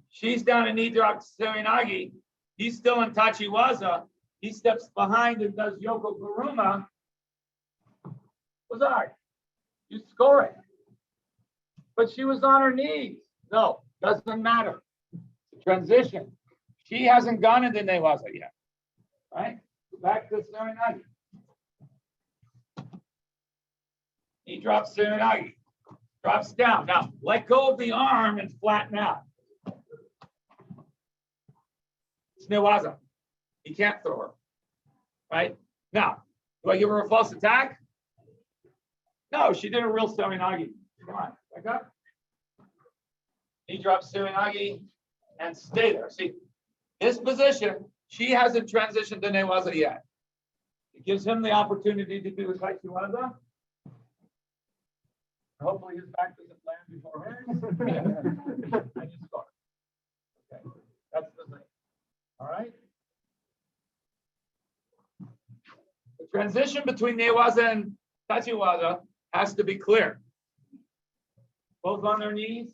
she's down in knee drop, Serenagi. He's still in Tachiwaza. He steps behind and does Yoko Kuruma. Wazari, you score it. But she was on her knees. No, doesn't matter. Transition. She hasn't gone into Newaza yet. Right? Back to Serenagi. He drops Serenagi. Drops down. Now, let go of the arm and flatten out. It's Newaza. He can't throw her. Right? Now, do I give her a false attack? No, she did a real Serenagi. Come on, back up. He drops Serenagi and stay there. See, this position, she hasn't transitioned to Newaza yet. It gives him the opportunity to do a Tachiwaza. Hopefully his back doesn't land before hers. I just score. Okay, that's the thing. All right. The transition between Newaza and Tachiwaza has to be clear. Both on their knees.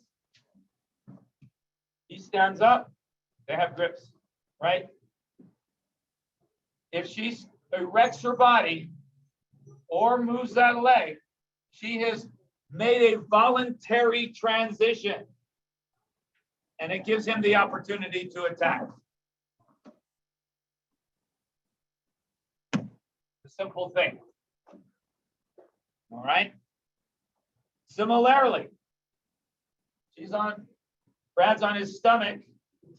He stands up. They have grips, right? If she erects her body or moves that leg, she has made a voluntary transition, and it gives him the opportunity to attack. A simple thing. All right. Similarly, Brad's on his stomach,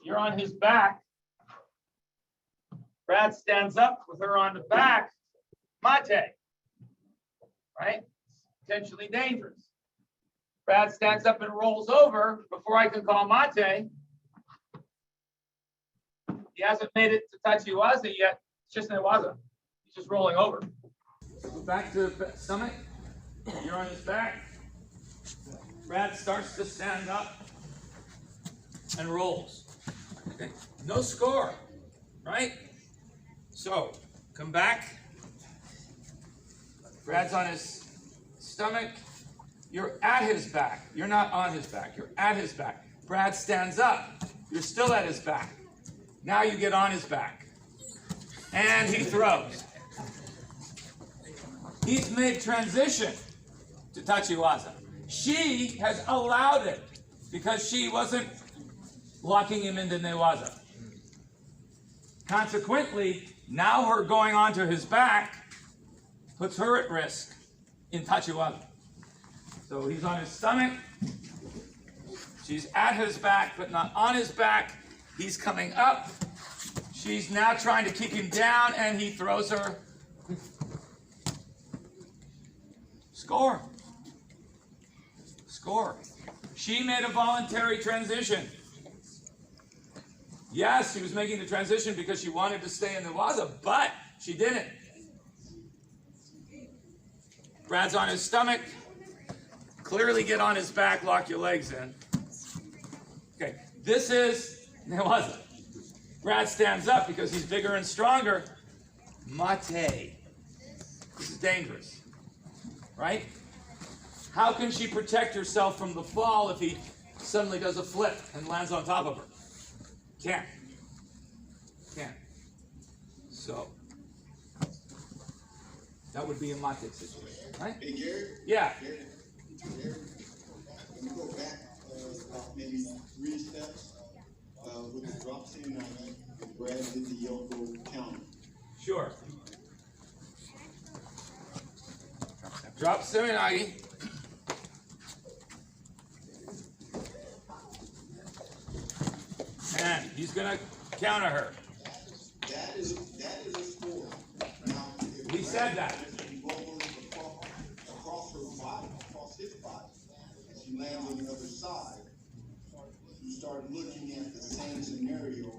you're on his back. Brad stands up with her on the back. Mate. Right? Potentially dangerous. Brad stands up and rolls over before I can call mate. He hasn't made it to Tachiwaza yet. It's just Newaza. He's just rolling over. Go back to the stomach. You're on his back. Brad starts to stand up and rolls. Okay. No score, right? So come back. Brad's on his stomach. You're at his back. You're not on his back. You're at his back. Brad stands up. You're still at his back. Now you get on his back. And he throws. He's made transition to Tachiwaza. She has allowed it because she wasn't locking him into Newaza. Consequently, now her going onto his back puts her at risk in Tachiwaza. So he's on his stomach. She's at his back, but not on his back. He's coming up. She's now trying to keep him down, and he throws her. Score. Score. She made a voluntary transition. Yes, she was making the transition because she wanted to stay in the waza, but she didn't. Brad's on his stomach. Clearly get on his back, lock your legs in. Okay, this is Newaza. Brad stands up because he's bigger and stronger. Mate. This is dangerous, right? How can she protect herself from the fall if he suddenly does a flip and lands on top of her? Can't. Can't. So, that would be a mate situation, right? Hey, Gary? Yeah. Gary? Let me go back about maybe 3 steps with the drop seminagi and Brad did the Yoko counter. Sure. Drop seminagi. And he's going to counter her. That is a score. Now, if We said Brad that. just rolls across her body, across his body, and she lands on the other side, you start looking at the same scenario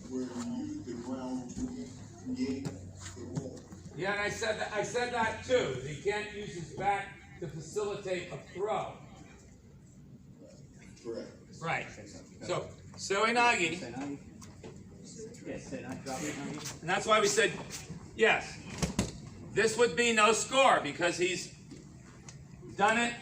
where you use the ground to create the roll. Yeah, and I said that too. He can't use his back to facilitate a throw. Correct. Right. So, Soinagi, Yes, and I drop it on you. and that's why we said, yes, this would be no score because he's done it,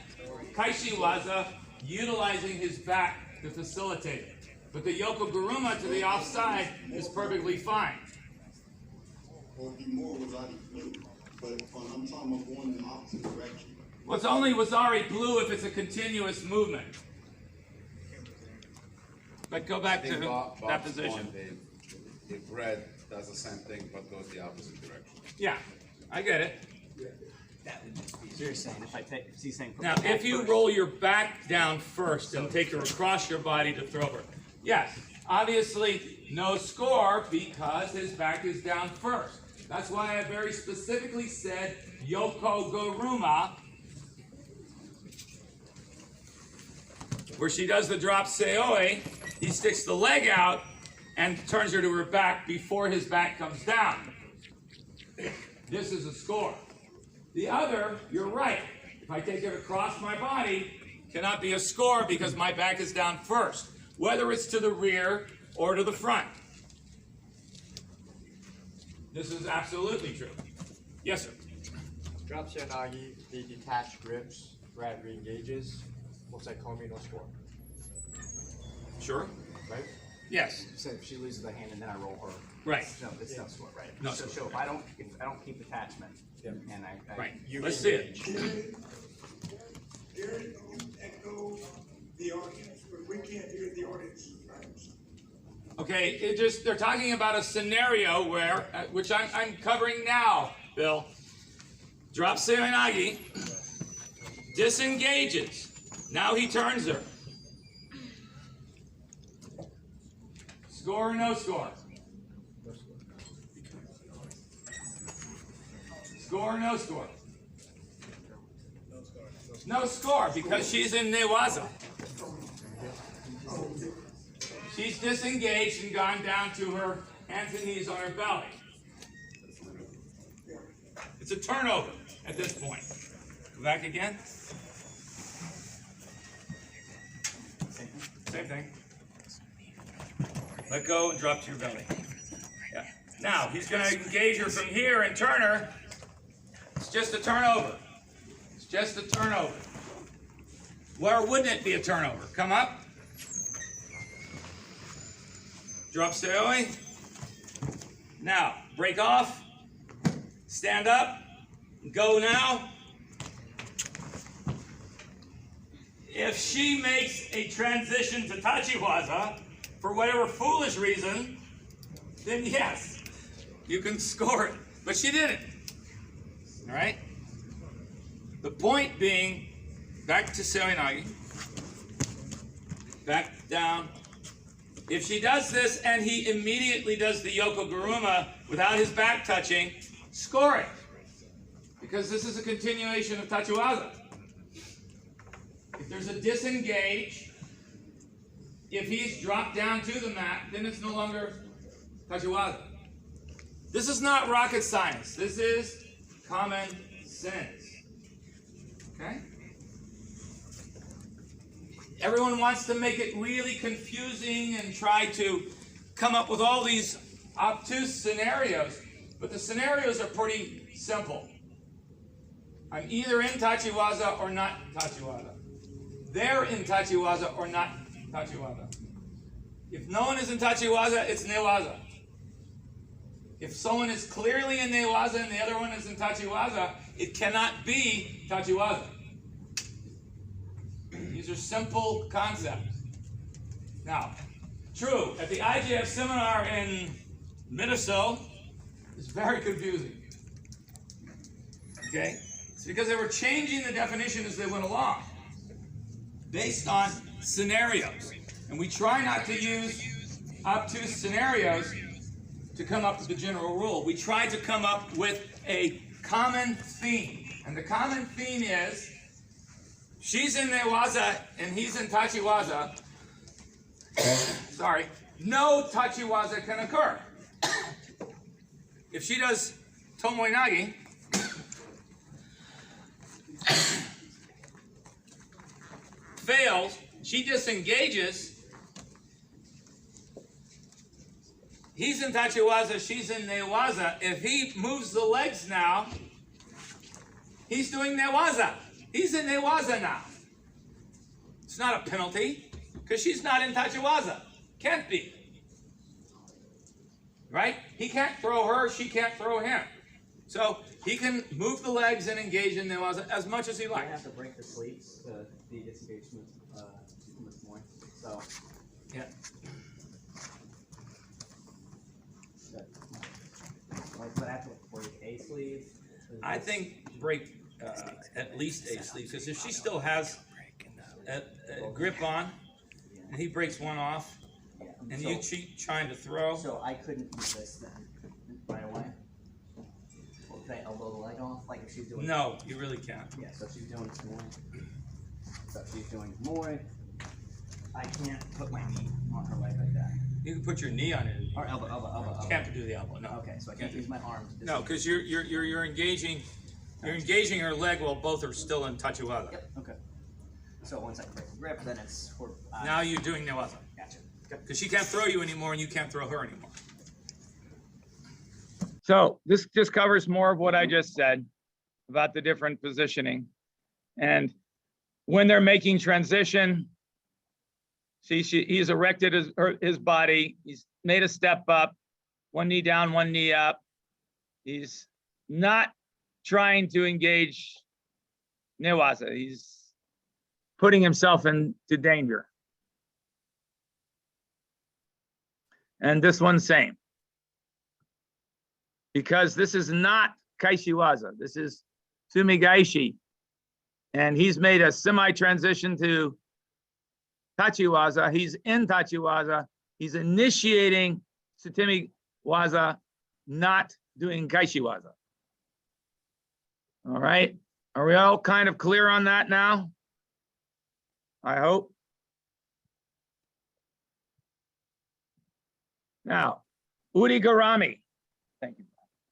Kaishi Waza, utilizing his back to facilitate it. But the Yoko Guruma to the offside is perfectly fine. Or if you more was already blue, but I'm talking about going in the opposite direction. Well, it's only Wazari blue if it's a continuous movement. But go back to that position. If Brad does the same thing but goes the opposite direction. Yeah, I get it. That would just be, so you're saying if I take, is he saying? Now, if you roll your back down first and take her across your body to throw her, yes, obviously no score because his back is down first. That's why I very specifically said Yoko Guruma, where she does the drop seoi, he sticks the leg out and turns her to her back before his back comes down. This is a score. The other, you're right. If I take it across my body, cannot be a score because my back is down first, whether it's to the rear or to the front. This is absolutely true. Yes, sir. Drop Seonagi, the detached grips, Brad re-engages, looks like Komi, no score, Sure. right? Yes. So if she loses the hand and then I roll her. Right. No, it's no score, right? No So, score. if I don't keep attachment, and I. Right. You Let's see it. re-engage. Gary, you echo the audience, but we can't hear the audience. Okay, they're talking about a scenario where, which I'm covering now, Bill. Drop Seonagi, disengages. Now he turns her. Score or no score? Score or no score? No score because she's in Newaza. She's disengaged and gone down to her hands and knees on her belly. It's a turnover at this point. Go back again. Same thing. Let go and drop to your belly. Yeah. Now, he's going to engage her from here and turn her. It's just a turnover. It's just a turnover. Where wouldn't it be a turnover? Come up. Drop seoi. Now, break off. Stand up. Go now. If she makes a transition to Tachiwaza, for whatever foolish reason, then yes, you can score it. But she didn't. All right? The point being, back to Seoinage, back down. If she does this and he immediately does the Yokoguruma without his back touching, score it. Because this is a continuation of Tachiwaza. If there's a disengage, if he's dropped down to the mat, then it's no longer Tachiwaza. This is not rocket science. This is common sense. Okay? Everyone wants to make it really confusing and try to come up with all these obtuse scenarios, but the scenarios are pretty simple. I'm either in Tachiwaza or not Tachiwaza. They're in Tachiwaza or not Tachiwaza. If no one is in Tachiwaza, it's Newaza. If someone is clearly in Newaza and the other one is in Tachiwaza, it cannot be Tachiwaza. These are simple concepts. Now, true, at the IJF seminar in Minnesota, it's very confusing. Okay? It's because they were changing the definition as they went along, based on scenarios. And we try not to use obtuse scenarios to come up with the general rule. We try to come up with a common theme. And the common theme is, she's in Newaza and he's in Tachiwaza. Sorry. No Tachiwaza can occur. If she does Tomoe-nage, fails, she disengages, he's in Tachiwaza, she's in Newaza. If he moves the legs now, he's doing Newaza. He's in Newaza now. It's not a penalty, because she's not in Tachiwaza. Can't be. Right? He can't throw her, she can't throw him. So he can move the legs and engage in Newaza as much as he I likes. have to break the sleeves to the disengagement with more. So Yeah. but I have to break a sleeve. I think break at least a sleeve, because if she still has a grip on, and he breaks one off, and you cheat trying to throw. So I couldn't do this then right away. Or could I elbow the leg off? Like if she's doing. No, you really can't. Yeah. So she's doing more. So she's doing more. I can't put my knee on her leg like that. You can put your knee on it. Or elbow. You can't do the elbow. No. Okay, so I can't use my arms. to No, because you're engaging. You're engaging her leg while both are still in Tachiwaza. Yep. Okay. So once I break the grip, then it's. Now you're doing Newaza. Gotcha. Because she can't throw you anymore and you can't throw her anymore. So this just covers more of what I just said about the different positioning. And when they're making transition, see, he's erected his body. He's made a step up, one knee down, one knee up. He's not trying to engage Newaza. He's putting himself into danger. And this one, same. Because this is not Kaishiwaza. This is Sumigaishi. And he's made a semi-transition to Tachiwaza. He's in Tachiwaza. He's initiating Tsutemi Waza, not doing Kaishiwaza. All right. Are we all kind of clear on that now? I hope. Now, Urigarami. Thank you.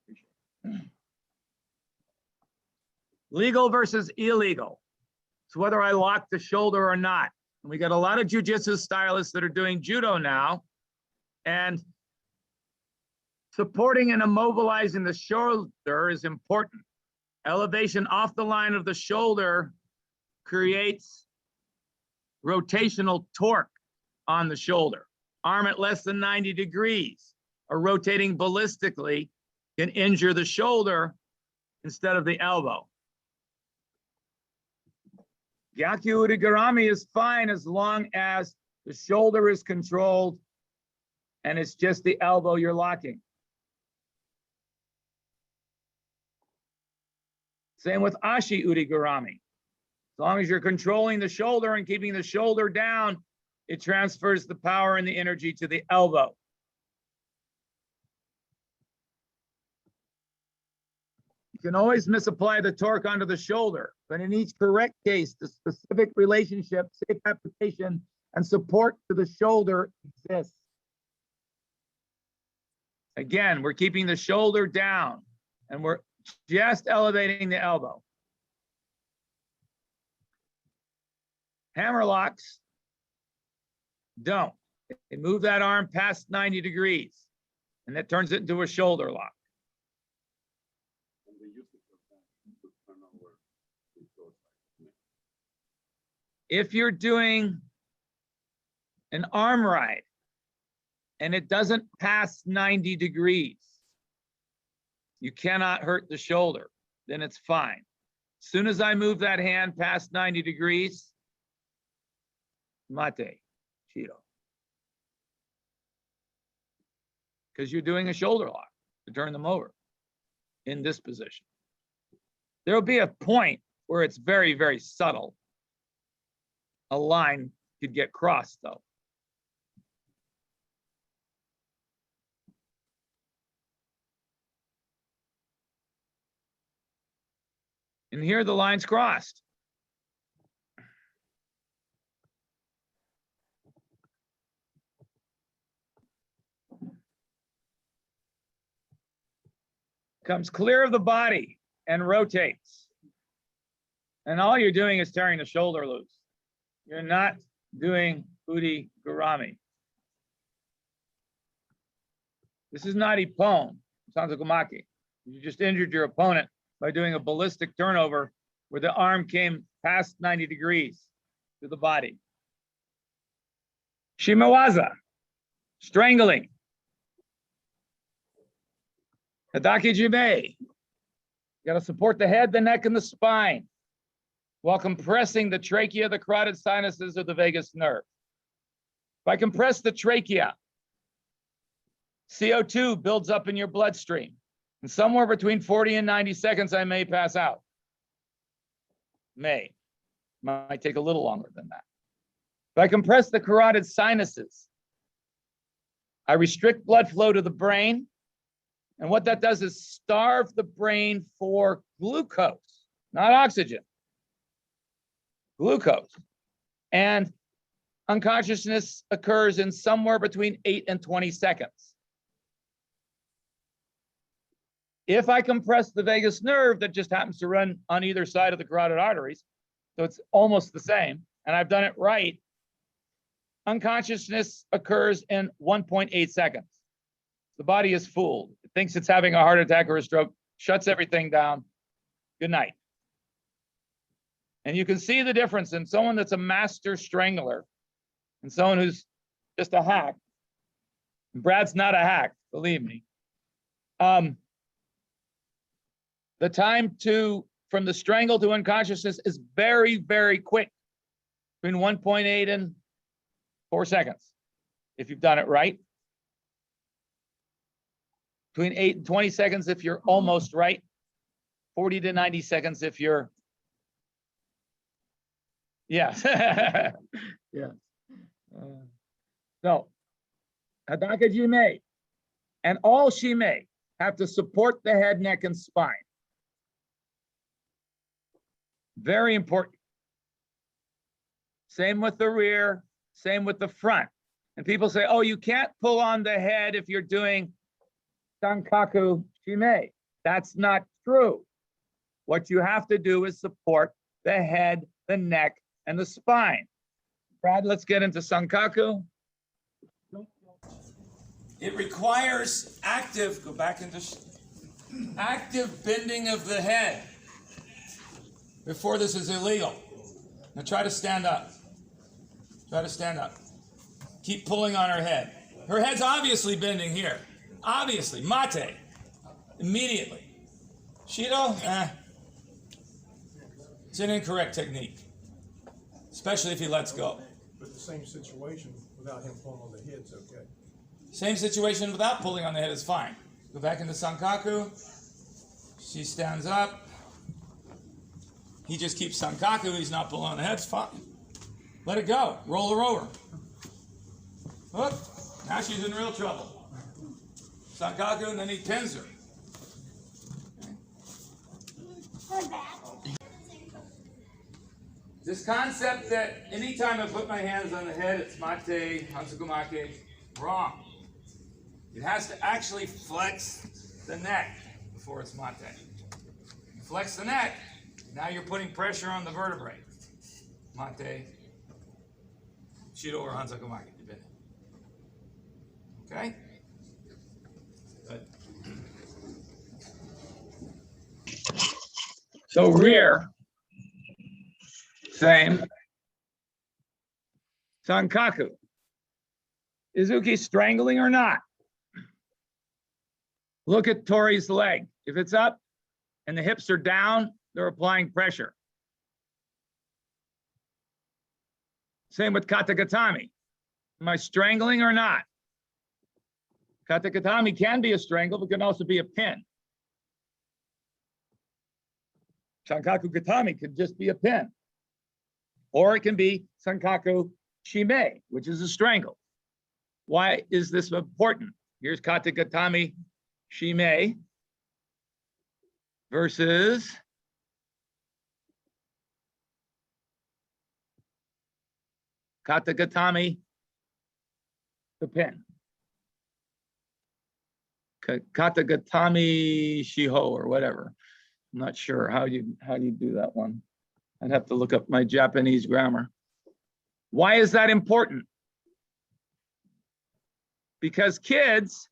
Appreciate it. Legal versus illegal. It's whether I lock the shoulder or not. And we got a lot of jujitsu stylists that are doing judo now, and supporting and immobilizing the shoulder is important. Elevation off the line of the shoulder creates rotational torque on the shoulder. Arm at less than 90 degrees or rotating ballistically can injure the shoulder instead of the elbow. Gyaku Urigarami is fine as long as the shoulder is controlled and it's just the elbow you're locking. Same with Ashi Udigurami. As long as you're controlling the shoulder and keeping the shoulder down, it transfers the power and the energy to the elbow. You can always misapply the torque onto the shoulder, but in each correct case, the specific relationship, safe application, and support to the shoulder exists. Again, we're keeping the shoulder down and we're just elevating the elbow. Hammer locks don't. They move that arm past 90 degrees, and that turns it into a shoulder lock. And they use it to turn over the short side. If you're doing an arm ride and it doesn't pass 90 degrees, you cannot hurt the shoulder, then it's fine. As soon as I move that hand past 90 degrees, mate, Cheeto. Because you're doing a shoulder lock to turn them over in this position. There'll be a point where it's very, very subtle. A line could get crossed though. And here the line's crossed. Comes clear of the body and rotates. And all you're doing is tearing the shoulder loose. You're not doing Udi Gurami. This is not Ippon, Sansakumaki. You just injured your opponent by doing a ballistic turnover where the arm came past 90 degrees to the body. Shimawaza, strangling. Hadaki Jime. You got to support the head, the neck, and the spine while compressing the trachea, the carotid sinuses, or the vagus nerve. If I compress the trachea, CO2 builds up in your bloodstream. And somewhere between 40 and 90 seconds, I may pass out. Might take a little longer than that. If I compress the carotid sinuses, I restrict blood flow to the brain. And what that does is starve the brain for glucose, not oxygen, glucose. And unconsciousness occurs in somewhere between 8 and 20 seconds. If I compress the vagus nerve that just happens to run on either side of the carotid arteries, so it's almost the same, and I've done it right, unconsciousness occurs in 1.8 seconds. The body is fooled. It thinks it's having a heart attack or a stroke, shuts everything down. Good night. And you can see the difference in someone that's a master strangler and someone who's just a hack. Brad's not a hack, believe me. The time from the strangle to unconsciousness is very, very quick, between 1.8 and 4 seconds, if you've done it right. Between 8 and 20 seconds if you're almost right. 40 to 90 seconds if you're, yes. Yeah. So, Hadaka Jime and all Shime have to support the head, neck, and spine. Very important. Same with the rear, same with the front. And people say, oh, you can't pull on the head if you're doing Sankaku Shime. That's not true. What you have to do is support the head, the neck, and the spine. Brad, let's get into Sankaku. It requires active bending of the head before this is illegal. Now try to stand up. Try to stand up. Keep pulling on her head. Her head's obviously bending here. Obviously, mate, immediately. Shido, it's an incorrect technique, especially if he lets go. But the same situation without him pulling on the head's okay. Same situation without pulling on the head is fine. Go back into Sankaku. She stands up. He just keeps Sankaku. He's not pulling on the head. It's fine. Let it go. Roll her over. Look, now she's in real trouble. Sankaku, and then he pins her. This concept that anytime I put my hands on the head, it's mate, hansukumake, wrong. It has to actually flex the neck before it's mate. You flex the neck, now you're putting pressure on the vertebrae. Mate, Shido or hansukumake, depending. Okay? Good. So rear, same. Sankaku. Is Uki strangling or not? Look at Tori's leg. If it's up and the hips are down, they're applying pressure. Same with Katagatami. Am I strangling or not? Katagatami can be a strangle, but can also be a pin. Sankaku Gatami could just be a pin. Or it can be Sankaku Shime, which is a strangle. Why is this important? Here's Katagatami Shime versus Katagatami, the pin. Katagatami Shiho or whatever. I'm not sure how you do that one. I'd have to look up my Japanese grammar. Why is that important? Because kids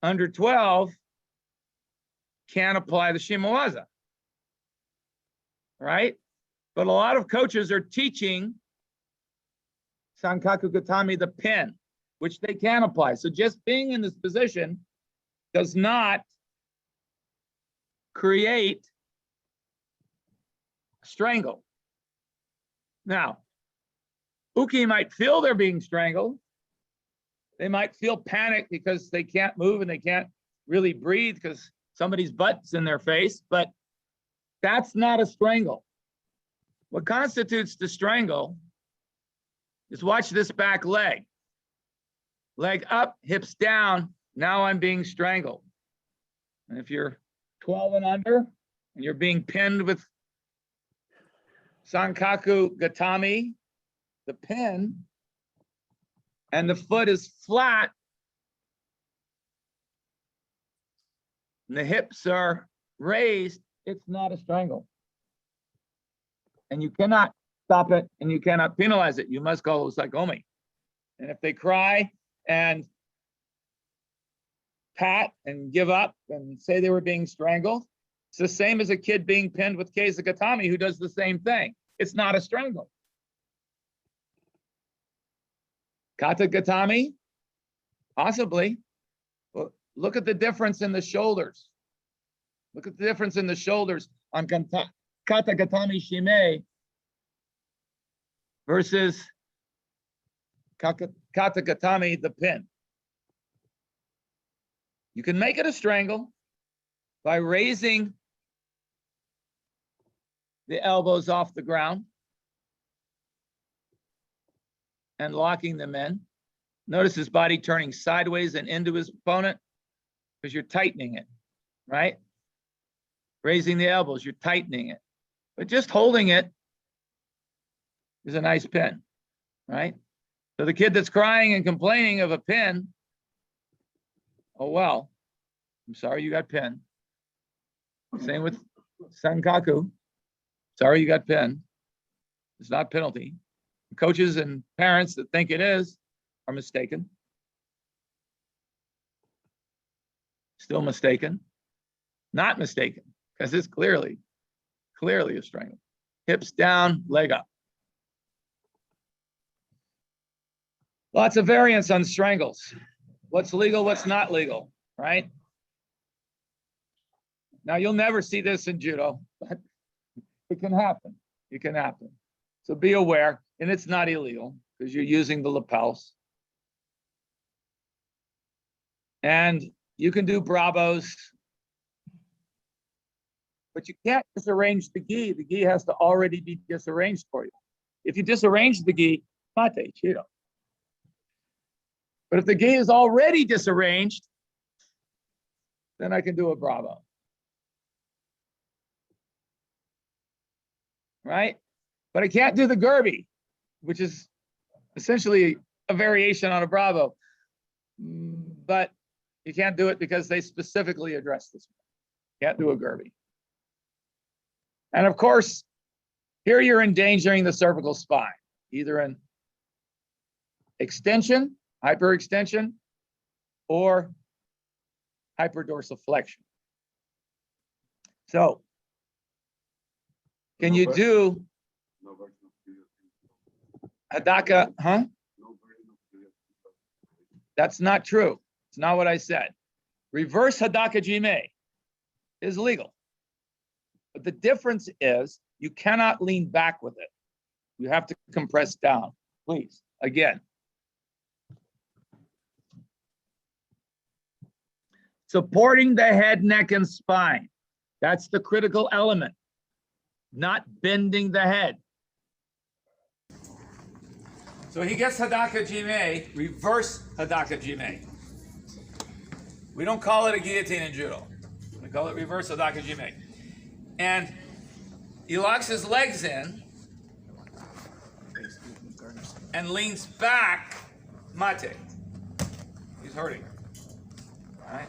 under 12 can't apply the Shimawaza, right? But a lot of coaches are teaching Sankaku Gatami the pin, which they can apply. So just being in this position does not create a strangle. Now, Uki might feel they're being strangled. They might feel panic because they can't move and they can't really breathe because somebody's butt's in their face, but that's not a strangle. What constitutes the strangle is watch this back leg. Leg up, hips down, now I'm being strangled. And if you're 12 and under, and you're being pinned with Sankaku Gatami, the pin, and the foot is flat, and the hips are raised, it's not a strangle. And you cannot stop it, and you cannot penalize it. You must call Osagomi. And if they cry and pat and give up and say they were being strangled, it's the same as a kid being pinned with Keiza Gatami who does the same thing. It's not a strangle. Kata Gatami, possibly. Well, look at the difference in the shoulders. Look at the difference in the shoulders on Kata Gatami Shime versus Kata Gatami the pin. You can make it a strangle by raising the elbows off the ground and locking them in. Notice his body turning sideways and into his opponent because you're tightening it, right? Raising the elbows, you're tightening it. But just holding it is a nice pin, right? So the kid that's crying and complaining of a pin, oh, well, I'm sorry you got pinned. Same with Sankaku. Sorry you got pinned. It's not penalty. Coaches and parents that think it is are mistaken. Still mistaken. Not mistaken, because it's clearly a strangle. Hips down, leg up. Lots of variance on strangles. What's legal, what's not legal, right? Now, you'll never see this in judo, but it can happen. It can happen. So be aware, and it's not illegal because you're using the lapels. And you can do bravos, but you can't disarrange the gi. The gi has to already be disarranged for you. If you disarrange the gi, mate, chido. But if the gi is already disarranged, then I can do a bravo. Right? But I can't do the Gerby, which is essentially a variation on a bravo. But you can't do it because they specifically address this. Can't do a Gerby. And of course, here you're endangering the cervical spine, either in extension, hyperextension, or hyperdorsiflexion. So, can you do No version of Hadaka, huh? no version of That's not true. It's not what I said. Reverse Hadaka Jime is legal. But the difference is you cannot lean back with it. You have to compress down, please. Again. Supporting the head, neck, and spine. That's the critical element. Not bending the head. So he gets Hadaka Jime, reverse Hadaka Jime. We don't call it a guillotine in judo. We call it reverse Hadaka Jime. And he locks his legs in and leans back, mate. He's hurting. All right.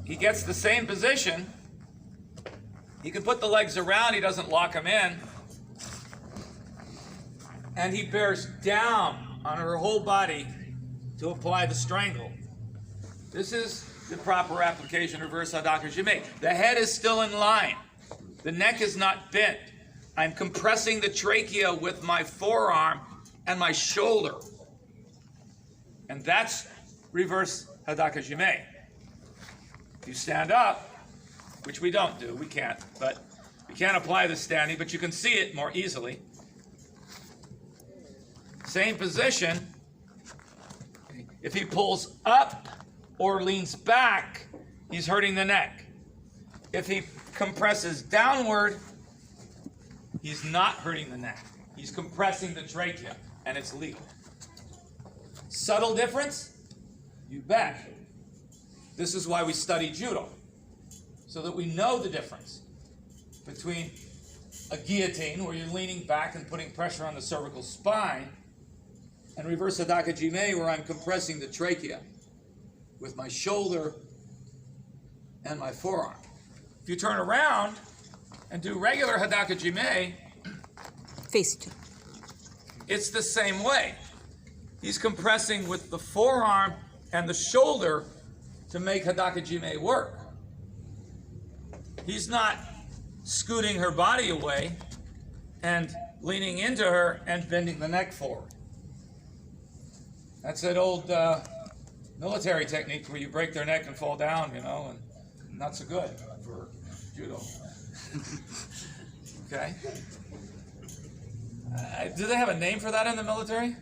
He gets the same position. He can put the legs around, he doesn't lock them in. And he bears down on her whole body to apply the strangle. This is the proper application of reverse Hadaka Jime. The head is still in line. The neck is not bent. I'm compressing the trachea with my forearm and my shoulder. And that's reverse Hadaka Jime. You stand up, which we don't do, we can't, but we can't apply the standing, but you can see it more easily. Same position. If he pulls up or leans back, he's hurting the neck. If he compresses downward, he's not hurting the neck. He's compressing the trachea, and it's legal. Subtle difference? You bet. This is why we study judo, so that we know the difference between a guillotine, where you're leaning back and putting pressure on the cervical spine, and reverse Hadaka Jime, where I'm compressing the trachea with my shoulder and my forearm. If you turn around and do regular Hadaka Jime, Face it. it's the same way. He's compressing with the forearm and the shoulder to make Hadaka Jime work. He's not scooting her body away and leaning into her and bending the neck forward. That's that old military technique where you break their neck and fall down, you know, and not so good for judo. Okay? Do they have a name for that in the military?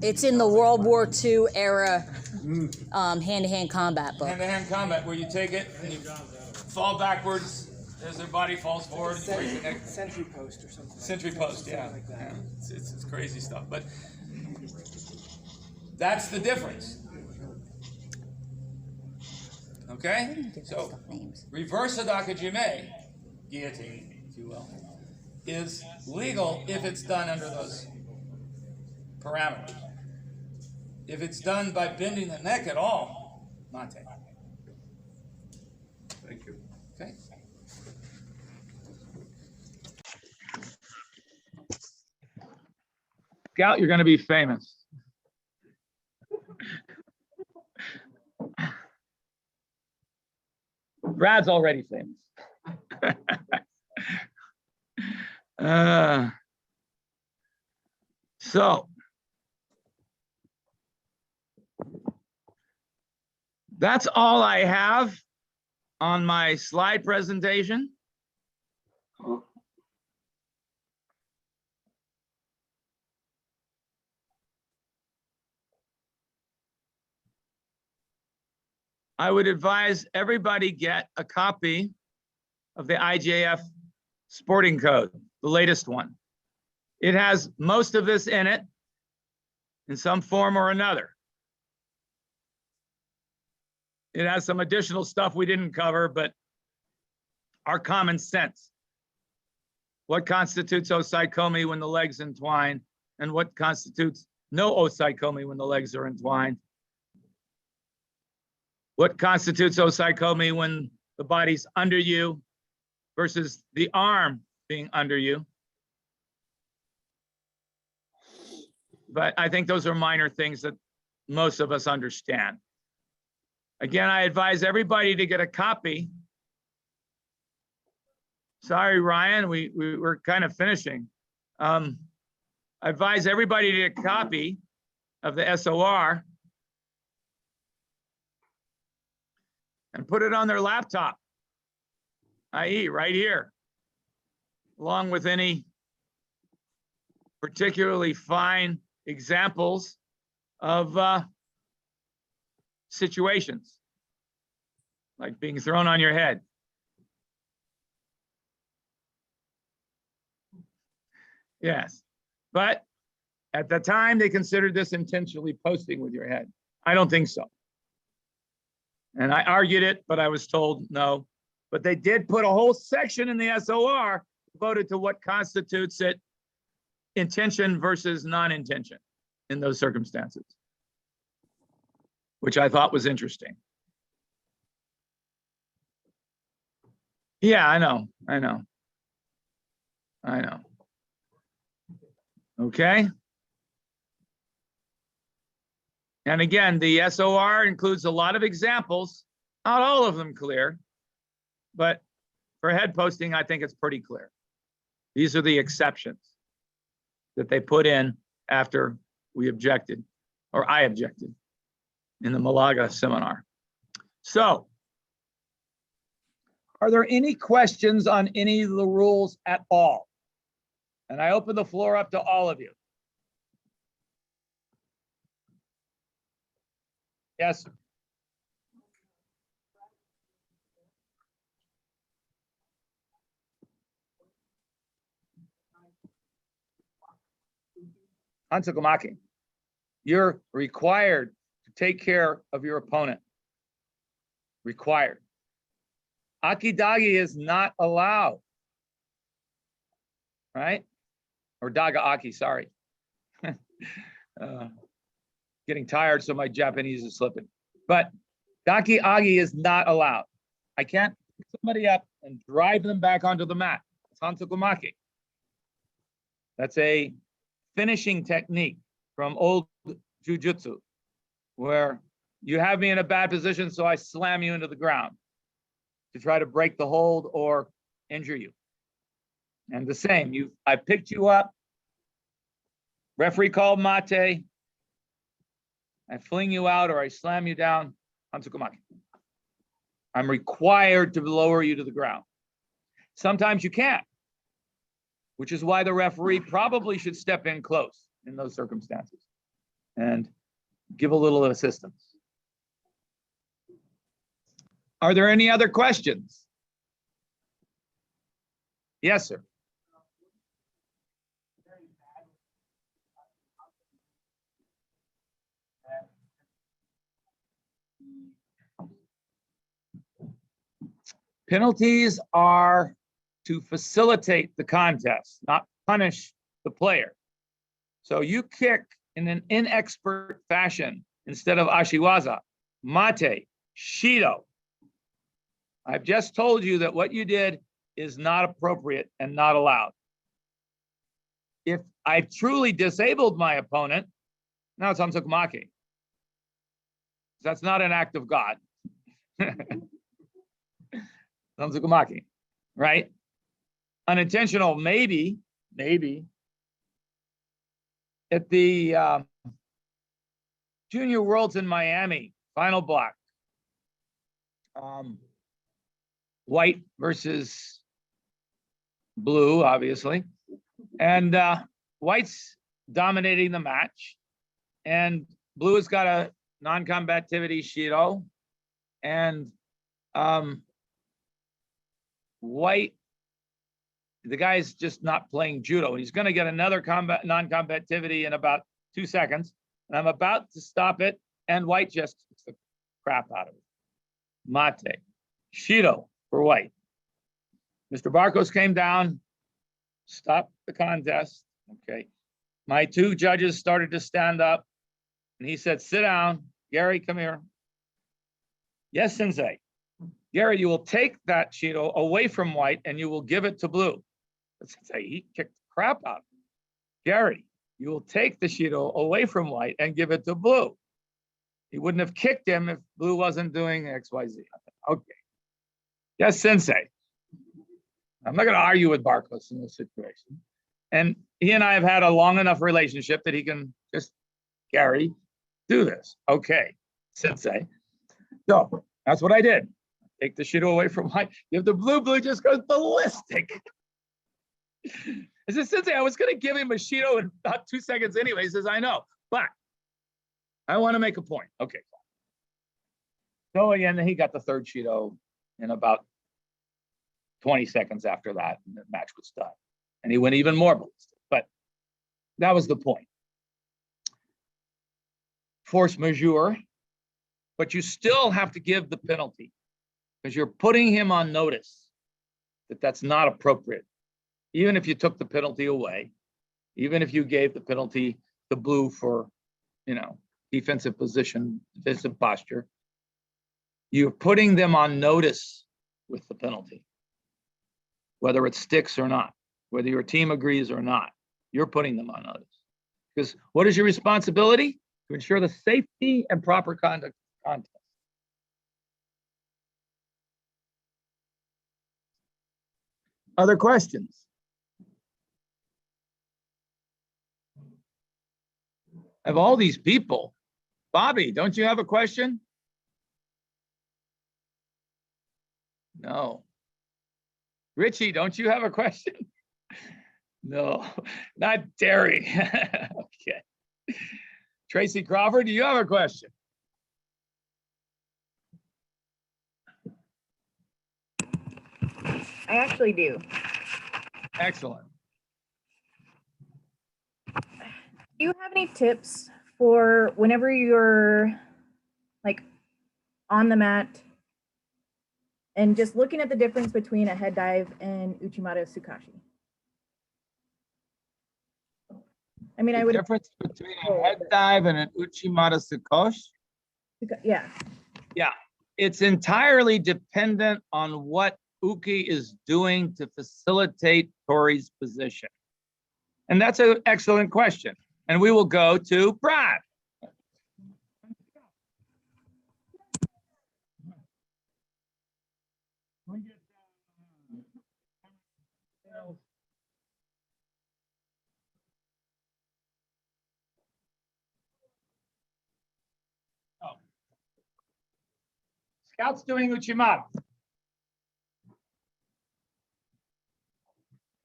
It's in the World War II era hand-to-hand combat book. Hand-to-hand combat, where you take it and you fall backwards as their body falls forward. And you break the neck. Sentry post or something. Sentry post, yeah. Like that. Yeah. It's crazy stuff, but that's the difference. Okay? So, reverse Hadaka Jime, guillotine, if you will, is legal if it's done under those parameters. If it's done by bending the neck at all, mate. Thank you. Okay? Scout, you're going to be famous. Brad's already famous. So that's all I have on my slide presentation. I would advise everybody get a copy of the IJF sporting code, the latest one. It has most of this in it in some form or another. It has some additional stuff we didn't cover, but our common sense. What constitutes osaikomi when the legs entwine, and what constitutes no osaikomi when the legs are entwined? What constitutes osaikomi when the body's under you versus the arm being under you? But I think those are minor things that most of us understand. Again, I advise everybody to get a copy. Sorry, Ryan, we're kind of finishing. I advise everybody to get a copy of the SOR and put it on their laptop, i.e. right here, along with any particularly fine examples of situations, like being thrown on your head. Yes, but at the time they considered this intentionally posting with your head. I don't think so. And I argued it, but I was told no. But they did put a whole section in the SOR devoted to what constitutes it intention versus non-intention in those circumstances, which I thought was interesting. Yeah, I know. Okay. And again, the SOR includes a lot of examples, not all of them clear, but for head posting, I think it's pretty clear. These are the exceptions that they put in after we objected, or I objected in the Malaga seminar. So, are there any questions on any of the rules at all? And I open the floor up to all of you. Yes, sir. Hansakomaki, you're required to take care of your opponent. Required. Akidagi is not allowed. Right? Or daga aki, sorry. Getting tired, so my Japanese is slipping. But daki agi is not allowed. I can't pick somebody up and drive them back onto the mat. It's hansakomaki. That's a finishing technique from old jujutsu, where you have me in a bad position, so I slam you into the ground to try to break the hold or injure you. And the same, I picked you up, referee called mate, I fling you out or I slam you down, hansakomaki. I'm required to lower you to the ground. Sometimes you can't, which is why the referee probably should step in close in those circumstances and give a little assistance. Are there any other questions? Yes, sir. Penalties are to facilitate the contest, not punish the player. So you kick in an inexpert fashion instead of ashiwaza, mate, shido. I've just told you that what you did is not appropriate and not allowed. If I truly disabled my opponent, now it's hansakomaki. That's not an act of God. Hansakomaki, right? Unintentional, maybe. At the Junior Worlds in Miami, final block, white versus blue, obviously, and white's dominating the match, and blue has got a non-combativity shido, And White, the guy's just not playing judo. He's going to get another non-combativity in about 2 seconds. And I'm about to stop it. And White just kicks the crap out of it. Mate. Shido for White. Mr. Barcos came down, stopped the contest. Okay. My 2 judges started to stand up. And he said, sit down. Gary, come here. Yes, Sensei. Gary, you will take that Shido away from White and you will give it to Blue. But Sensei, he kicked the crap out of him. Gary, you will take the Shido away from White and give it to Blue. He wouldn't have kicked him if Blue wasn't doing XYZ. Okay. Yes, Sensei. I'm not going to argue with Barcos in this situation. And he and I have had a long enough relationship that he can just, Gary, do this. Okay, Sensei. So that's what I did. Take the Shido away from White. Give the Blue. Blue just goes ballistic. I said, Sensei, I was going to give him a Shido in about 2 seconds anyway. He says, I know, but I want to make a point. Okay. So again, he got the 3rd Shido in about 20 seconds after that, and the match was done. And he went even more ballistic. But that was the point. Force majeure, but you still have to give the penalty because you're putting him on notice that that's not appropriate. Even if you took the penalty away, even if you gave the penalty to Blue for, defensive position, defensive posture, you're putting them on notice with the penalty, whether it sticks or not, whether your team agrees or not, you're putting them on notice. Because what is your responsibility? To ensure the safety and proper conduct of the contest. Other questions? Of all these people, Bobby, don't you have a question? No. Richie, don't you have a question? No, not Terry. Okay. Tracy Crawford, do you have a question? I actually do. Excellent. Do you have any tips for whenever you're like on the mat and just looking at the difference between a head dive and Uchimata Tsukashi? I mean, I would. Difference between a head dive and an Uchimata Tsukashi? Yeah. Yeah, it's entirely dependent on what Uki is doing to facilitate Tori's position. And that's an excellent question. And we will go to Brad. Scout's doing Uchimata.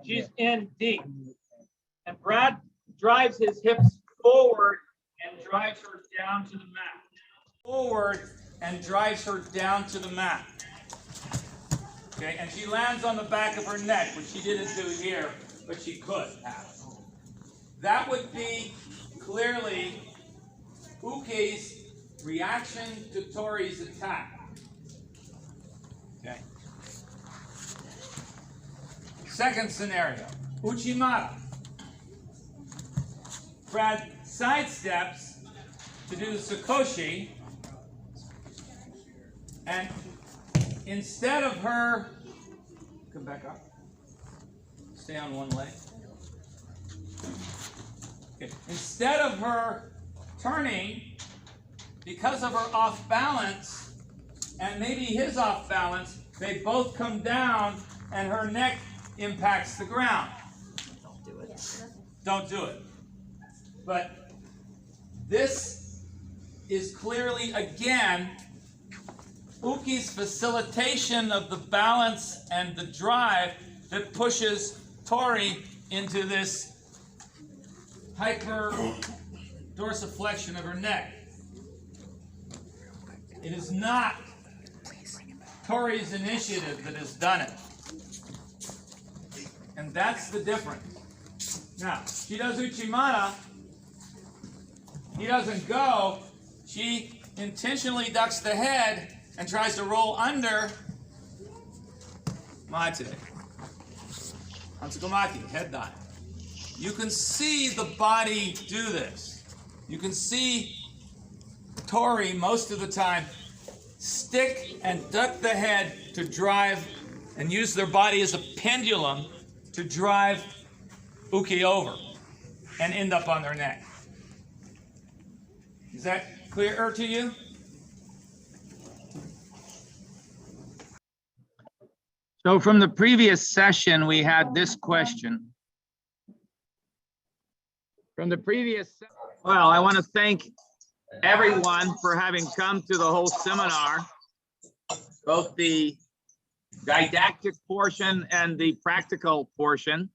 She's in deep. And Brad drives his hips forward and drives her down to the mat. Forward and drives her down to the mat. Okay, and she lands on the back of her neck, which she didn't do here, but she could have. That would be clearly Uke's reaction to Tori's attack. Okay. Second scenario, Uchimata. Brad sidesteps to do the Tsukashi, and instead of her, come back up, stay on one leg. Okay. Instead of her turning, because of her off balance, and maybe his off balance, they both come down and her neck impacts the ground. Don't do it. Don't do it. But this is clearly, again, Uki's facilitation of the balance and the drive that pushes Tori into this hyper dorsiflexion of her neck. It is not Tori's initiative that has done it. And that's the difference. Now, she does Uchimata. He doesn't go. She intentionally ducks the head and tries to roll under Mate. Hansukomaki, head dive. You can see the body do this. You can see Tori most of the time stick and duck the head to drive and use their body as a pendulum to drive Uke over and end up on their neck. Is that clearer to you? So from the previous session, we had this question. From the previous, well, I want to thank everyone for having come to the whole seminar, both the didactic portion and the practical portion.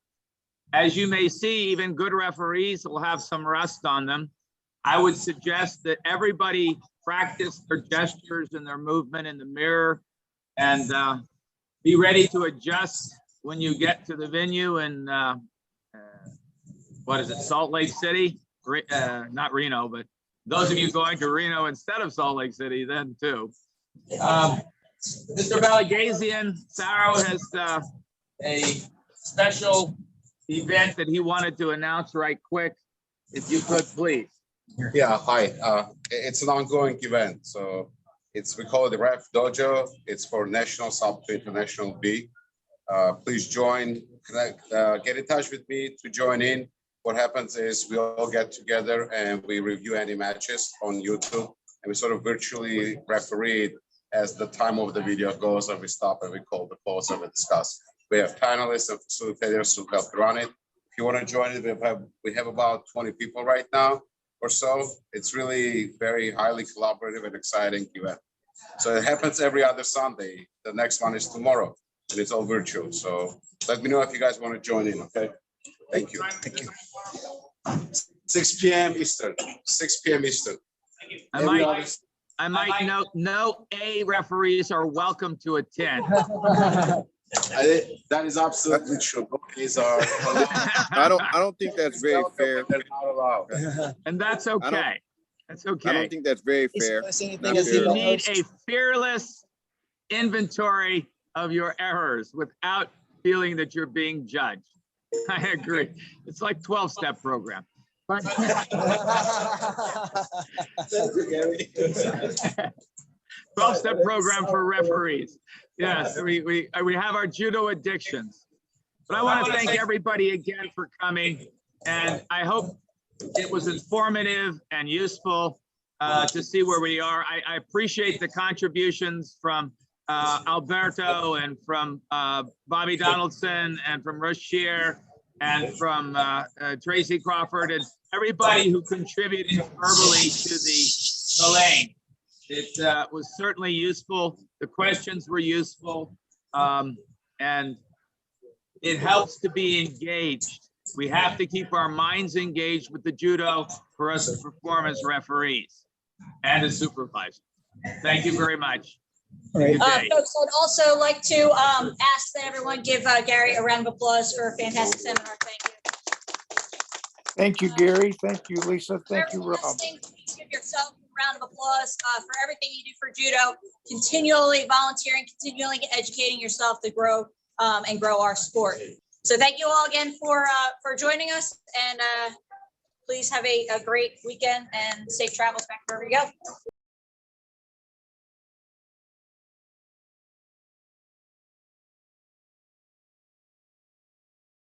As you may see, even good referees will have some rust on them. I would suggest that everybody practice their gestures and their movement in the mirror, and be ready to adjust when you get to the venue in, what is it, Salt Lake City? Not Reno, but those of you going to Reno instead of Salt Lake City then too. Mr. Balagazian, Saro has a special event that he wanted to announce right quick. If you could, please. Yeah, hi. It's an ongoing event. So we call it the Ref Dojo. It's for nationals up to international B. Please join, connect, get in touch with me to join in. What happens is we all get together and we review any matches on YouTube, and we sort of virtually referee as the time of the video goes, and we stop and we call the pause and we discuss. We have panelists and facilitators who help run it. If you want to join it, we have about 20 people right now or so. It's really very highly collaborative and exciting event. So it happens every other Sunday. The next one is tomorrow, and it's all virtual. So let me know if you guys want to join in, okay? Thank you. Thank you. 6 p.m. Eastern. 6 p.m. Eastern. I might note, no A referees are welcome to attend. That is absolutely true. These are I don't think that's very fair. They're not allowed. And that's okay. That's okay. I don't think that's very fair. You need a fearless inventory of your errors without feeling that you're being judged. I agree. It's like 12-step program. But 12-step program for referees. Yes, we have our judo addictions. But I want to thank everybody again for coming, and I hope it was informative and useful to see where we are. I appreciate the contributions from Alberto and from Bobby Donaldson and from Rochier and from Tracy Crawford and everybody who contributed verbally to the lane. It was certainly useful. The questions were useful, and it helps to be engaged. We have to keep our minds engaged with the judo for us to perform as referees and as supervisors. Thank you very much. Folks, I'd also like to ask that everyone give Gary a round of applause for a fantastic seminar. Thank you. Thank you, Gary. Thank you, Lisa. Thank you, Rob. Please give yourself a round of applause for everything you do for judo, continually volunteering, continually educating yourself to grow and grow our sport. So thank you all again for joining us, and please have a great weekend and safe travels back wherever you go.